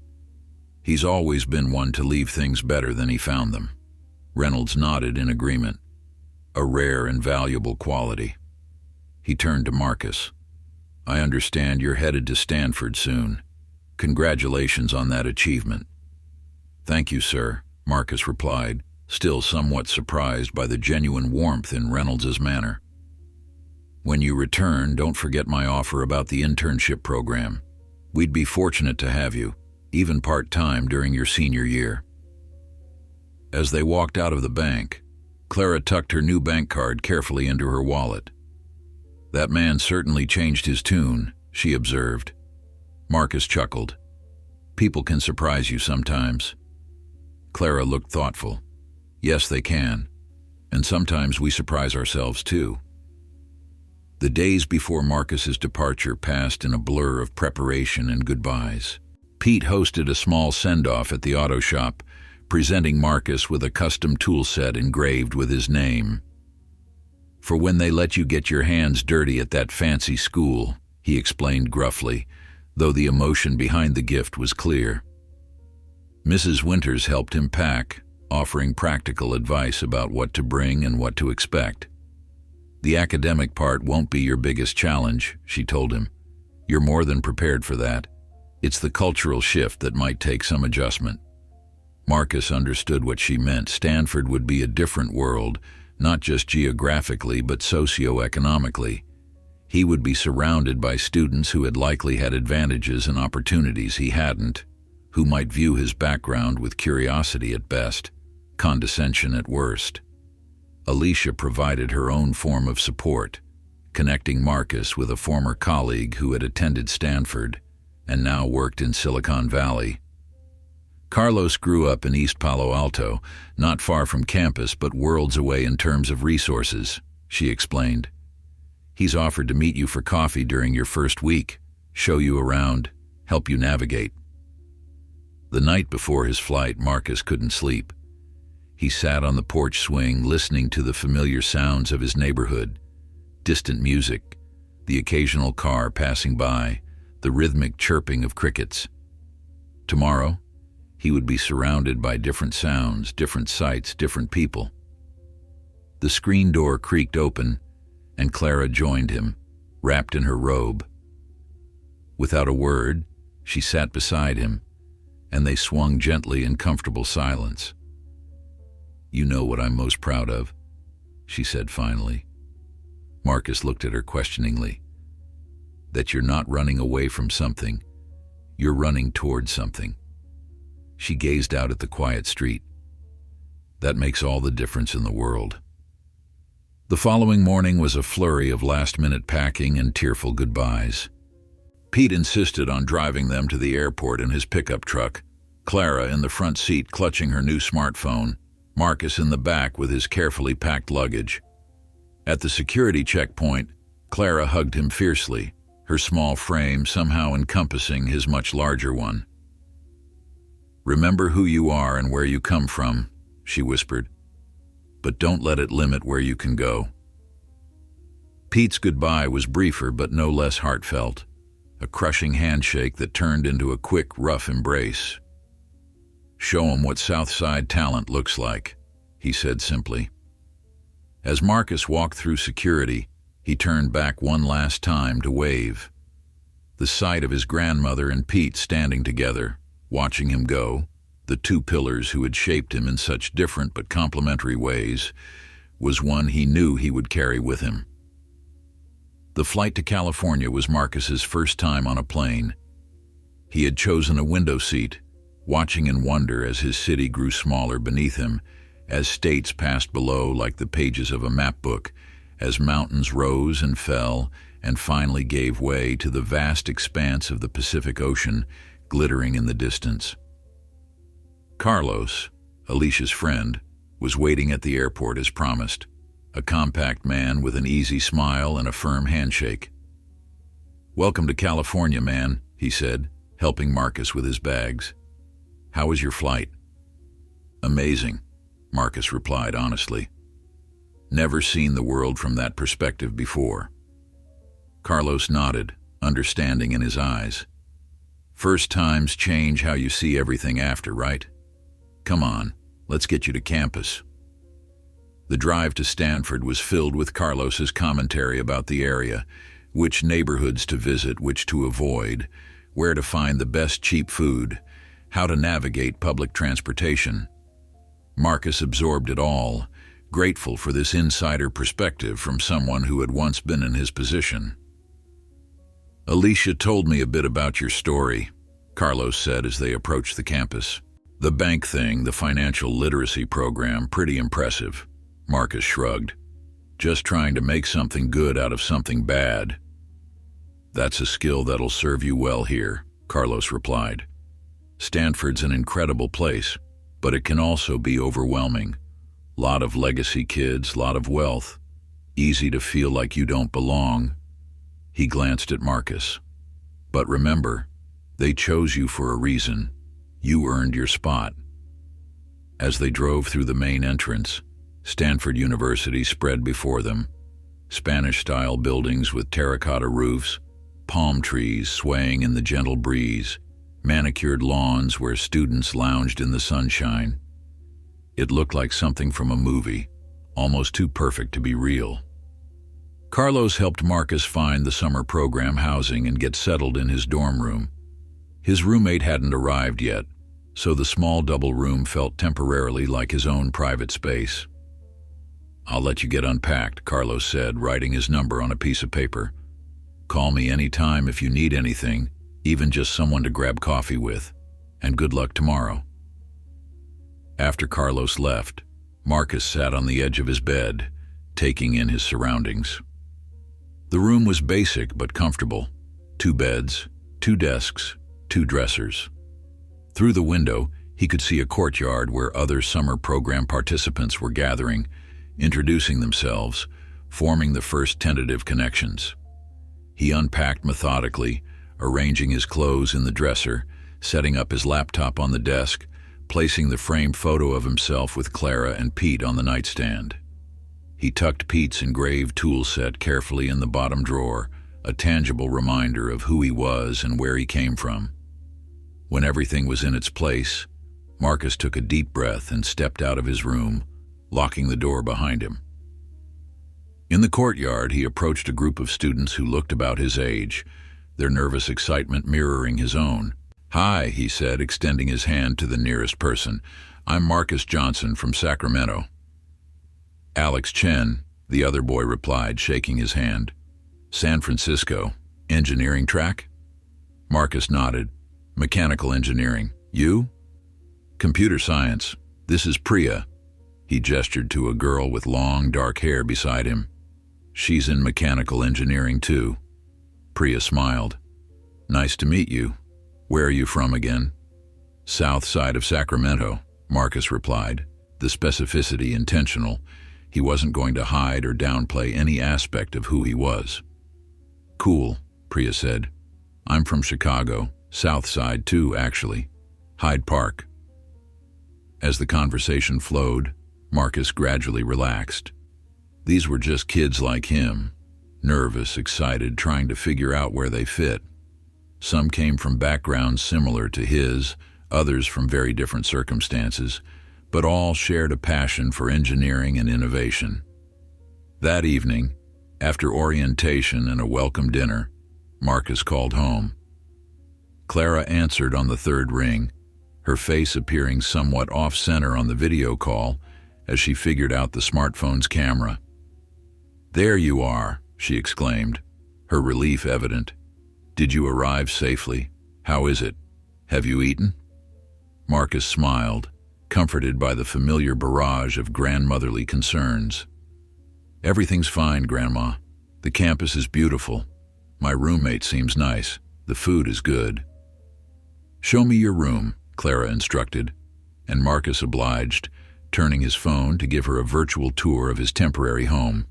He's always been one to leave things better than he found them. Reynolds nodded in agreement. A rare and valuable quality. He turned to Marcus. I understand you're headed to Stanford soon. Congratulations on that achievement. Thank you, sir, Marcus replied, still somewhat surprised by the genuine warmth in Reynolds's manner. When you return, don't forget my offer about the internship program. We'd be fortunate to have you, even part-time during your senior year. As they walked out of the bank, Clara tucked her new bank card carefully into her wallet. That man certainly changed his tune, she observed. Marcus chuckled. People can surprise you sometimes. Clara looked thoughtful. Yes, they can. And sometimes we surprise ourselves too. The days before Marcus's departure passed in a blur of preparation and goodbyes. Pete hosted a small send-off at the auto shop, presenting Marcus with a custom tool set engraved with his name. For when they let you get your hands dirty at that fancy school, he explained gruffly, though the emotion behind the gift was clear. Mrs. Winters helped him pack, offering practical advice about what to bring and what to expect. The academic part won't be your biggest challenge, she told him. You're more than prepared for that. It's the cultural shift that might take some adjustment. Marcus understood what she meant. Stanford would be a different world, not just geographically but socio-economically. He would be surrounded by students who had likely had advantages and opportunities he hadn't, who might view his background with curiosity at best, condescension at worst. Alicia provided her own form of support, connecting Marcus with a former colleague who had attended Stanford and now worked in Silicon Valley. Carlos grew up in East Palo Alto, not far from campus but worlds away in terms of resources, she explained. He's offered to meet you for coffee during your first week, show you around, help you navigate. The night before his flight, Marcus couldn't sleep. He sat on the porch swing, listening to the familiar sounds of his neighborhood, distant music, the occasional car passing by, the rhythmic chirping of crickets. Tomorrow, he would be surrounded by different sounds, different sights, different people. The screen door creaked open, and Clara joined him, wrapped in her robe. Without a word, she sat beside him, and they swung gently in comfortable silence. You know what I'm most proud of, she said finally. Marcus looked at her questioningly. That you're not running away from something, you're running towards something. She gazed out at the quiet street. That makes all the difference in the world. The following morning was a flurry of last-minute packing and tearful goodbyes. Pete insisted on driving them to the airport in his pickup truck, Clara in the front seat clutching her new smartphone, Marcus in the back with his carefully packed luggage. At the security checkpoint, Clara hugged him fiercely, her small frame somehow encompassing his much larger one. Remember who you are and where you come from, she whispered, but don't let it limit where you can go. Pete's goodbye was briefer but no less heartfelt, a crushing handshake that turned into a quick, rough embrace. Show 'em what Southside talent looks like, he said simply. As Marcus walked through security, he turned back one last time to wave. The sight of his grandmother and Pete standing together, watching him go, the two pillars who had shaped him in such different but complementary ways, was one he knew he would carry with him. The flight to California was Marcus's first time on a plane. He had chosen a window seat, watching in wonder as his city grew smaller beneath him, as states passed below like the pages of a map book, as mountains rose and fell and finally gave way to the vast expanse of the Pacific Ocean glittering in the distance. Carlos, Alicia's friend, was waiting at the airport as promised, a compact man with an easy smile and a firm handshake. "Welcome to California, man," he said, helping Marcus with his bags. "How was your flight?" "Amazing," Marcus replied honestly. "Never seen the world from that perspective before." Carlos nodded, understanding in his eyes. First times change how you see everything after, right? Come on, let's get you to campus. The drive to Stanford was filled with Carlos's commentary about the area, which neighborhoods to visit, which to avoid, where to find the best cheap food, how to navigate public transportation. Marcus absorbed it all, grateful for this insider perspective from someone who had once been in his position. "Alicia told me a bit about your story," Carlos said as they approached the campus. "The bank thing, the financial literacy program, pretty impressive." Marcus shrugged. "Just trying to make something good out of something bad." "That's a skill that'll serve you well here," Carlos replied. "Stanford's an incredible place, but it can also be overwhelming. Lot of legacy kids, lot of wealth. Easy to feel like you don't belong." He glanced at Marcus. "But remember, they chose you for a reason. You earned your spot." As they drove through the main entrance, Stanford University spread before them. Spanish-style buildings with terracotta roofs, palm trees swaying in the gentle breeze, manicured lawns where students lounged in the sunshine. It looked like something from a movie, almost too perfect to be real. Carlos helped Marcus find the summer program housing and get settled in his dorm room. His roommate hadn't arrived yet, so the small double room felt temporarily like his own private space. "I'll let you get unpacked," Carlos said, writing his number on a piece of paper. "Call me any time if you need anything, even just someone to grab coffee with. And good luck tomorrow." After Carlos left, Marcus sat on the edge of his bed, taking in his surroundings. The room was basic but comfortable. 2 beds, 2 desks, 2 dressers. Through the window, he could see a courtyard where other summer program participants were gathering, introducing themselves, forming the first tentative connections. He unpacked methodically, arranging his clothes in the dresser, setting up his laptop on the desk, placing the framed photo of himself with Clara and Pete on the nightstand. He tucked Pete's engraved tool set carefully in the bottom drawer, a tangible reminder of who he was and where he came from. When everything was in its place, Marcus took a deep breath and stepped out of his room, locking the door behind him. In the courtyard, he approached a group of students who looked about his age, their nervous excitement mirroring his own. "Hi," he said, extending his hand to the nearest person. "I'm Marcus Johnson from Sacramento." "Alex Chen," the other boy replied, shaking his hand. "San Francisco. Engineering track?" Marcus nodded. "Mechanical engineering. You?" "Computer science. This is Priya." He gestured to a girl with long, dark hair beside him. "She's in mechanical engineering, too." Priya smiled. "Nice to meet you. Where are you from again?" "South side of Sacramento," Marcus replied, the specificity intentional. He wasn't going to hide or downplay any aspect of who he was. "Cool," Priya said. "I'm from Chicago, South Side too, actually. Hyde Park." As the conversation flowed, Marcus gradually relaxed. These were just kids like him, nervous, excited, trying to figure out where they fit. Some came from backgrounds similar to his, others from very different circumstances, but all shared a passion for engineering and innovation. That evening, after orientation and a welcome dinner, Marcus called home. Clara answered on the 3rd ring, her face appearing somewhat off-center on the video call as she figured out the smartphone's camera. "There you are," she exclaimed, her relief evident. "Did you arrive safely? How is it? Have you eaten?" Marcus smiled, comforted by the familiar barrage of grandmotherly concerns. "Everything's fine, Grandma. The campus is beautiful. My roommate seems nice. The food is good." "Show me your room," Clara instructed, and Marcus obliged, turning his phone to give her a virtual tour of his temporary home.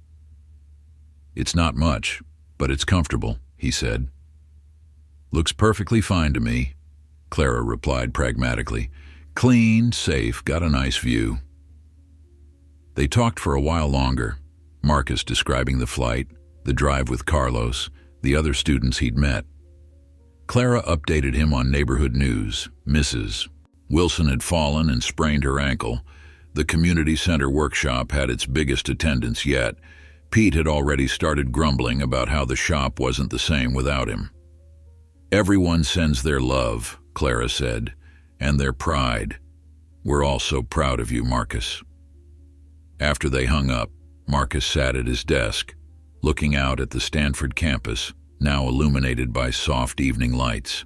"It's not much, but it's comfortable," he said. "Looks perfectly fine to me," Clara replied pragmatically. "Clean, safe, got a nice view." They talked for a while longer, Marcus describing the flight, the drive with Carlos, the other students he'd met. Clara updated him on neighborhood news. Mrs. Wilson had fallen and sprained her ankle. The community center workshop had its biggest attendance yet. Pete had already started grumbling about how the shop wasn't the same without him. "Everyone sends their love," Clara said, "and their pride. We're all so proud of you, Marcus." After they hung up, Marcus sat at his desk, looking out at the Stanford campus, now illuminated by soft evening lights.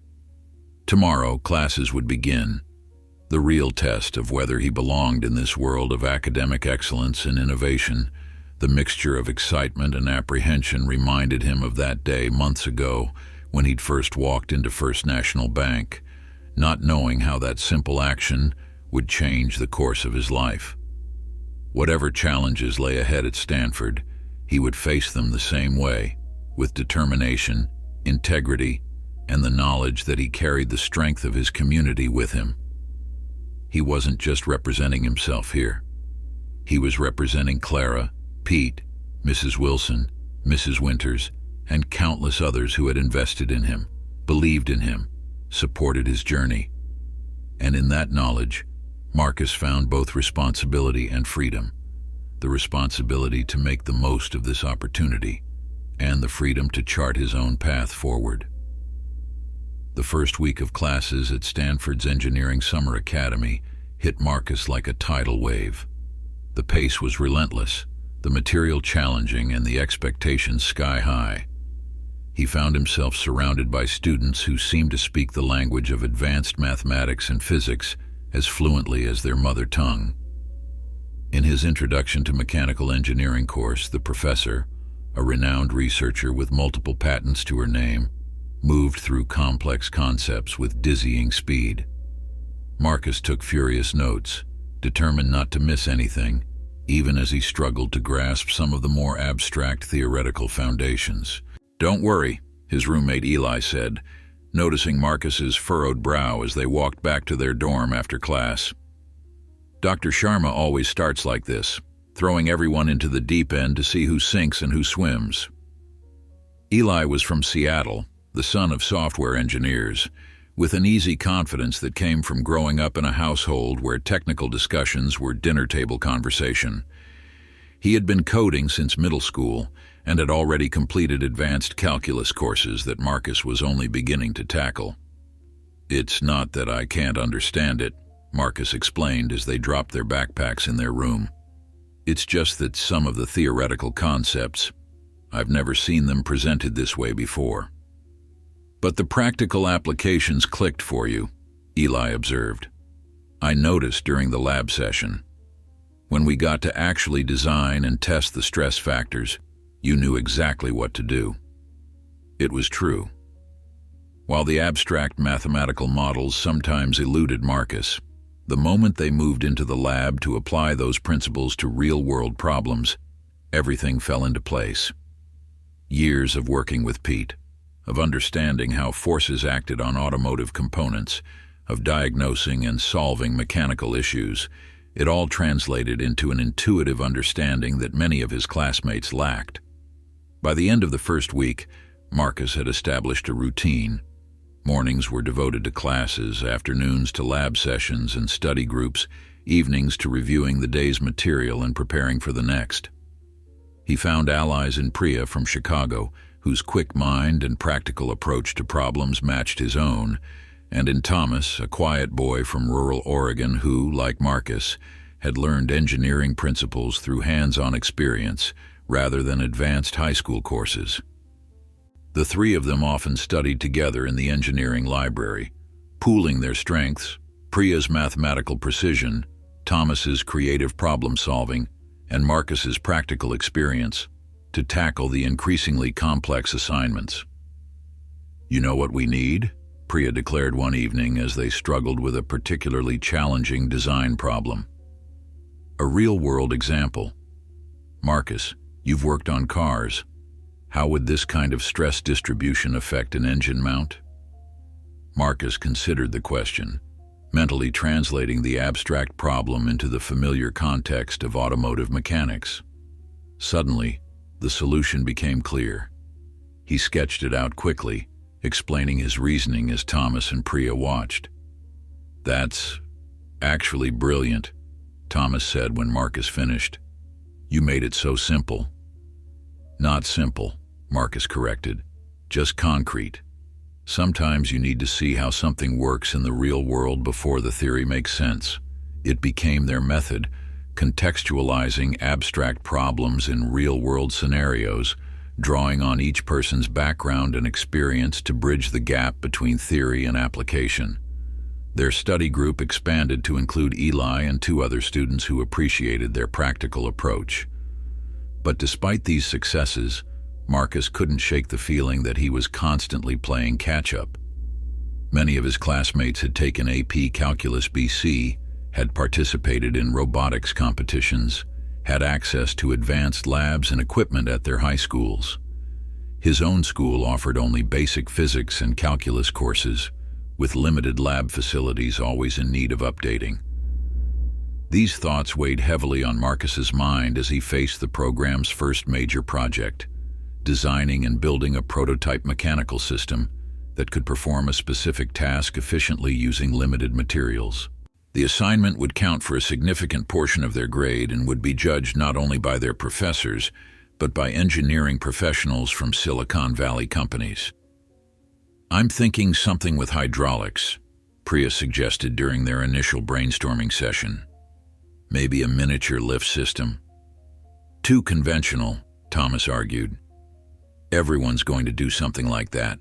Tomorrow, classes would begin, the real test of whether he belonged in this world of academic excellence and innovation. The mixture of excitement and apprehension reminded him of that day months ago when he'd first walked into First National Bank, not knowing how that simple action would change the course of his life. Whatever challenges lay ahead at Stanford, he would face them the same way, with determination, integrity, and the knowledge that he carried the strength of his community with him. He wasn't just representing himself here. He was representing Clara, Pete, Mrs. Wilson, Mrs. Winters, and countless others who had invested in him, believed in him, supported his journey. And in that knowledge, Marcus found both responsibility and freedom. The responsibility to make the most of this opportunity, and the freedom to chart his own path forward. The first week of classes at Stanford's Engineering Summer Academy hit Marcus like a tidal wave. The pace was relentless, the material challenging, and the expectations sky high. He found himself surrounded by students who seemed to speak the language of advanced mathematics and physics as fluently as their mother tongue. In his Introduction to Mechanical Engineering course, the professor, a renowned researcher with multiple patents to her name, moved through complex concepts with dizzying speed. Marcus took furious notes, determined not to miss anything, even as he struggled to grasp some of the more abstract theoretical foundations. "Don't worry," his roommate Eli said, noticing Marcus's furrowed brow as they walked back to their dorm after class. "Dr. Sharma always starts like this, throwing everyone into the deep end to see who sinks and who swims." Eli was from Seattle, the son of software engineers, with an easy confidence that came from growing up in a household where technical discussions were dinner table conversation. He had been coding since middle school and had already completed advanced calculus courses that Marcus was only beginning to tackle. "It's not that I can't understand it," Marcus explained as they dropped their backpacks in their room. "It's just that some of the theoretical concepts, I've never seen them presented this way before." "But the practical applications clicked for you," Eli observed. "I noticed during the lab session. When we got to actually design and test the stress factors, you knew exactly what to do." It was true. While the abstract mathematical models sometimes eluded Marcus, the moment they moved into the lab to apply those principles to real-world problems, everything fell into place. Years of working with Pete, of understanding how forces acted on automotive components, of diagnosing and solving mechanical issues, it all translated into an intuitive understanding that many of his classmates lacked. By the end of the first week, Marcus had established a routine. Mornings were devoted to classes, afternoons to lab sessions and study groups, evenings to reviewing the day's material and preparing for the next. He found allies in Priya from Chicago, whose quick mind and practical approach to problems matched his own, and in Thomas, a quiet boy from rural Oregon who, like Marcus, had learned engineering principles through hands-on experience rather than advanced high school courses. The three of them often studied together in the engineering library, pooling their strengths, Priya's mathematical precision, Thomas's creative problem-solving, and Marcus's practical experience, to tackle the increasingly complex assignments. "You know what we need?" Priya declared one evening as they struggled with a particularly challenging design problem. "A real-world example. Marcus, you've worked on cars. How would this kind of stress distribution affect an engine mount?" Marcus considered the question, mentally translating the abstract problem into the familiar context of automotive mechanics. Suddenly, the solution became clear. He sketched it out quickly, explaining his reasoning as Thomas and Priya watched. "That's actually brilliant," Thomas said when Marcus finished. "You made it so simple." "Not simple," Marcus corrected. "Just concrete. Sometimes you need to see how something works in the real world before the theory makes sense." It became their method, contextualizing abstract problems in real-world scenarios, drawing on each person's background and experience to bridge the gap between theory and application. Their study group expanded to include Eli and 2 other students who appreciated their practical approach. But despite these successes, Marcus couldn't shake the feeling that he was constantly playing catch-up. Many of his classmates had taken AP Calculus BC, had participated in robotics competitions, had access to advanced labs and equipment at their high schools. His own school offered only basic physics and calculus courses, with limited lab facilities always in need of updating. These thoughts weighed heavily on Marcus's mind as he faced the program's first major project, designing and building a prototype mechanical system that could perform a specific task efficiently using limited materials. The assignment would count for a significant portion of their grade and would be judged not only by their professors, but by engineering professionals from Silicon Valley companies. "I'm thinking something with hydraulics," Priya suggested during their initial brainstorming session. "Maybe a miniature lift system." "Too conventional," Thomas argued. "Everyone's going to do something like that.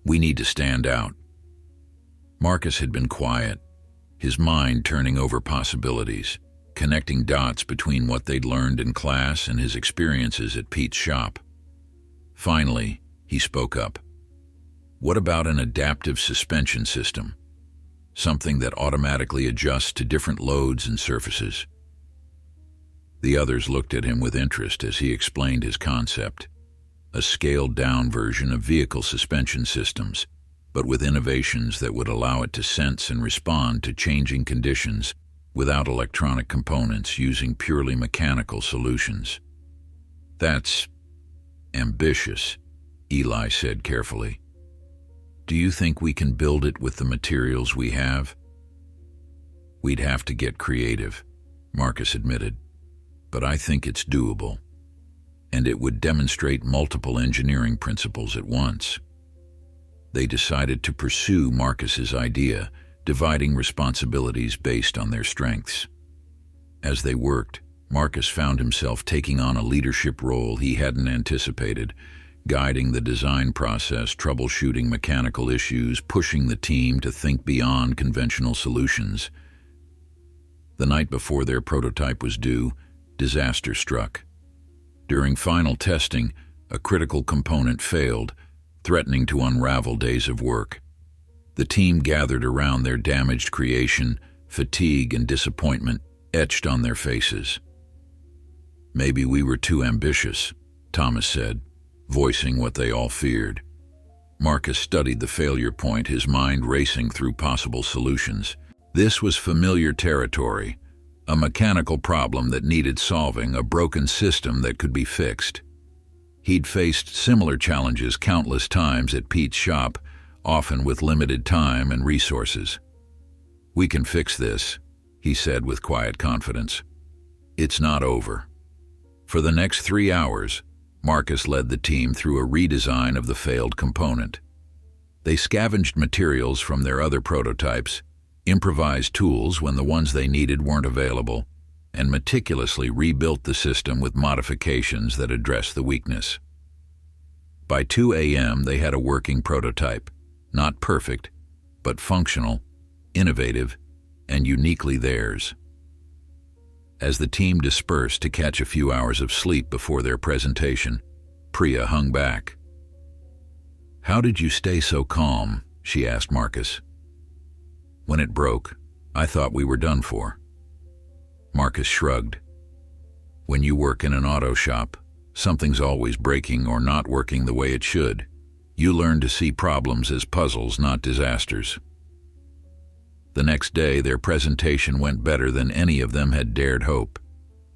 We need to stand out." Marcus had been quiet, his mind turning over possibilities, connecting dots between what they'd learned in class and his experiences at Pete's shop. Finally, he spoke up. "What about an adaptive suspension system? Something that automatically adjusts to different loads and surfaces." The others looked at him with interest as he explained his concept, a scaled-down version of vehicle suspension systems, but with innovations that would allow it to sense and respond to changing conditions without electronic components, using purely mechanical solutions. "That's ambitious," Eli said carefully. "Do you think we can build it with the materials we have?" "We'd have to get creative," Marcus admitted, "but I think it's doable, and it would demonstrate multiple engineering principles at once." They decided to pursue Marcus's idea, dividing responsibilities based on their strengths. As they worked, Marcus found himself taking on a leadership role he hadn't anticipated, guiding the design process, troubleshooting mechanical issues, pushing the team to think beyond conventional solutions. The night before their prototype was due, disaster struck. During final testing, a critical component failed, threatening to unravel days of work. The team gathered around their damaged creation, fatigue and disappointment etched on their faces. "Maybe we were too ambitious," Thomas said, voicing what they all feared. Marcus studied the failure point, his mind racing through possible solutions. This was familiar territory, a mechanical problem that needed solving, a broken system that could be fixed. He'd faced similar challenges countless times at Pete's shop, often with limited time and resources. "We can fix this," he said with quiet confidence. "It's not over." For the next 3 hours, Marcus led the team through a redesign of the failed component. They scavenged materials from their other prototypes, improvised tools when the ones they needed weren't available, and meticulously rebuilt the system with modifications that addressed the weakness. By 2 a.m., they had a working prototype, not perfect, but functional, innovative, and uniquely theirs. As the team dispersed to catch a few hours of sleep before their presentation, Priya hung back. "How did you stay so calm?" she asked Marcus. "When it broke, I thought we were done for." Marcus shrugged. "When you work in an auto shop, something's always breaking or not working the way it should. You learn to see problems as puzzles, not disasters." The next day, their presentation went better than any of them had dared hope.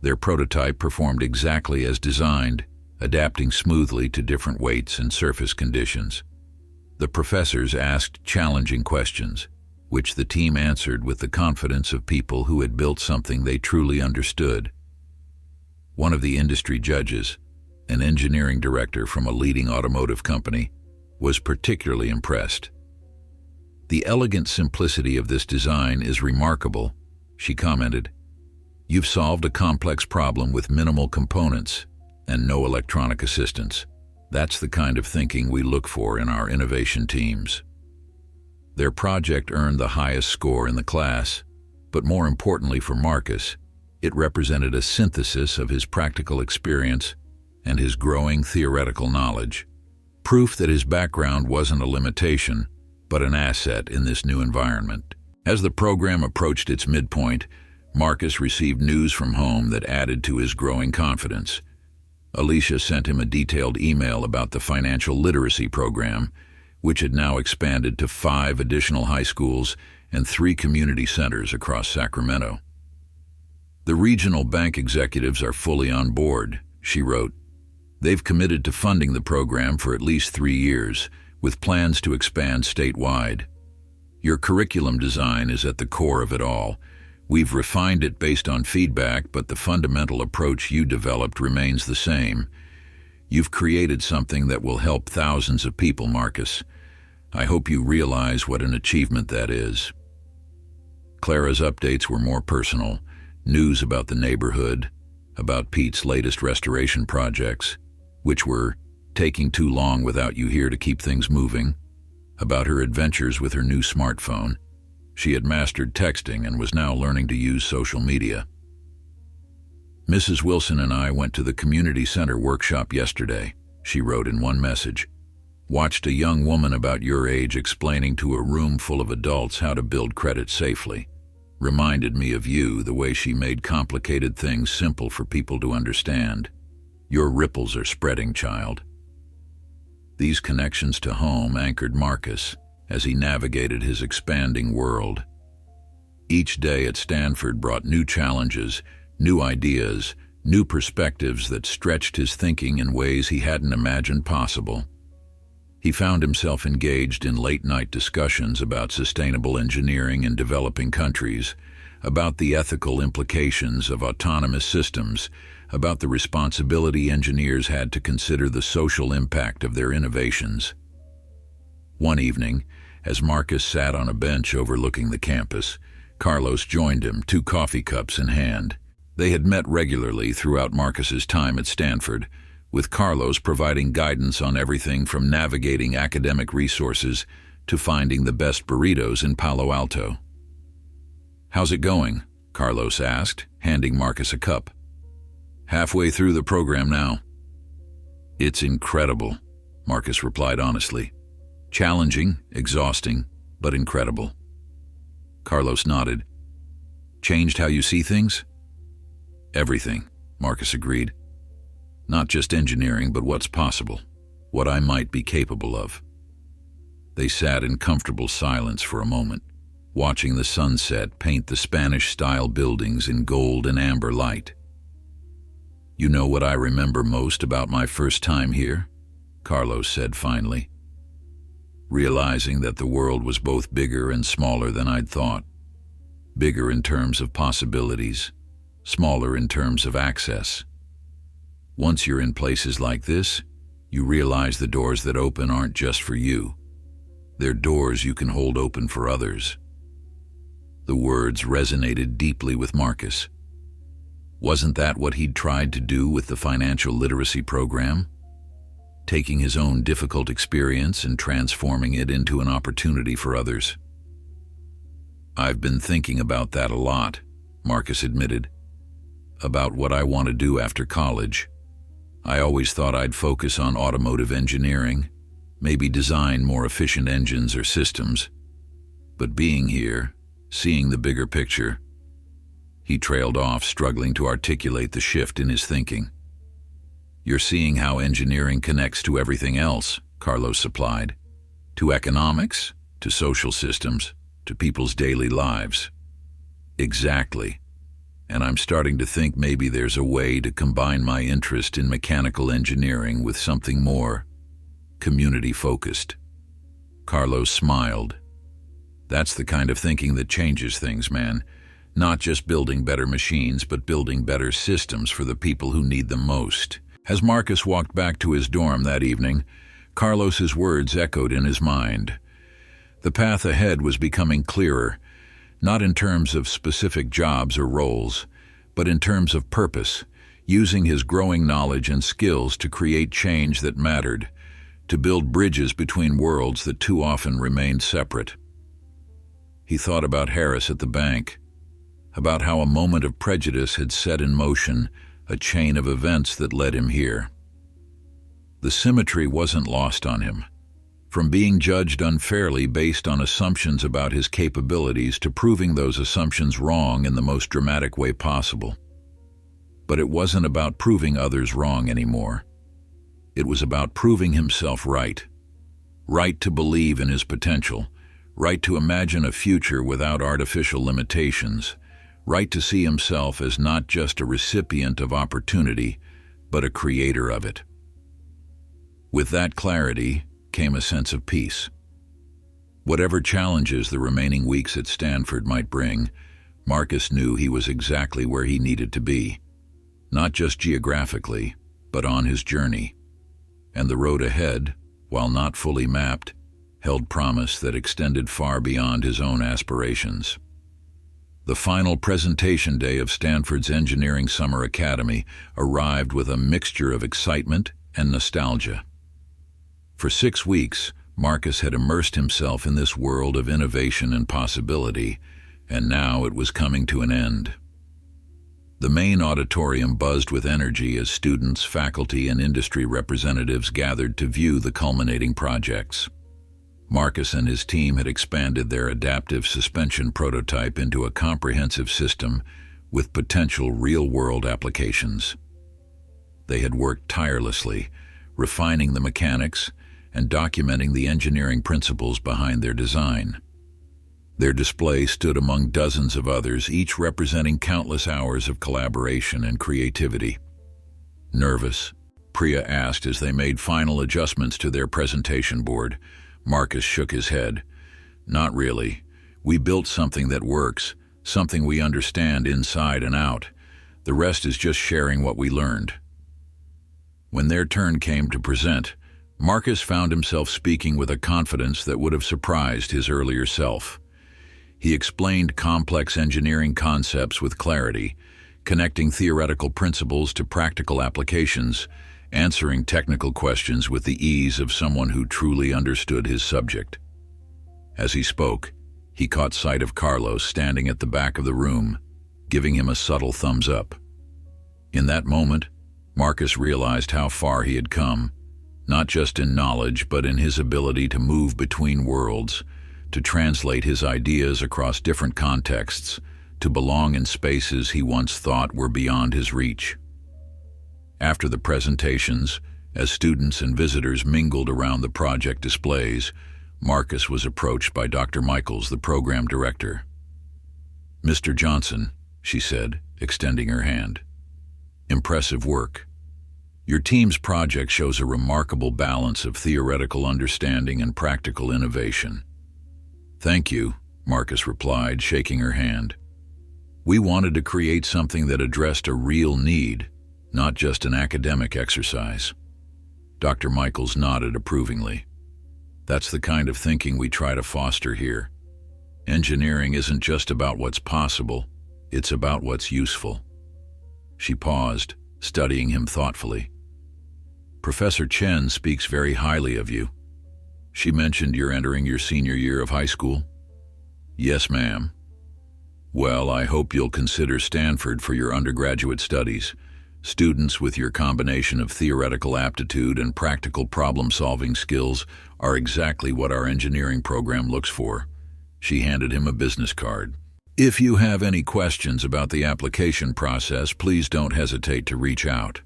Their prototype performed exactly as designed, adapting smoothly to different weights and surface conditions. The professors asked challenging questions, which the team answered with the confidence of people who had built something they truly understood. One of the industry judges, an engineering director from a leading automotive company, was particularly impressed. "The elegant simplicity of this design is remarkable," she commented. "You've solved a complex problem with minimal components and no electronic assistance. That's the kind of thinking we look for in our innovation teams." Their project earned the highest score in the class, but more importantly for Marcus, it represented a synthesis of his practical experience and his growing theoretical knowledge, proof that his background wasn't a limitation, but an asset in this new environment. As the program approached its midpoint, Marcus received news from home that added to his growing confidence. Alicia sent him a detailed email about the financial literacy program, which had now expanded to 5 additional high schools and 3 community centers across Sacramento. "The regional bank executives are fully on board," she wrote. "They've committed to funding the program for at least 3 years, with plans to expand statewide. Your curriculum design is at the core of it all. We've refined it based on feedback, but the fundamental approach you developed remains the same. You've created something that will help thousands of people, Marcus. I hope you realize what an achievement that is." Clara's updates were more personal. News about the neighborhood, about Pete's latest restoration projects, which were taking too long without you here to keep things moving, about her adventures with her new smartphone. She had mastered texting and was now learning to use social media. "Mrs. Wilson and I went to the community center workshop yesterday," she wrote in one message. "Watched a young woman about your age explaining to a room full of adults how to build credit safely. Reminded me of you, the way she made complicated things simple for people to understand. Your ripples are spreading, child." These connections to home anchored Marcus as he navigated his expanding world. Each day at Stanford brought new challenges, new ideas, new perspectives that stretched his thinking in ways he hadn't imagined possible. He found himself engaged in late-night discussions about sustainable engineering in developing countries, about the ethical implications of autonomous systems, about the responsibility engineers had to consider the social impact of their innovations. One evening, as Marcus sat on a bench overlooking the campus, Carlos joined him, 2 coffee cups in hand. They had met regularly throughout Marcus's time at Stanford, with Carlos providing guidance on everything from navigating academic resources to finding the best burritos in Palo Alto. "How's it going?" Carlos asked, handing Marcus a cup. "Halfway through the program now." "It's incredible," Marcus replied honestly. "Challenging, exhausting, but incredible." Carlos nodded. "Changed how you see things?" "Everything," Marcus agreed. "Not just engineering, but what's possible, what I might be capable of." They sat in comfortable silence for a moment, watching the sunset paint the Spanish-style buildings in gold and amber light. "You know what I remember most about my first time here?" Carlos said finally. "Realizing that the world was both bigger and smaller than I'd thought. Bigger in terms of possibilities, smaller in terms of access. Once you're in places like this, you realize the doors that open aren't just for you. They're doors you can hold open for others." The words resonated deeply with Marcus. Wasn't that what he'd tried to do with the financial literacy program? Taking his own difficult experience and transforming it into an opportunity for others. "I've been thinking about that a lot," Marcus admitted. "About what I want to do after college. I always thought I'd focus on automotive engineering, maybe design more efficient engines or systems. But being here, seeing the bigger picture..." He trailed off, struggling to articulate the shift in his thinking. "You're seeing how engineering connects to everything else," Carlos supplied. "To economics, to social systems, to people's daily lives." "Exactly. And I'm starting to think maybe there's a way to combine my interest in mechanical engineering with something more community-focused." Carlos smiled. That's the kind of thinking that changes things, man. Not just building better machines, but building better systems for the people who need them most. As Marcus walked back to his dorm that evening, Carlos's words echoed in his mind. The path ahead was becoming clearer, not in terms of specific jobs or roles, but in terms of purpose, using his growing knowledge and skills to create change that mattered, to build bridges between worlds that too often remained separate. He thought about Harris at the bank, about how a moment of prejudice had set in motion a chain of events that led him here. The symmetry wasn't lost on him. From being judged unfairly based on assumptions about his capabilities to proving those assumptions wrong in the most dramatic way possible. But it wasn't about proving others wrong anymore. It was about proving himself right. Right to believe in his potential, right to imagine a future without artificial limitations, right to see himself as not just a recipient of opportunity, but a creator of it. With that clarity came a sense of peace. Whatever challenges the remaining weeks at Stanford might bring, Marcus knew he was exactly where he needed to be, not just geographically, but on his journey. And the road ahead, while not fully mapped, held promise that extended far beyond his own aspirations. The final presentation day of Stanford's Engineering Summer Academy arrived with a mixture of excitement and nostalgia. For 6 weeks, Marcus had immersed himself in this world of innovation and possibility, and now it was coming to an end. The main auditorium buzzed with energy as students, faculty, and industry representatives gathered to view the culminating projects. Marcus and his team had expanded their adaptive suspension prototype into a comprehensive system with potential real-world applications. They had worked tirelessly, refining the mechanics and documenting the engineering principles behind their design. Their display stood among dozens of others, each representing countless hours of collaboration and creativity. Nervous, Priya asked as they made final adjustments to their presentation board. Marcus shook his head. Not really. We built something that works, something we understand inside and out. The rest is just sharing what we learned. When their turn came to present, Marcus found himself speaking with a confidence that would have surprised his earlier self. He explained complex engineering concepts with clarity, connecting theoretical principles to practical applications, answering technical questions with the ease of someone who truly understood his subject. As he spoke, he caught sight of Carlos standing at the back of the room, giving him a subtle thumbs up. In that moment, Marcus realized how far he had come, not just in knowledge, but in his ability to move between worlds, to translate his ideas across different contexts, to belong in spaces he once thought were beyond his reach. After the presentations, as students and visitors mingled around the project displays, Marcus was approached by Dr. Michaels, the program director. "Mr. Johnson," she said, extending her hand. "Impressive work. Your team's project shows a remarkable balance of theoretical understanding and practical innovation." "Thank you," Marcus replied, shaking her hand. "We wanted to create something that addressed a real need, not just an academic exercise." Dr. Michaels nodded approvingly. "That's the kind of thinking we try to foster here. Engineering isn't just about what's possible, it's about what's useful." She paused, studying him thoughtfully. "Professor Chen speaks very highly of you. She mentioned you're entering your senior year of high school?" "Yes, ma'am." "Well, I hope you'll consider Stanford for your undergraduate studies. Students with your combination of theoretical aptitude and practical problem-solving skills are exactly what our engineering program looks for." She handed him a business card. "If you have any questions about the application process, please don't hesitate to reach out."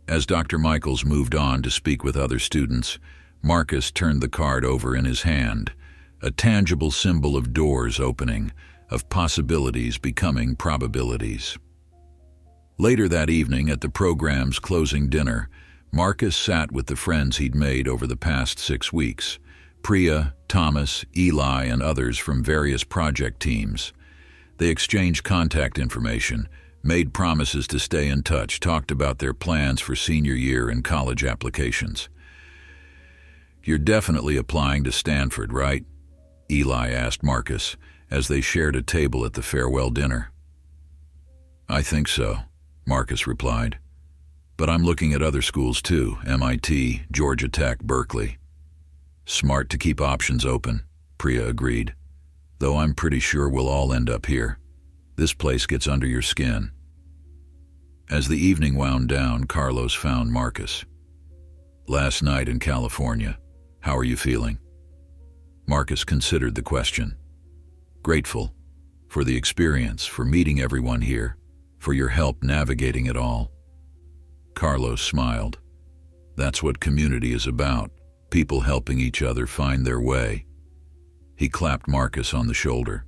As Dr. Michaels moved on to speak with other students, Marcus turned the card over in his hand, a tangible symbol of doors opening, of possibilities becoming probabilities. Later that evening at the program's closing dinner, Marcus sat with the friends he'd made over the past 6 weeks, Priya, Thomas, Eli, and others from various project teams. They exchanged contact information, made promises to stay in touch, talked about their plans for senior year and college applications. "You're definitely applying to Stanford, right?" Eli asked Marcus as they shared a table at the farewell dinner. "I think so," Marcus replied. "But I'm looking at other schools too, MIT, Georgia Tech, Berkeley." "Smart to keep options open," Priya agreed. "Though I'm pretty sure we'll all end up here. This place gets under your skin." As the evening wound down, Carlos found Marcus. "Last night in California, how are you feeling?" Marcus considered the question. "Grateful for the experience, for meeting everyone here, for your help navigating it all." Carlos smiled. "That's what community is about, people helping each other find their way." He clapped Marcus on the shoulder.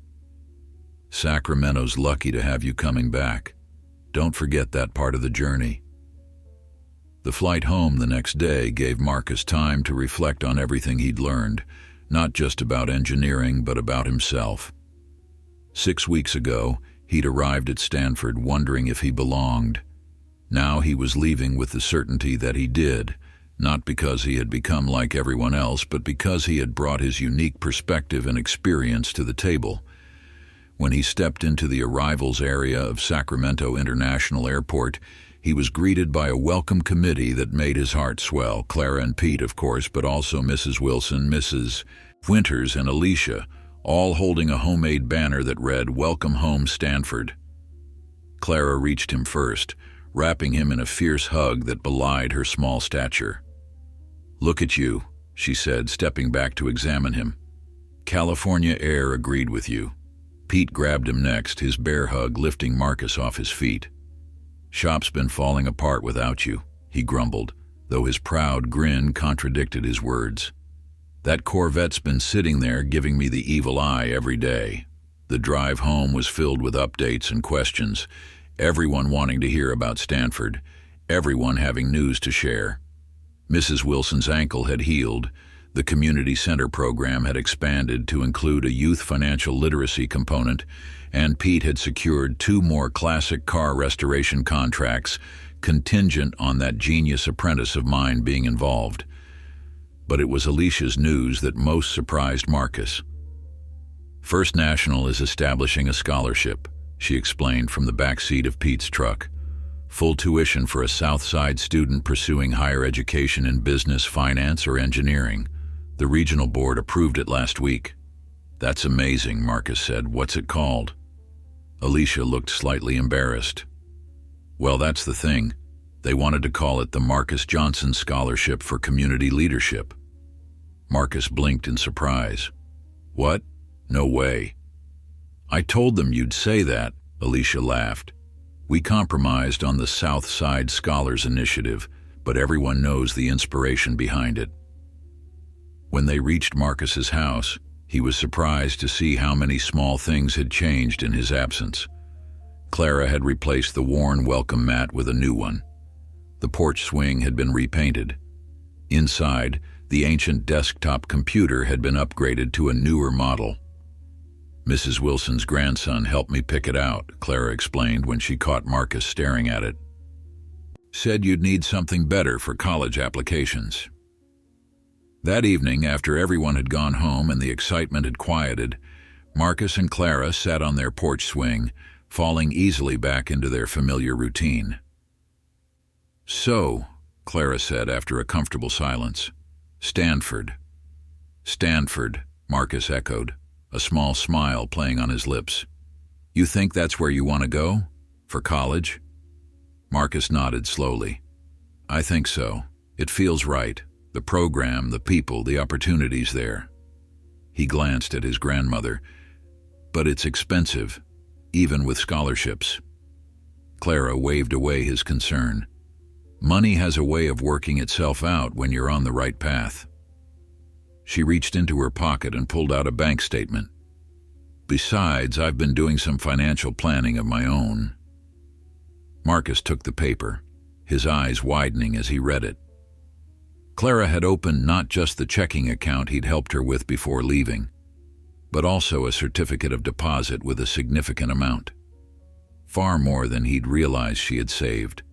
"Sacramento's lucky to have you coming back. Don't forget that part of the journey." The flight home the next day gave Marcus time to reflect on everything he'd learned, not just about engineering, but about himself. 6 weeks ago, he'd arrived at Stanford wondering if he belonged. Now he was leaving with the certainty that he did, not because he had become like everyone else, but because he had brought his unique perspective and experience to the table. When he stepped into the arrivals area of Sacramento International Airport, he was greeted by a welcome committee that made his heart swell. Clara and Pete, of course, but also Mrs. Wilson, Mrs. Winters, and Alicia, all holding a homemade banner that read, "Welcome Home, Stanford." Clara reached him first, wrapping him in a fierce hug that belied her small stature. "Look at you," she said, stepping back to examine him. "California air agreed with you." Pete grabbed him next, his bear hug lifting Marcus off his feet. "Shop's been falling apart without you," he grumbled, though his proud grin contradicted his words. "That Corvette's been sitting there giving me the evil eye every day." The drive home was filled with updates and questions, everyone wanting to hear about Stanford, everyone having news to share. Mrs. Wilson's ankle had healed, the community center program had expanded to include a youth financial literacy component, and Pete had secured 2 more classic car restoration contracts contingent on that genius apprentice of mine being involved. But it was Alicia's news that most surprised Marcus. "First National is establishing a scholarship," she explained from the back seat of Pete's truck. "Full tuition for a Southside student pursuing higher education in business, finance, or engineering. The regional board approved it last week." "That's amazing," Marcus said. "What's it called?" Alicia looked slightly embarrassed. "Well, that's the thing. They wanted to call it the Marcus Johnson Scholarship for Community Leadership." Marcus blinked in surprise. "What? No way." "I told them you'd say that," Alicia laughed. "We compromised on the South Side Scholars Initiative, but everyone knows the inspiration behind it." When they reached Marcus's house, he was surprised to see how many small things had changed in his absence. Clara had replaced the worn welcome mat with a new one. The porch swing had been repainted. Inside, the ancient desktop computer had been upgraded to a newer model. "Mrs. Wilson's grandson helped me pick it out," Clara explained when she caught Marcus staring at it. "Said you'd need something better for college applications." That evening, after everyone had gone home and the excitement had quieted, Marcus and Clara sat on their porch swing, falling easily back into their familiar routine. "So," Clara said after a comfortable silence, "Stanford." "Stanford," Marcus echoed, a small smile playing on his lips. "You think that's where you want to go? For college?" Marcus nodded slowly. "I think so. It feels right. The program, the people, the opportunities there." He glanced at his grandmother. "But it's expensive, even with scholarships." Clara waved away his concern. "Money has a way of working itself out when you're on the right path." She reached into her pocket and pulled out a bank statement. "Besides, I've been doing some financial planning of my own." Marcus took the paper, his eyes widening as he read it. Clara had opened not just the checking account he'd helped her with before leaving, but also a certificate of deposit with a significant amount. Far more than he'd realized she had saved.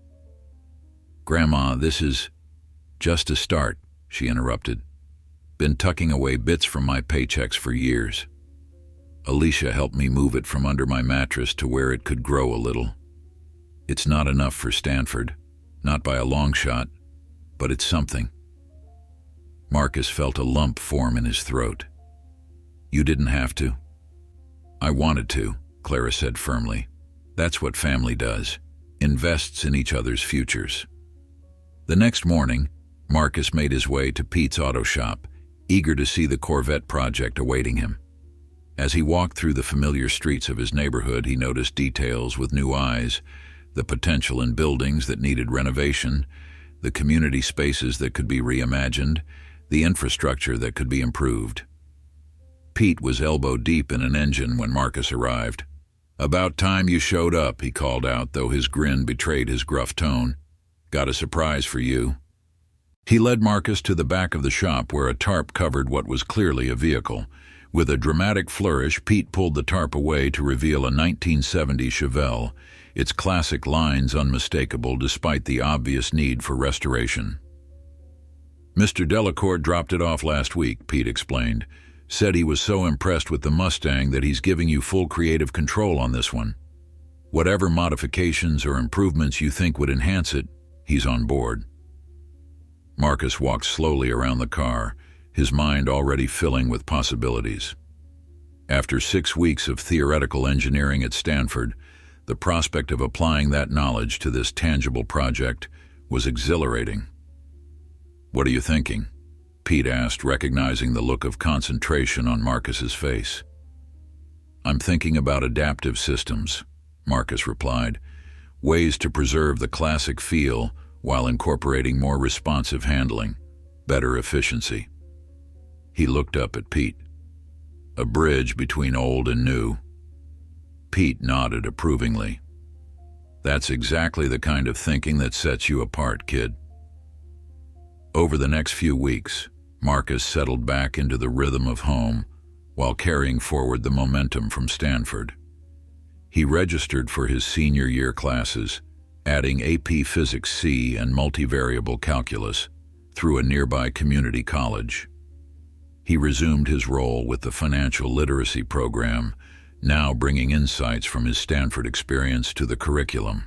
"Grandma, this is just a start," she interrupted. "Been tucking away bits from my paychecks for years. Alicia helped me move it from under my mattress to where it could grow a little. It's not enough for Stanford, not by a long shot, but it's something." Marcus felt a lump form in his throat. "You didn't have to." "I wanted to," Clara said firmly. "That's what family does, invests in each other's futures." The next morning, Marcus made his way to Pete's auto shop, eager to see the Corvette project awaiting him. As he walked through the familiar streets of his neighborhood, he noticed details with new eyes, the potential in buildings that needed renovation, the community spaces that could be reimagined, the infrastructure that could be improved. Pete was elbow deep in an engine when Marcus arrived. "About time you showed up," he called out, though his grin betrayed his gruff tone. "Got a surprise for you." He led Marcus to the back of the shop where a tarp covered what was clearly a vehicle. With a dramatic flourish, Pete pulled the tarp away to reveal a 1970 Chevelle, its classic lines unmistakable despite the obvious need for restoration. "Mr. Delacour dropped it off last week," Pete explained. "Said he was so impressed with the Mustang that he's giving you full creative control on this one. Whatever modifications or improvements you think would enhance it, he's on board." Marcus walked slowly around the car, his mind already filling with possibilities. After 6 weeks of theoretical engineering at Stanford, the prospect of applying that knowledge to this tangible project was exhilarating. "What are you thinking?" Pete asked, recognizing the look of concentration on Marcus's face. "I'm thinking about adaptive systems," Marcus replied. "Ways to preserve the classic feel while incorporating more responsive handling, better efficiency." He looked up at Pete. "A bridge between old and new." Pete nodded approvingly. "That's exactly the kind of thinking that sets you apart, kid." Over the next few weeks, Marcus settled back into the rhythm of home while carrying forward the momentum from Stanford. He registered for his senior year classes, adding AP Physics C and multivariable calculus through a nearby community college. He resumed his role with the financial literacy program, now bringing insights from his Stanford experience to the curriculum.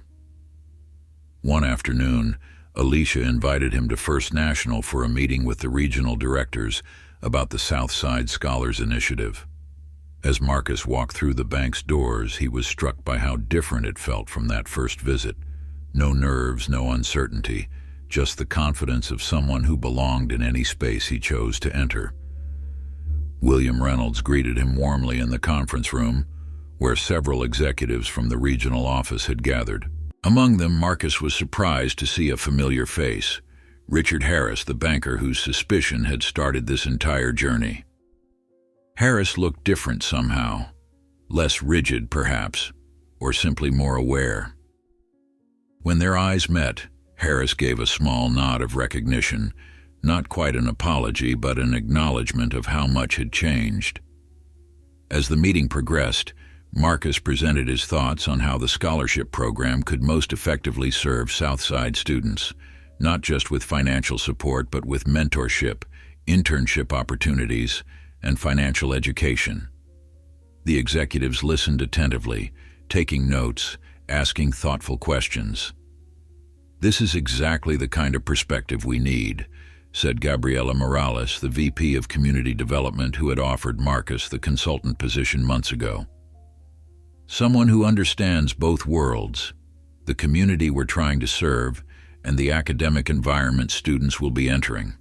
One afternoon, Alicia invited him to First National for a meeting with the regional directors about the Southside Scholars Initiative. As Marcus walked through the bank's doors, he was struck by how different it felt from that first visit. No nerves, no uncertainty, just the confidence of someone who belonged in any space he chose to enter. William Reynolds greeted him warmly in the conference room, where several executives from the regional office had gathered. Among them, Marcus was surprised to see a familiar face, Richard Harris, the banker whose suspicion had started this entire journey. Harris looked different somehow, less rigid perhaps, or simply more aware. When their eyes met, Harris gave a small nod of recognition, not quite an apology but an acknowledgement of how much had changed. As the meeting progressed, Marcus presented his thoughts on how the scholarship program could most effectively serve Southside students, not just with financial support but with mentorship, internship opportunities, and financial education. The executives listened attentively, taking notes, asking thoughtful questions. "This is exactly the kind of perspective we need," said Gabriela Morales, the VP of Community Development who had offered Marcus the consultant position months ago. "Someone who understands both worlds, the community we're trying to serve and the academic environment students will be entering."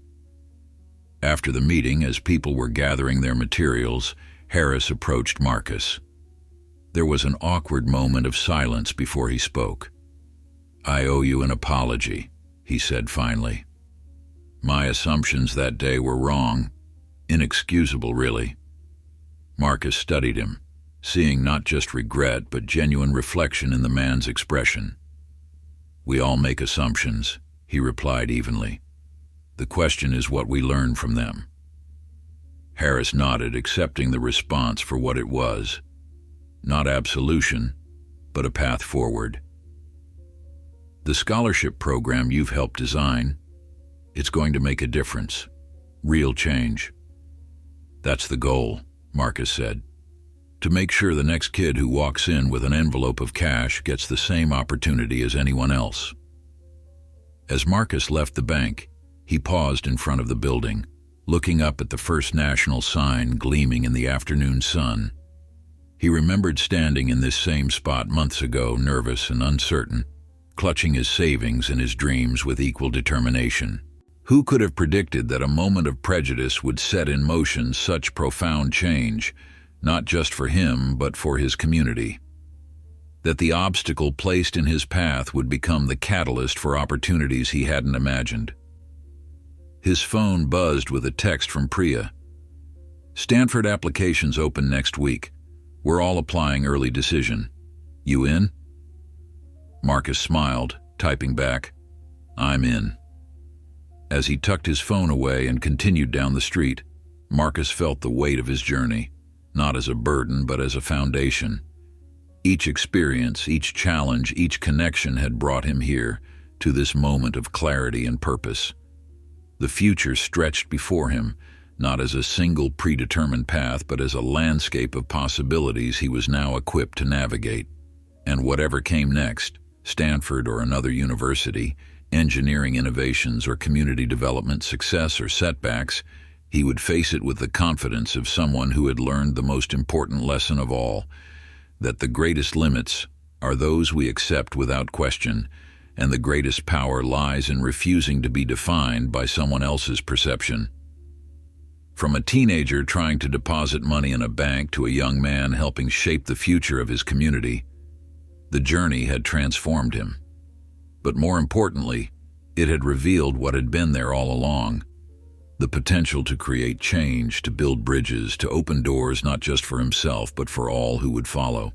After the meeting, as people were gathering their materials, Harris approached Marcus. There was an awkward moment of silence before he spoke. "I owe you an apology," he said finally. "My assumptions that day were wrong, inexcusable really." Marcus studied him, seeing not just regret but genuine reflection in the man's expression. "We all make assumptions," he replied evenly. The question is what we learn from them." Harris nodded, accepting the response for what it was. Not absolution, but a path forward. "The scholarship program you've helped design, it's going to make a difference. Real change." "That's the goal," Marcus said. "To make sure the next kid who walks in with an envelope of cash gets the same opportunity as anyone else." As Marcus left the bank, he paused in front of the building, looking up at the First National sign gleaming in the afternoon sun. He remembered standing in this same spot months ago, nervous and uncertain, clutching his savings and his dreams with equal determination. Who could have predicted that a moment of prejudice would set in motion such profound change, not just for him, but for his community? That the obstacle placed in his path would become the catalyst for opportunities he hadn't imagined. His phone buzzed with a text from Priya. "Stanford applications open next week. We're all applying early decision. You in?" Marcus smiled, typing back, "I'm in." As he tucked his phone away and continued down the street, Marcus felt the weight of his journey, not as a burden but as a foundation. Each experience, each challenge, each connection had brought him here, to this moment of clarity and purpose. The future stretched before him, not as a single predetermined path, but as a landscape of possibilities he was now equipped to navigate. And whatever came next, Stanford or another university, engineering innovations or community development, success or setbacks, he would face it with the confidence of someone who had learned the most important lesson of all, that the greatest limits are those we accept without question, and the greatest power lies in refusing to be defined by someone else's perception. From a teenager trying to deposit money in a bank to a young man helping shape the future of his community, the journey had transformed him. But more importantly, it had revealed what had been there all along: the potential to create change, to build bridges, to open doors not just for himself but for all who would follow.